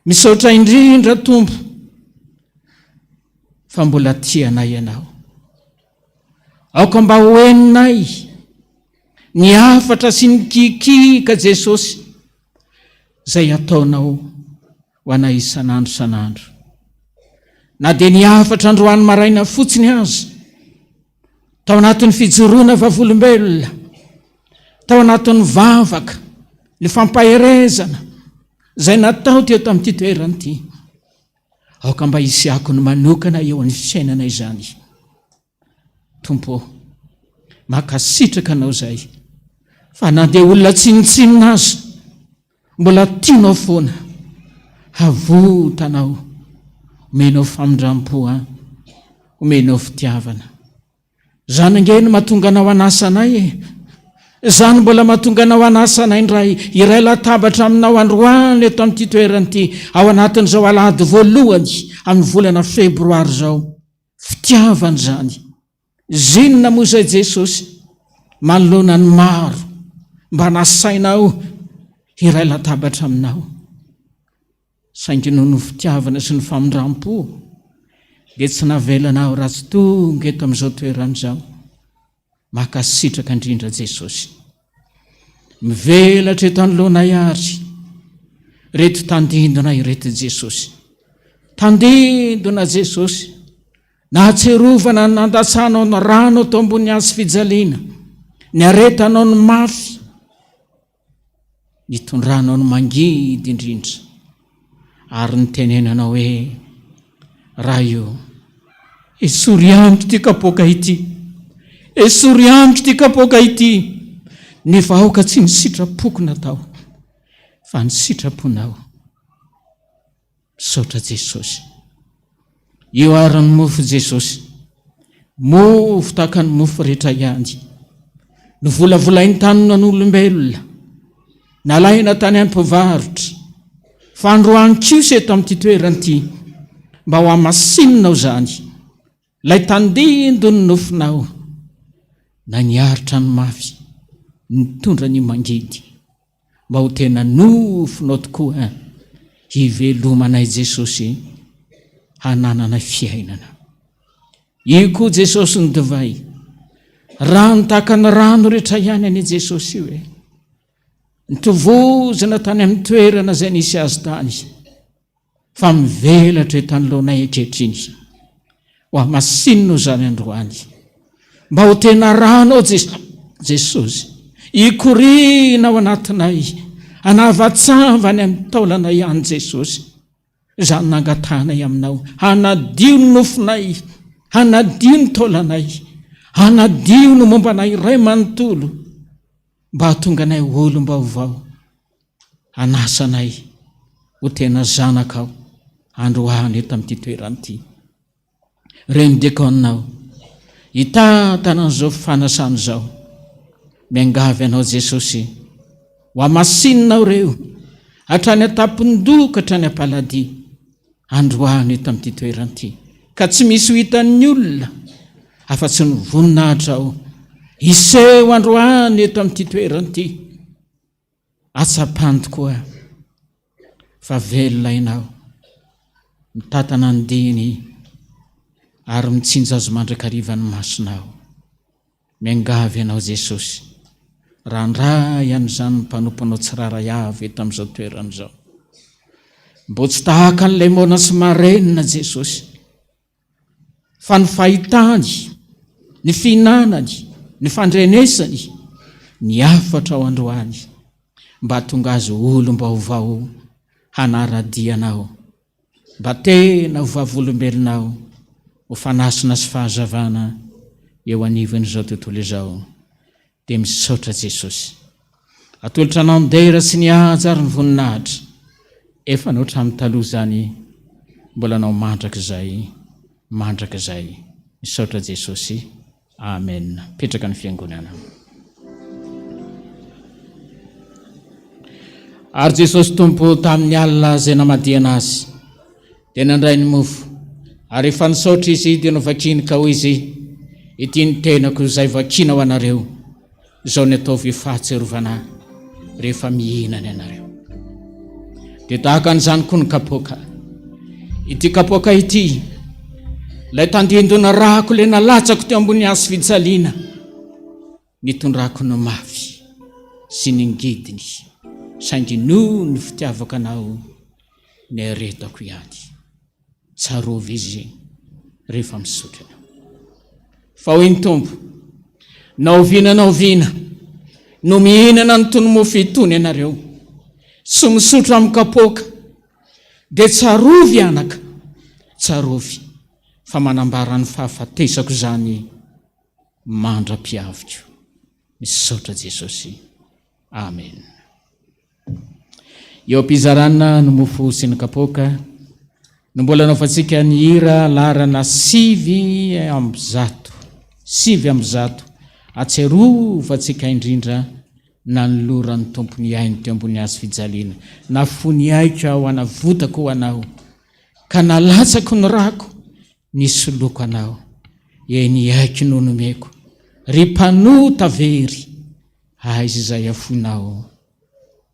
misaotra indrindra Tompo, fa mbola tianay ianao. Aoka mba hoeninay ny hafatra sy ny kikika Jesosy zay ataonao ho anay isan'andro san'andro. Na dia ny hafatra androany maraina fotsiny azy, tao anatin'ny fijoroana vavolombelona, tao anatin'ny vavaka, ny fampaherezana zay natao teo tamin'ity toeranyity. Aoka mba isiako ny manokana eo amin'ny fiainana izany. Tompo, makasitraka anao zay, fa na dia olona tsinitsinina azy, mbola tianao foana, havotanao, omenao famindram-po, omenao fitiavana. Zany nge no mahatonga anao anasa anay, zany mbola mahatonga anao anasa anay indray iray latabatra aminao androany eto amin'ity toeranyity, ao anatin'izao alahady voalohany amin'ny volana febroary zao. Fitiavana zany. Zinona moa zay Jesosy, manoloana ny maro mba nasainao iray latabatra aminao. Saingy noho ny fitiavana sy ny famindram-po dia tsy navelanao raha tsy tonga eto amin'izao toeran'izao. Makasitraka indrindra Jesosy, mivelatra eto anoloanay ary reto tandindona ireto Jesosy. Tandindona Jesosy, nahatserovana nandasanao ny rano tao ambony azy fijaliana, ny aretanao ny mafy, nitondranao ny mangidy indrindra, ary nitenenanao hoe raha io, esory amiko ty kapoaka ity, esory amiko ty kapoaka ity. Ny vahoaka tsy ny sitrapoko natao, fa ny sitraponao. Misaotra Jesosy. Io aran'ny mofo Jesosy, mofo tahaka ny mofo rehetra ihany, ny volavolainy tanona n'olombelona, nalaina tany am-pivarotra, fandroany kosa eto amin'ity toeranyity, mba ho amasinonao zany, lay tandindo ny nofinao, na niaritra ny mafy, nitondra ny mangidy, mba ho tena nofinao tokoa hivelomanay Jesosy, hananana fiainana. Io koa Jesosy ny divay, rano tahaka ny rano rehetra ihany any Jesosy io e, nitovozana tany amin'ny toerana zay nisy azy tany, fa mivelatra etanyloanay ekehtriny ho amasinno zany androany mba ho tena ranao Jesosy ikorina ao anatinay anavatsavany amin'ny taolana ihany Jesosy zany nangatanay aminao hanadio ny nofinay hanadio ny taolanay hanadio no mombanay iray manontolo mba hatonga anay olom-ba ovao anasanay ho tena zanakao androany eto amin'ity toeranyity remidekaonao hitantanan'izao fanasany zao miangavy anao Jesosy ho amasinonao reo hatrany atapon-doka hatrany Alahady androany eto amin'ity toeranyity ka tsy misy ho hitan'ny olona afa-tsy ny voninahitra ao iseho androany eto amin'ity toeranyity atsapany tokoa fa velona inao mitantana ny diny ary mitsinja azo mandrakarivan'ny masonao miangavy anao Jesosy randray an'izany mpanompanao tsiraray avy eto amin'izao toeran'izao mbo tsy tahaka an'ilay mona sy marenina Jesosy fa ny fahitany ny fihinanany ny fandrenesany ny afatra ao androany mba tonga azy olom-ba ovao hanaradianao mba tena ho vavolombelonao ho fanasina sy fahazavana eo anivan'izao tontolo izao dia misaotra Jesosy atolotra anao ndera sy ny ahatsara ny voninahitra efa nao hatramin'ny taloha zany mbola anao mandraka izay misaotra Jesosy amen. Petraka ny Fiangonana. Ary Jesosy Tompo tamin'ny alina izay namadiana azy dia nandray ny mofo ary efa nisaotra izy dia novakiny ka hoy izy ity ny tenako izay vakina ho anareo izao ny ataovy fahatserovana rehefa mihinana ianareo. Dia tahaka an'izany koa ny kapoaka ity kapoaka ity lay tandindona rako le nalatsako teo ambony hazo fijaliana nitondrako ny mafy sy ny ngidiny saingy noho ny fitiavako anao ny aretako ihany tsarovy izy rehefa misotra anao. Fa hoy ny Tompo naoviana no mihinana ny tony mofo itony ianareo sy misotra amin'ny kapoaka dia tsarovy anaka tsarovy fa manambara ny fahafatesako zany mandra-piaviko. Misaotra Jesosy amen. Eo am-pizarana ny mofo sy ny kapoaka no mbola naofantsika ny hira larana 7:100 atserovatsika indrindra nanoloran'ny tompony ainy teo ambony hazo fijaliana na fony aiko aho anavotako ho anao ka nalatsako ny rako nisy loko anao eny aiko no nomeko ry mpanota very aizy izay afonao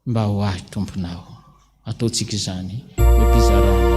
mba ho ahy tomponao. Ataontsika izany epizarana.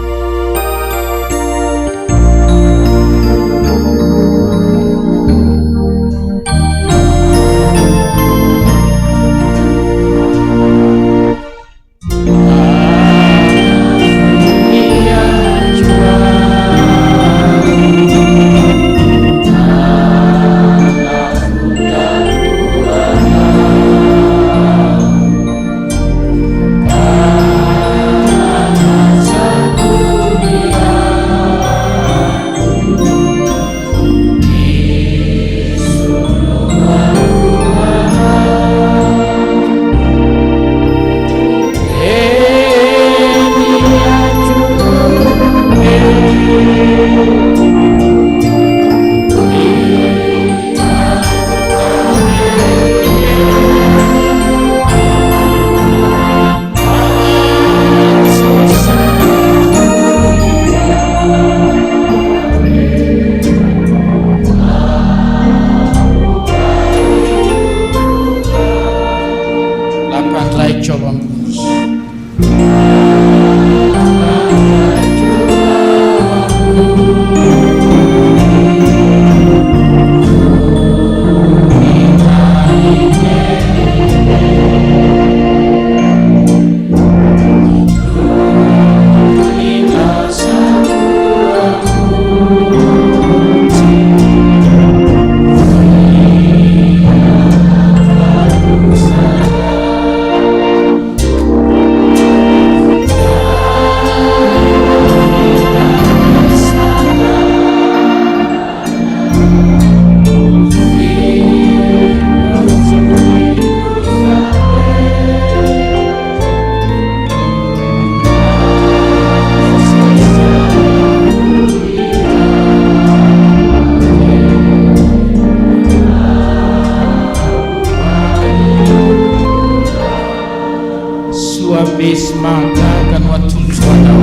soa be sy mahagaga no atolotroanao.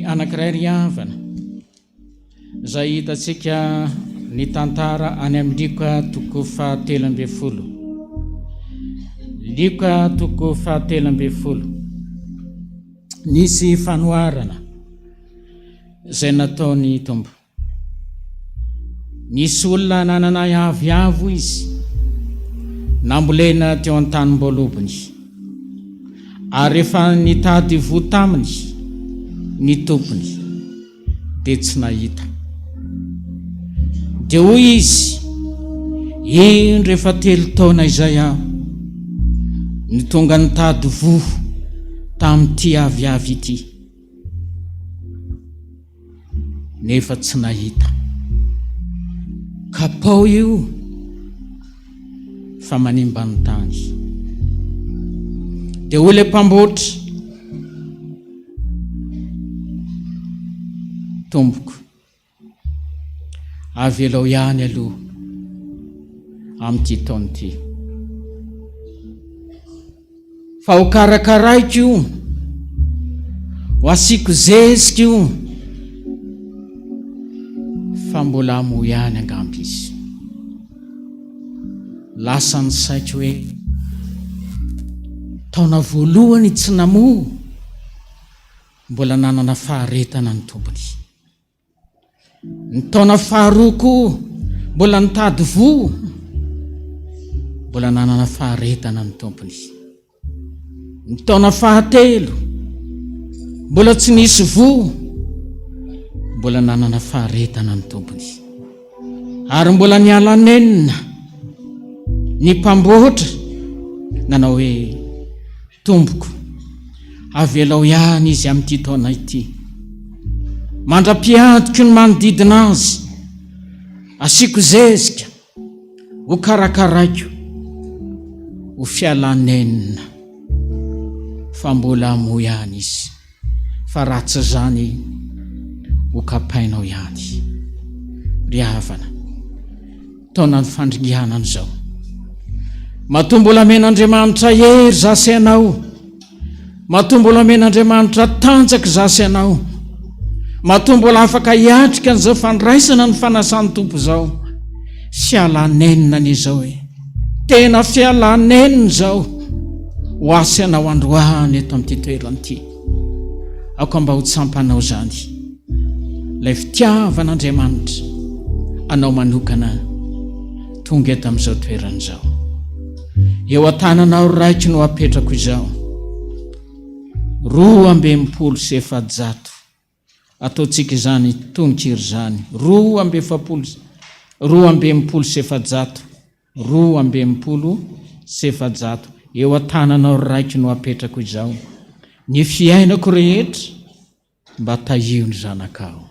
Anankiray riavana izay hitantsika ny tantara any amin'ny lika toko fahatelo ambin'ny folo. Lika toko fahatelo ambin'ny folo. Nisy fanoharana izay nataony Tompo. Nisy olona nanana aviavo izy nambolena teo an-tanimbolobony ary rehefa nitady vo taminy ny tompony dia tsy nahita. Dia hoy izy, ino rehefa 3 taona izay aho ny tonga nitady vo tamin'ity aviavy ity nefa tsy nahita. Kapao io fa manimba ny tany. Dia hoy ilay mpamboatra, tompoko, avelao ihany aloha amin'ity taona ity. Fa ho karakaraiko io, ho asiako zezika io, fa mbola amo ihany angamby izy. Lasa ny saiko hoe taona voalohany tsy namoa, mbola nanana faharetana ny tompony. Ny taona faharoa koa mbola nitady vo, mbola nanana faharetana ny tompony. Ny taona fahatelo mbola tsy nisy vo, mbola nanana faharetana ny tompony. Ary mbola niala nenina ny mpamboatra nanao hoe, tompoko, avelao ihany izy amin'ity taona ity. Mandra-piantoky ny manodidina azy, asiako zezika, ho karakaraiko, ho fialanenina, fa mbola amo ihany izy. Fa ratsy zany ho kapainao ihany. Ry havana, taona ny fandringiana an'izao, matombola men'Andriamanitra hery zasy anao, matombola men'Andriamanitra tanjaka zasy anao, matombola afaka hiatrika an'izao fandraisana ny fanasan'ny Tompo zao. Fialanenina n'izao e, tena fialanenina zao ho asy anao androany eto amin'ity toerana ity. Ako mba ho tsampanao zany ilay fitiavan'Andriamanitra anao manokana tonga eto amin'izao toeran'izao. Eo an-tananao raiko no apetrako izao. 2:100 ataontsika izany tongokiry zany. 2:100 eo an-tananao raiko no apetrako izao. Ny fiainako rehetra mba tahio ny zanakao.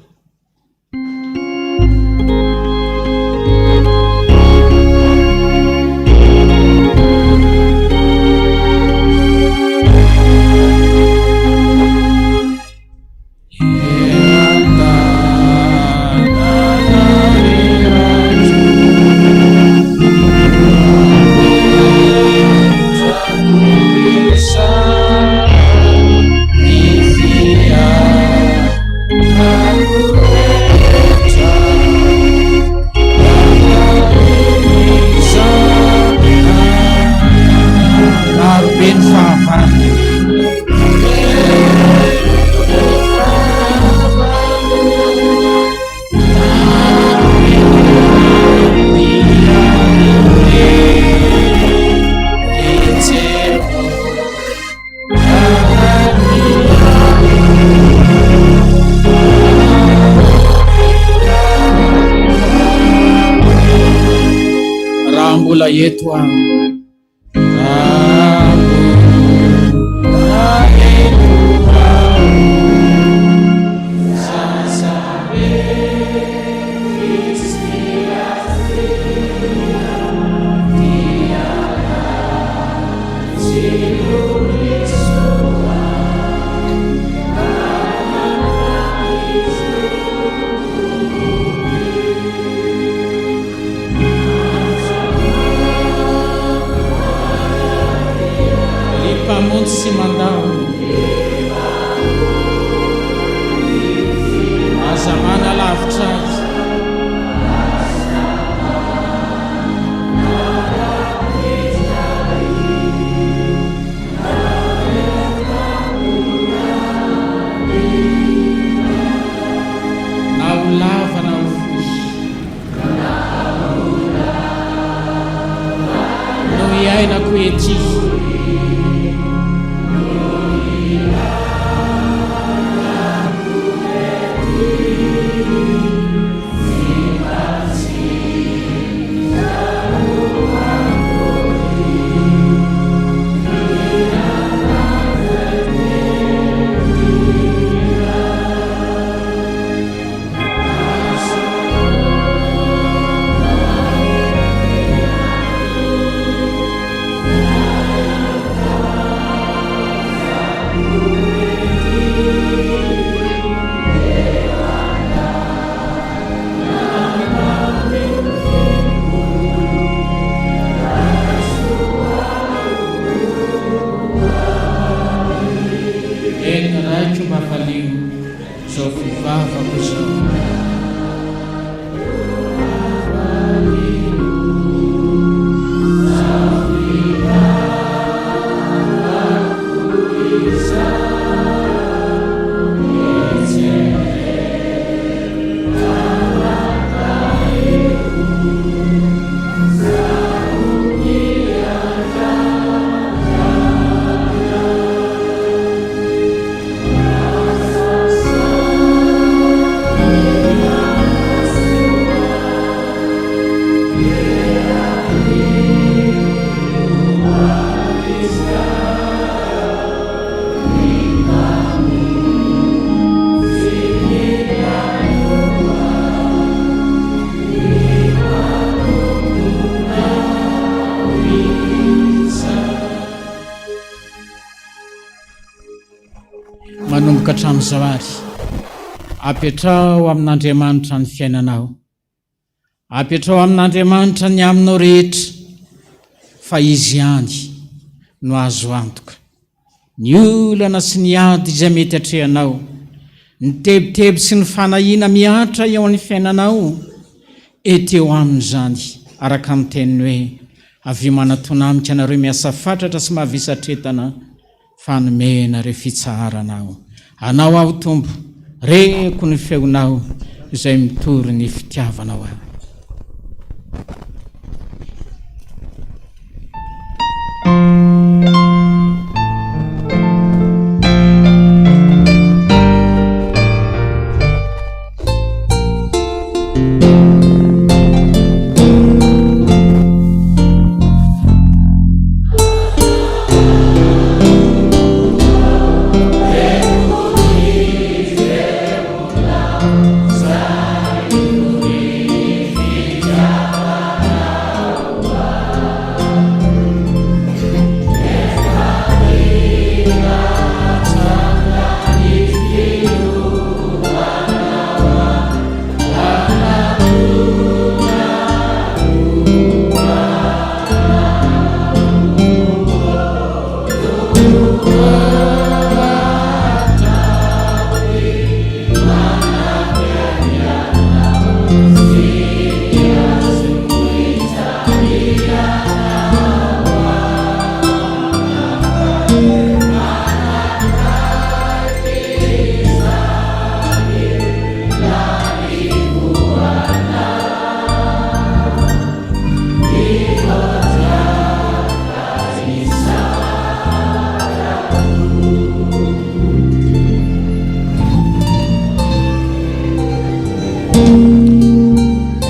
Yetu manomboka hatramin'izao ary apetrao amin'Andriamanitra ny fiainanao, apetrao amin'Andriamanitra ny aminao rehetra, fa izy ihany no azo antoka. Ny olana sy ny ady izay mety hatrehanao, ny tebiteby sy ny fanahina miatra eo amin'ny fiainanao, eteo amin'izany araka amin'ny teniny hoe avy manatonamika anareo miasa fatratra sy mahavisatretana fanomena re fitsaharanao. Anao aho Tompo, reko ny feonao izay mitory ny fitiavanao ahy.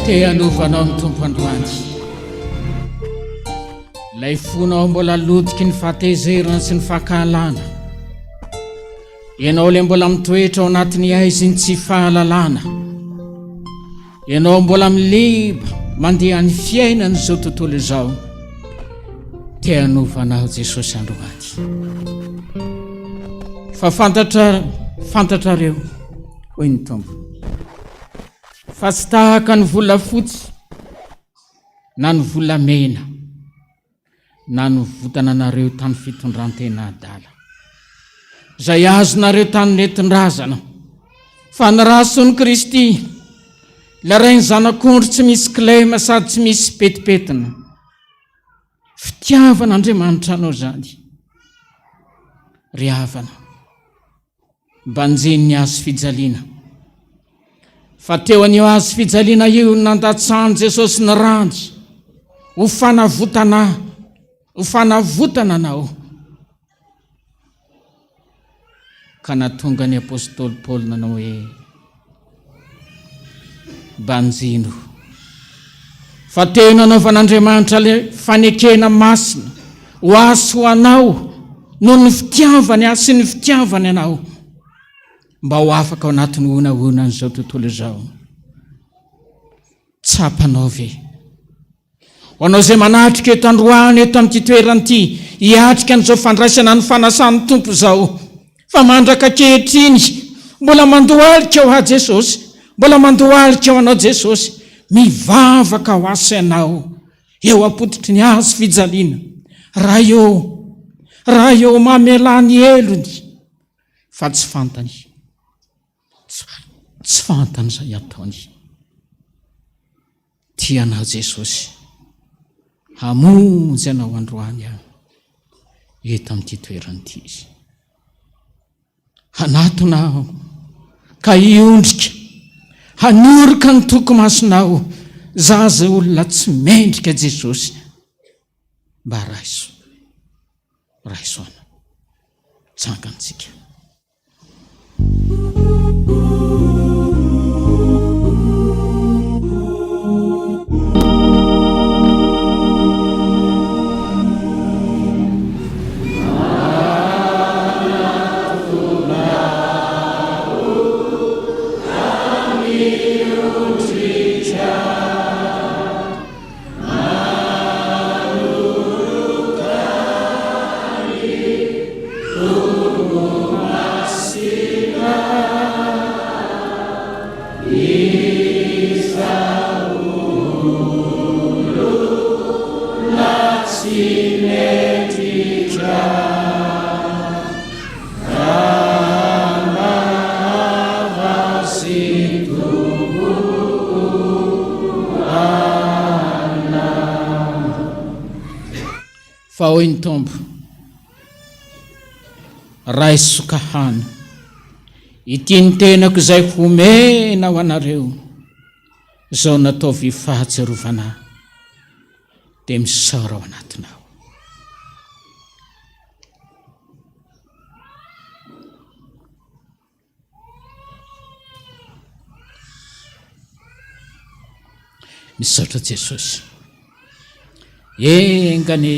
te hanovanao amin'ny tompo androany lay fonao mbola lotiky ny fahatezerana sy ny fahakalana ianao le mbola mitoetra ao anatin'ny aiziny tsy fahalalana ianao mbola miliba mandeha ny fiainana izao tontolo izao te hanovanao Jesosy androany fa fantatrareo hoy ny tompo fa tsy tahaka ny volafotsy na ny volamena na ny votana nareo tany fitondrantena adala zay azonareo tany netin-drazana fa ny rason'ny Kristy laray ny zanak'ondry tsy misy kilema sady tsy misy petipetina fitiavan'Andriamanitra anao zany ry havana banjeny azy fijaliana fa teo an'io azy fijaliana io nandatsahany Jesosy ny randy ho fanavotana anao ka natonga ny apôstôly Paoly nanao hoe banjino fa teo nanaovan'Andriamanitra le fanekena masina ho azy ho anao noho ny fitiavany azy sy ny fitiavany anao mba ho afaka ao anatin'ny onaonany izao tontolo izao tsapanao ve ho anao izay manatrika eto androany eto amin'ity toerana ity hiatrika an'izao fandraisana ny fanasan'ny tompo izao fa mandraka kehitriny mbola mandohalika ho a Jesosy mbola mandohalika ho anao Jesosy mivavaka ho asanao eo apototry ny azy fijaliana raha eo mamelany elony fa tsy fantany izay ataony tianao Jesosy hamonjy anao androany eto amin'ity toerana ity izy hanatonao ka hiondrika hanoroka ny toko-masonao zaza olona tsy mendrika Jesosy mba raisoana tsangantsika fa hoy ny tompo raisokahana ity ny tenako izay homena ho anareo zao natao fahatsiarovana dia misaora ao anatinao misaotra Jesosy engany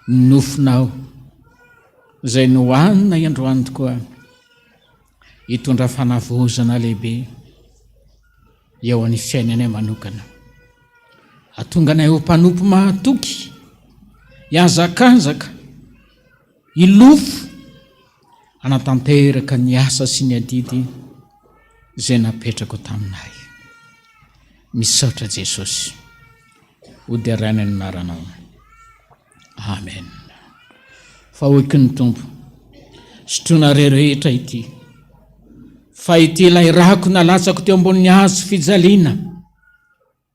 nofinao zay nohanina iandroany tokoa hitondra fanavozana lehibe eo amin'ny fiainanay manokana atonganay ho mpanompo mahatoky hiazakazaka ilofo anatanteraka ny asa sy ny adidy zay napetrako taminay misaotra Jesosy hoderaina ny maranao amen fa hoiky ny tompo sotrona rehetra ity fa ity ilay rako nalatsako teo ambonin'ny hazo fijaliana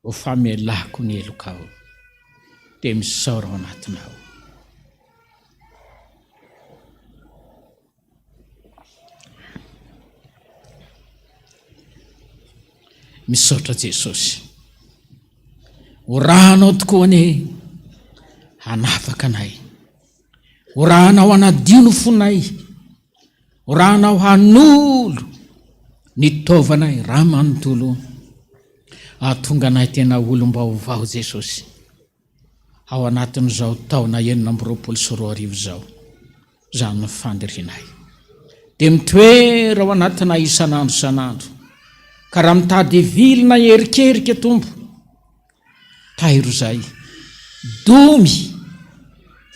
ho famelako ny elokao dia misaora ao anatinao misaotra Jesosy orahanao tokoa ny hanafaka anay orahanao hanadio fonay orahanao hanolo ny taovanay raha manontolo tonga anay tena olom-baovao Jesosy ao anatin'izao taona 2024 zao zany fandrinay dia mitoera ao anatina isan'andro isan'andro ka raha mitady vilona erikerika Tompo tairo zay domy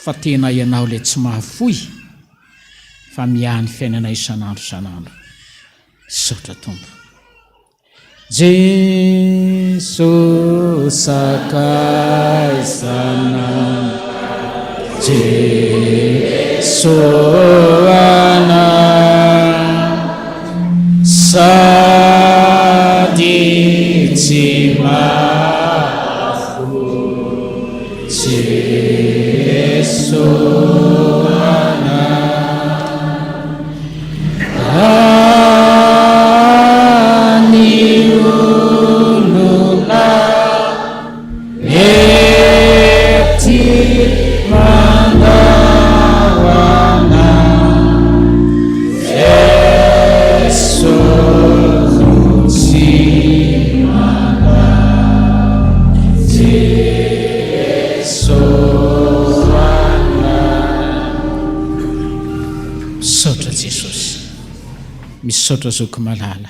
fa tena ianao le tsy mahafoy fa miany fiainana isan'andro isan'andro sotra Tompo Jesosy sakaisana Jesoana sady tsy mahafoy Jesoana misaotra zoko malala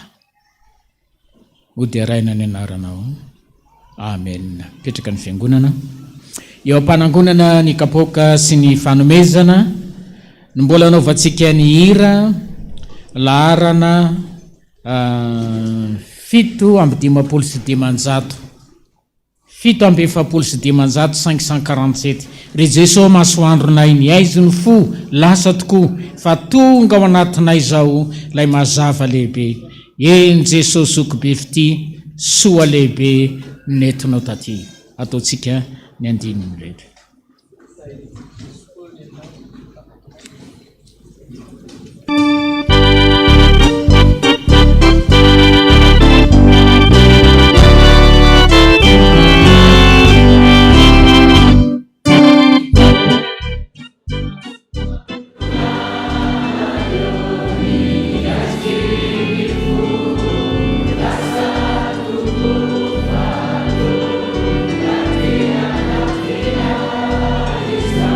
ody araina ny anaranao amen. Petraka ny fiangonana eo am-panangonana ny kapoka sy ny fanomezana ny mbola anaovantsika ny hira laharana 7:547 547 ry Jesosy masoandronay ny aizony fo lasa tokoa fa tonga ao anatinay zao lay mazava lehibe eny Jesosy zokobe fity soa lehibe nentinao taty ataotsika ny andininy rehetra. Is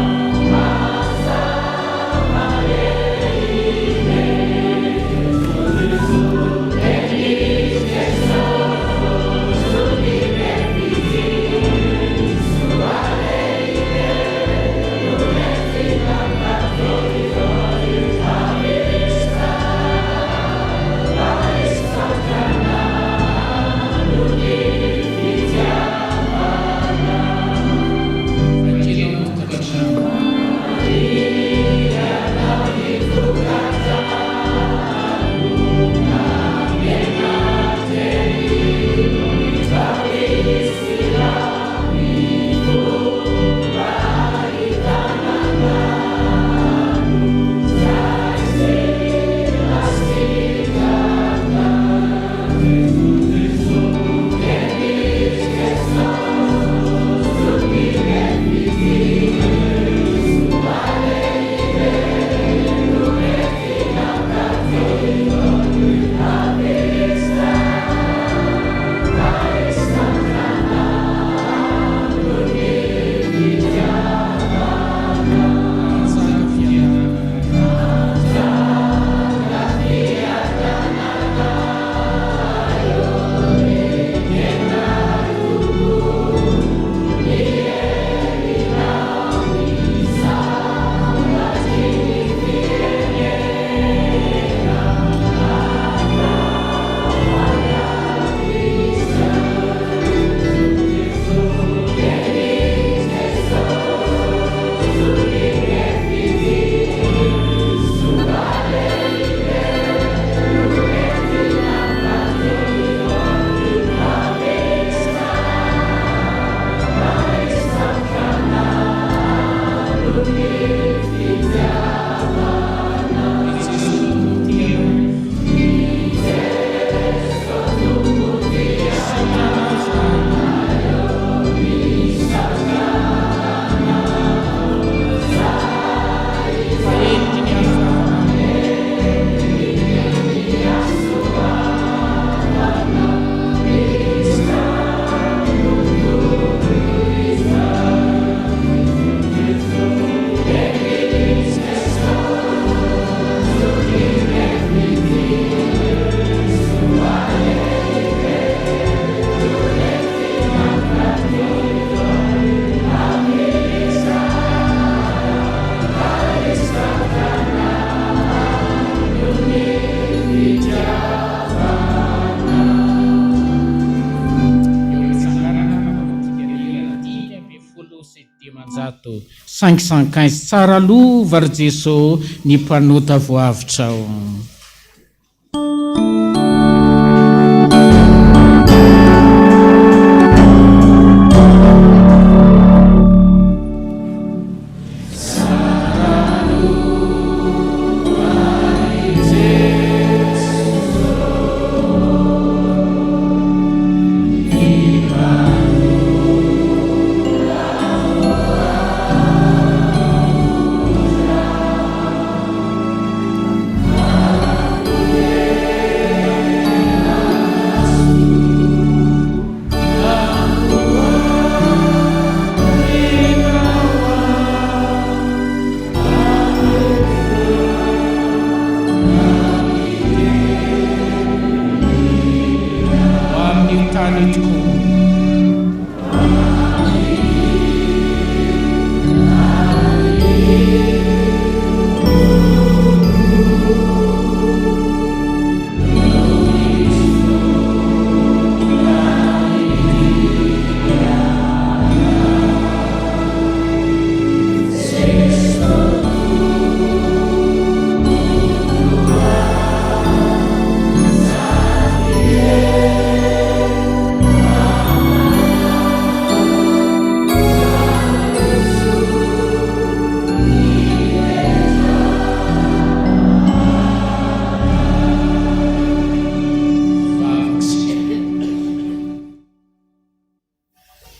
bateau 515 tsara lova ry Jesosy ny mpanota voavitrao.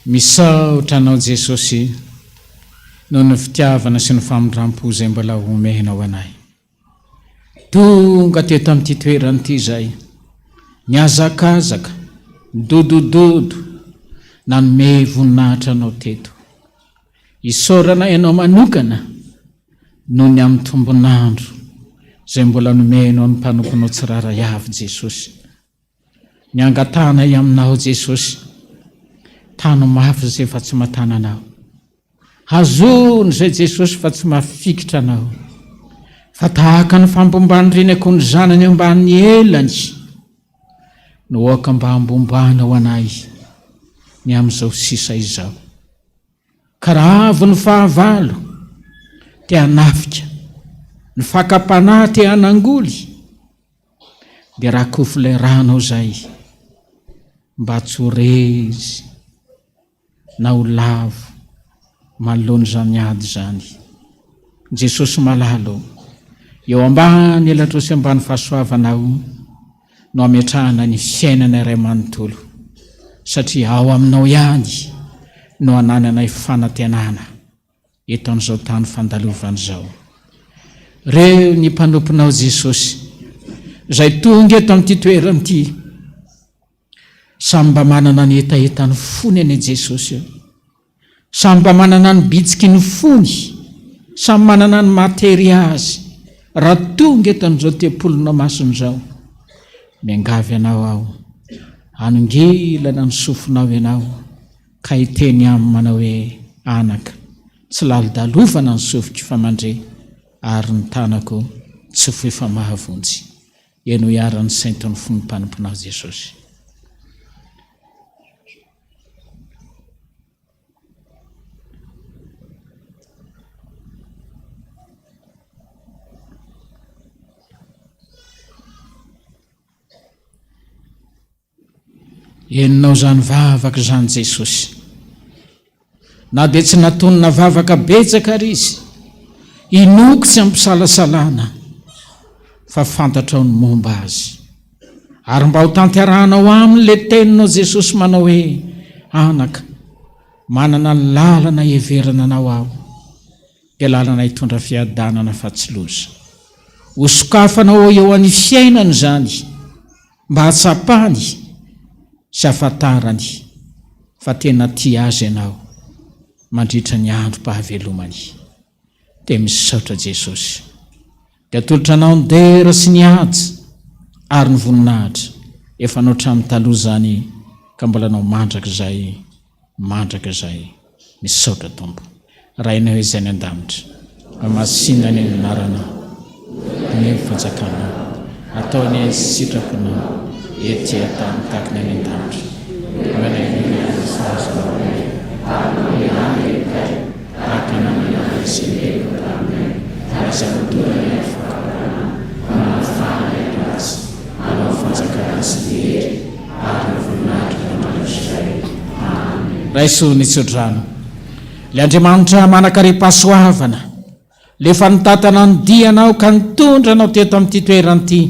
Misaotra anao Jesosy noho ny fitiavana sy ny famindram-po izay mbola omenao anay. Tonga teto amin'ity toerana ity izay, niazakazaka, dodododo, nanome voninahitra anao teto. Isaorana ianao manokana noho ny amin'ny tombonandro izay mbola nomenao ny mpanomponao tsiraray avy Jesosy. Niangatanay aminao Jesosy, tano mafy izay fa tsy matana anao. Hazony izay Jesosy fa tsy mafikitra anao. Fa tahaka ny fambombany renako ny zanany ambany elany, no oaka mba ambombanao anay ny amin'izao sisa izao. Karavo ny fahavalo te hanafika, ny fakapanahy te hanangoly, dia raha kofoleranao zay mba tsy ho rezy na ho lavo manoloany zany ady zany. Jesosy malalo, eo ambany elatrosy ambany fahasoavanao no ametrahana ny fiainana iray manontolo, satria ao aminao ihany no anananay fanantenana eto an'izao tany fandalovana izao. Reo ny mpanomponao Jesosy izay tonga eto amin'ity toerana ity, samy mba manana ny etaetany fony ane Jesosy, samy mba manana ny bitsiky ny fony, samy manana ny matery azy. Raha tonga eto amin'izao tempolona masony izao, miangavy anao ao, anongilana ny sofinao ianao, ka hiteny amin'ny manao hoe anaka, tsy lalidalovana ny sofiko fa mandre, ary ny tanako tsy foy fa mahavonjy. Eno iaran'ny sainton'ny fony mpanomponao Jesosy. Eninao zany vavaka zany Jesosy, na dia tsy natonina vavaka betsaka ary izy, inoko tsy ampisalasalana, fa fantatrao ny momba azy. Ary mba ho tanterahanao amin'le teninao Jesosy manao hoe anaka, manana ny lalana heverana anao aho, dia lalana hitondra fiadanana fa tsy loza. Ho sokafanao eo an'ny fiainany zany, mba hatsapany sy afatarany fa tena tia azy ianao mandritra ny androm-pahavelomany. Dia misaotra Jesosy, dia atolotra anao ny dera sy ny ady ary ny voninahitra efa nao hatramin'ny taloha zany, ka mbola nao mandraka izay. Misaotra Tompo, raha ianao izay ny andamitra, fa masinda ny anaranao, ny fanjakanao, ataony sitraponao ety atany tahaka ny andamitra. Tahaka raiso nitsodrano le andriamanitra manakare-pasoavana lefa nitatana nydianao ka nitondra anao teto amin'ity toeranyity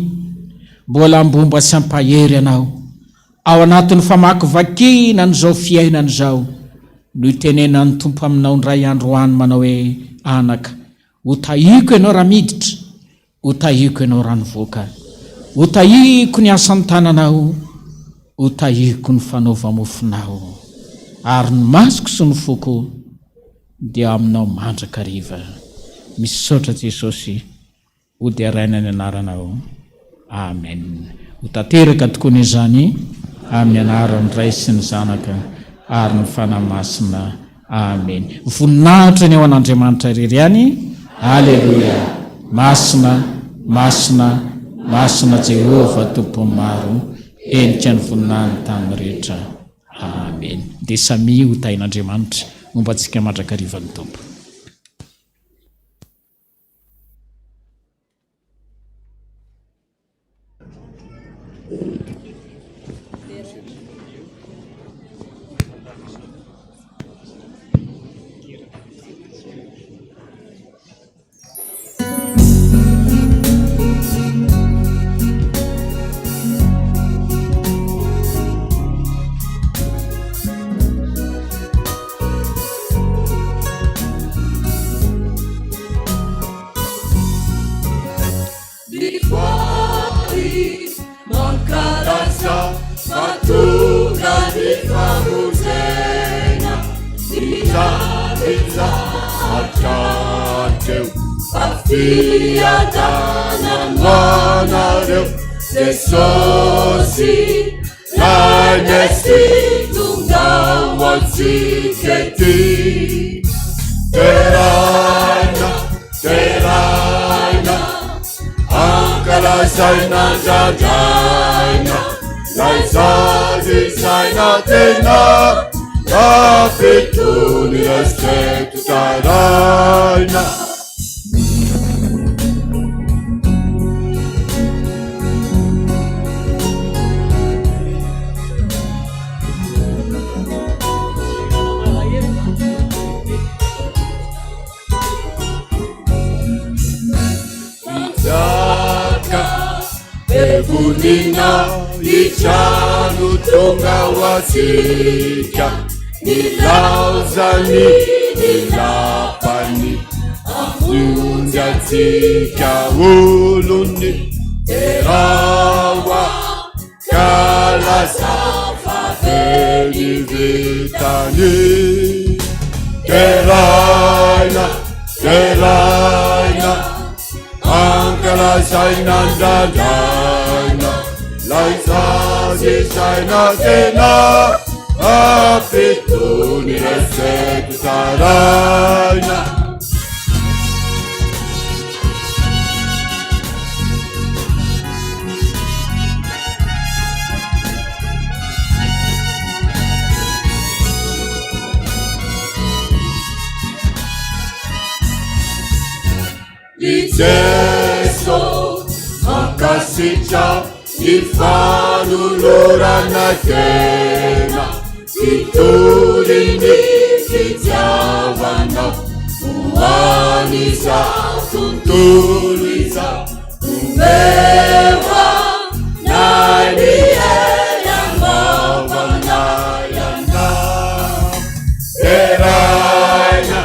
mbola mbomba sy ampahery anao ao anatin'ny famakyvakina n'izao fiainana izao no itenena ny tompo aminao ndray andro any manao hoe anaka ho tahiko ianao raha miditra ho tahiko ianao ranovoaka ho tahiko ny asan'ny tananao ho tahiko ny fanaovamofinao ary ny masoko sy ny foko dia aminao mandrakariva misaotra Jesosy ho dia raina ny anaranao amen ho tanteraka tokoa n'izany amin'ny anaran'ny Ray sy ny Zanaka ary ny fanamasina amen voninahitra ny ao an'Andriamanitra irery any aleluia masina masina masina Jehova tompo maro endrika ny voninahiny tany rehetra amen dia samy ho tain'Andriamanitra momba antsika mandrakarivan'ny tompo. Fiangonana Jesosy Nainesty Tungau Ansiketi Teraina Teraina Angala Saina Jadaina Laisazi Saina Tena Kapituni Estetu Taraina Bunina ichanu tonga wasika nilauzani nilapani afunjatika uluni terawa kalasafa felivitani teraina teraina ankala saina dadana laisazi saina tena apituni resetu saraina Jesu makasihnya ifanulurana tena siturini kijawana uwanisa tuntuliza umewa naniela mawanayana teraina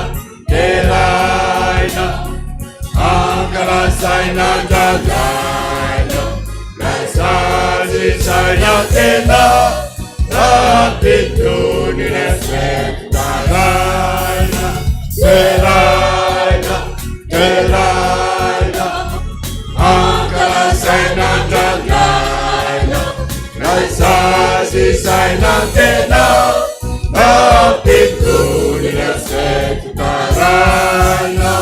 teraina angala saina dadaina lasazi saina tena rapituni resekaraina teraina teraina angala saina dadaina lasazi saina tena rapituni resekaraina.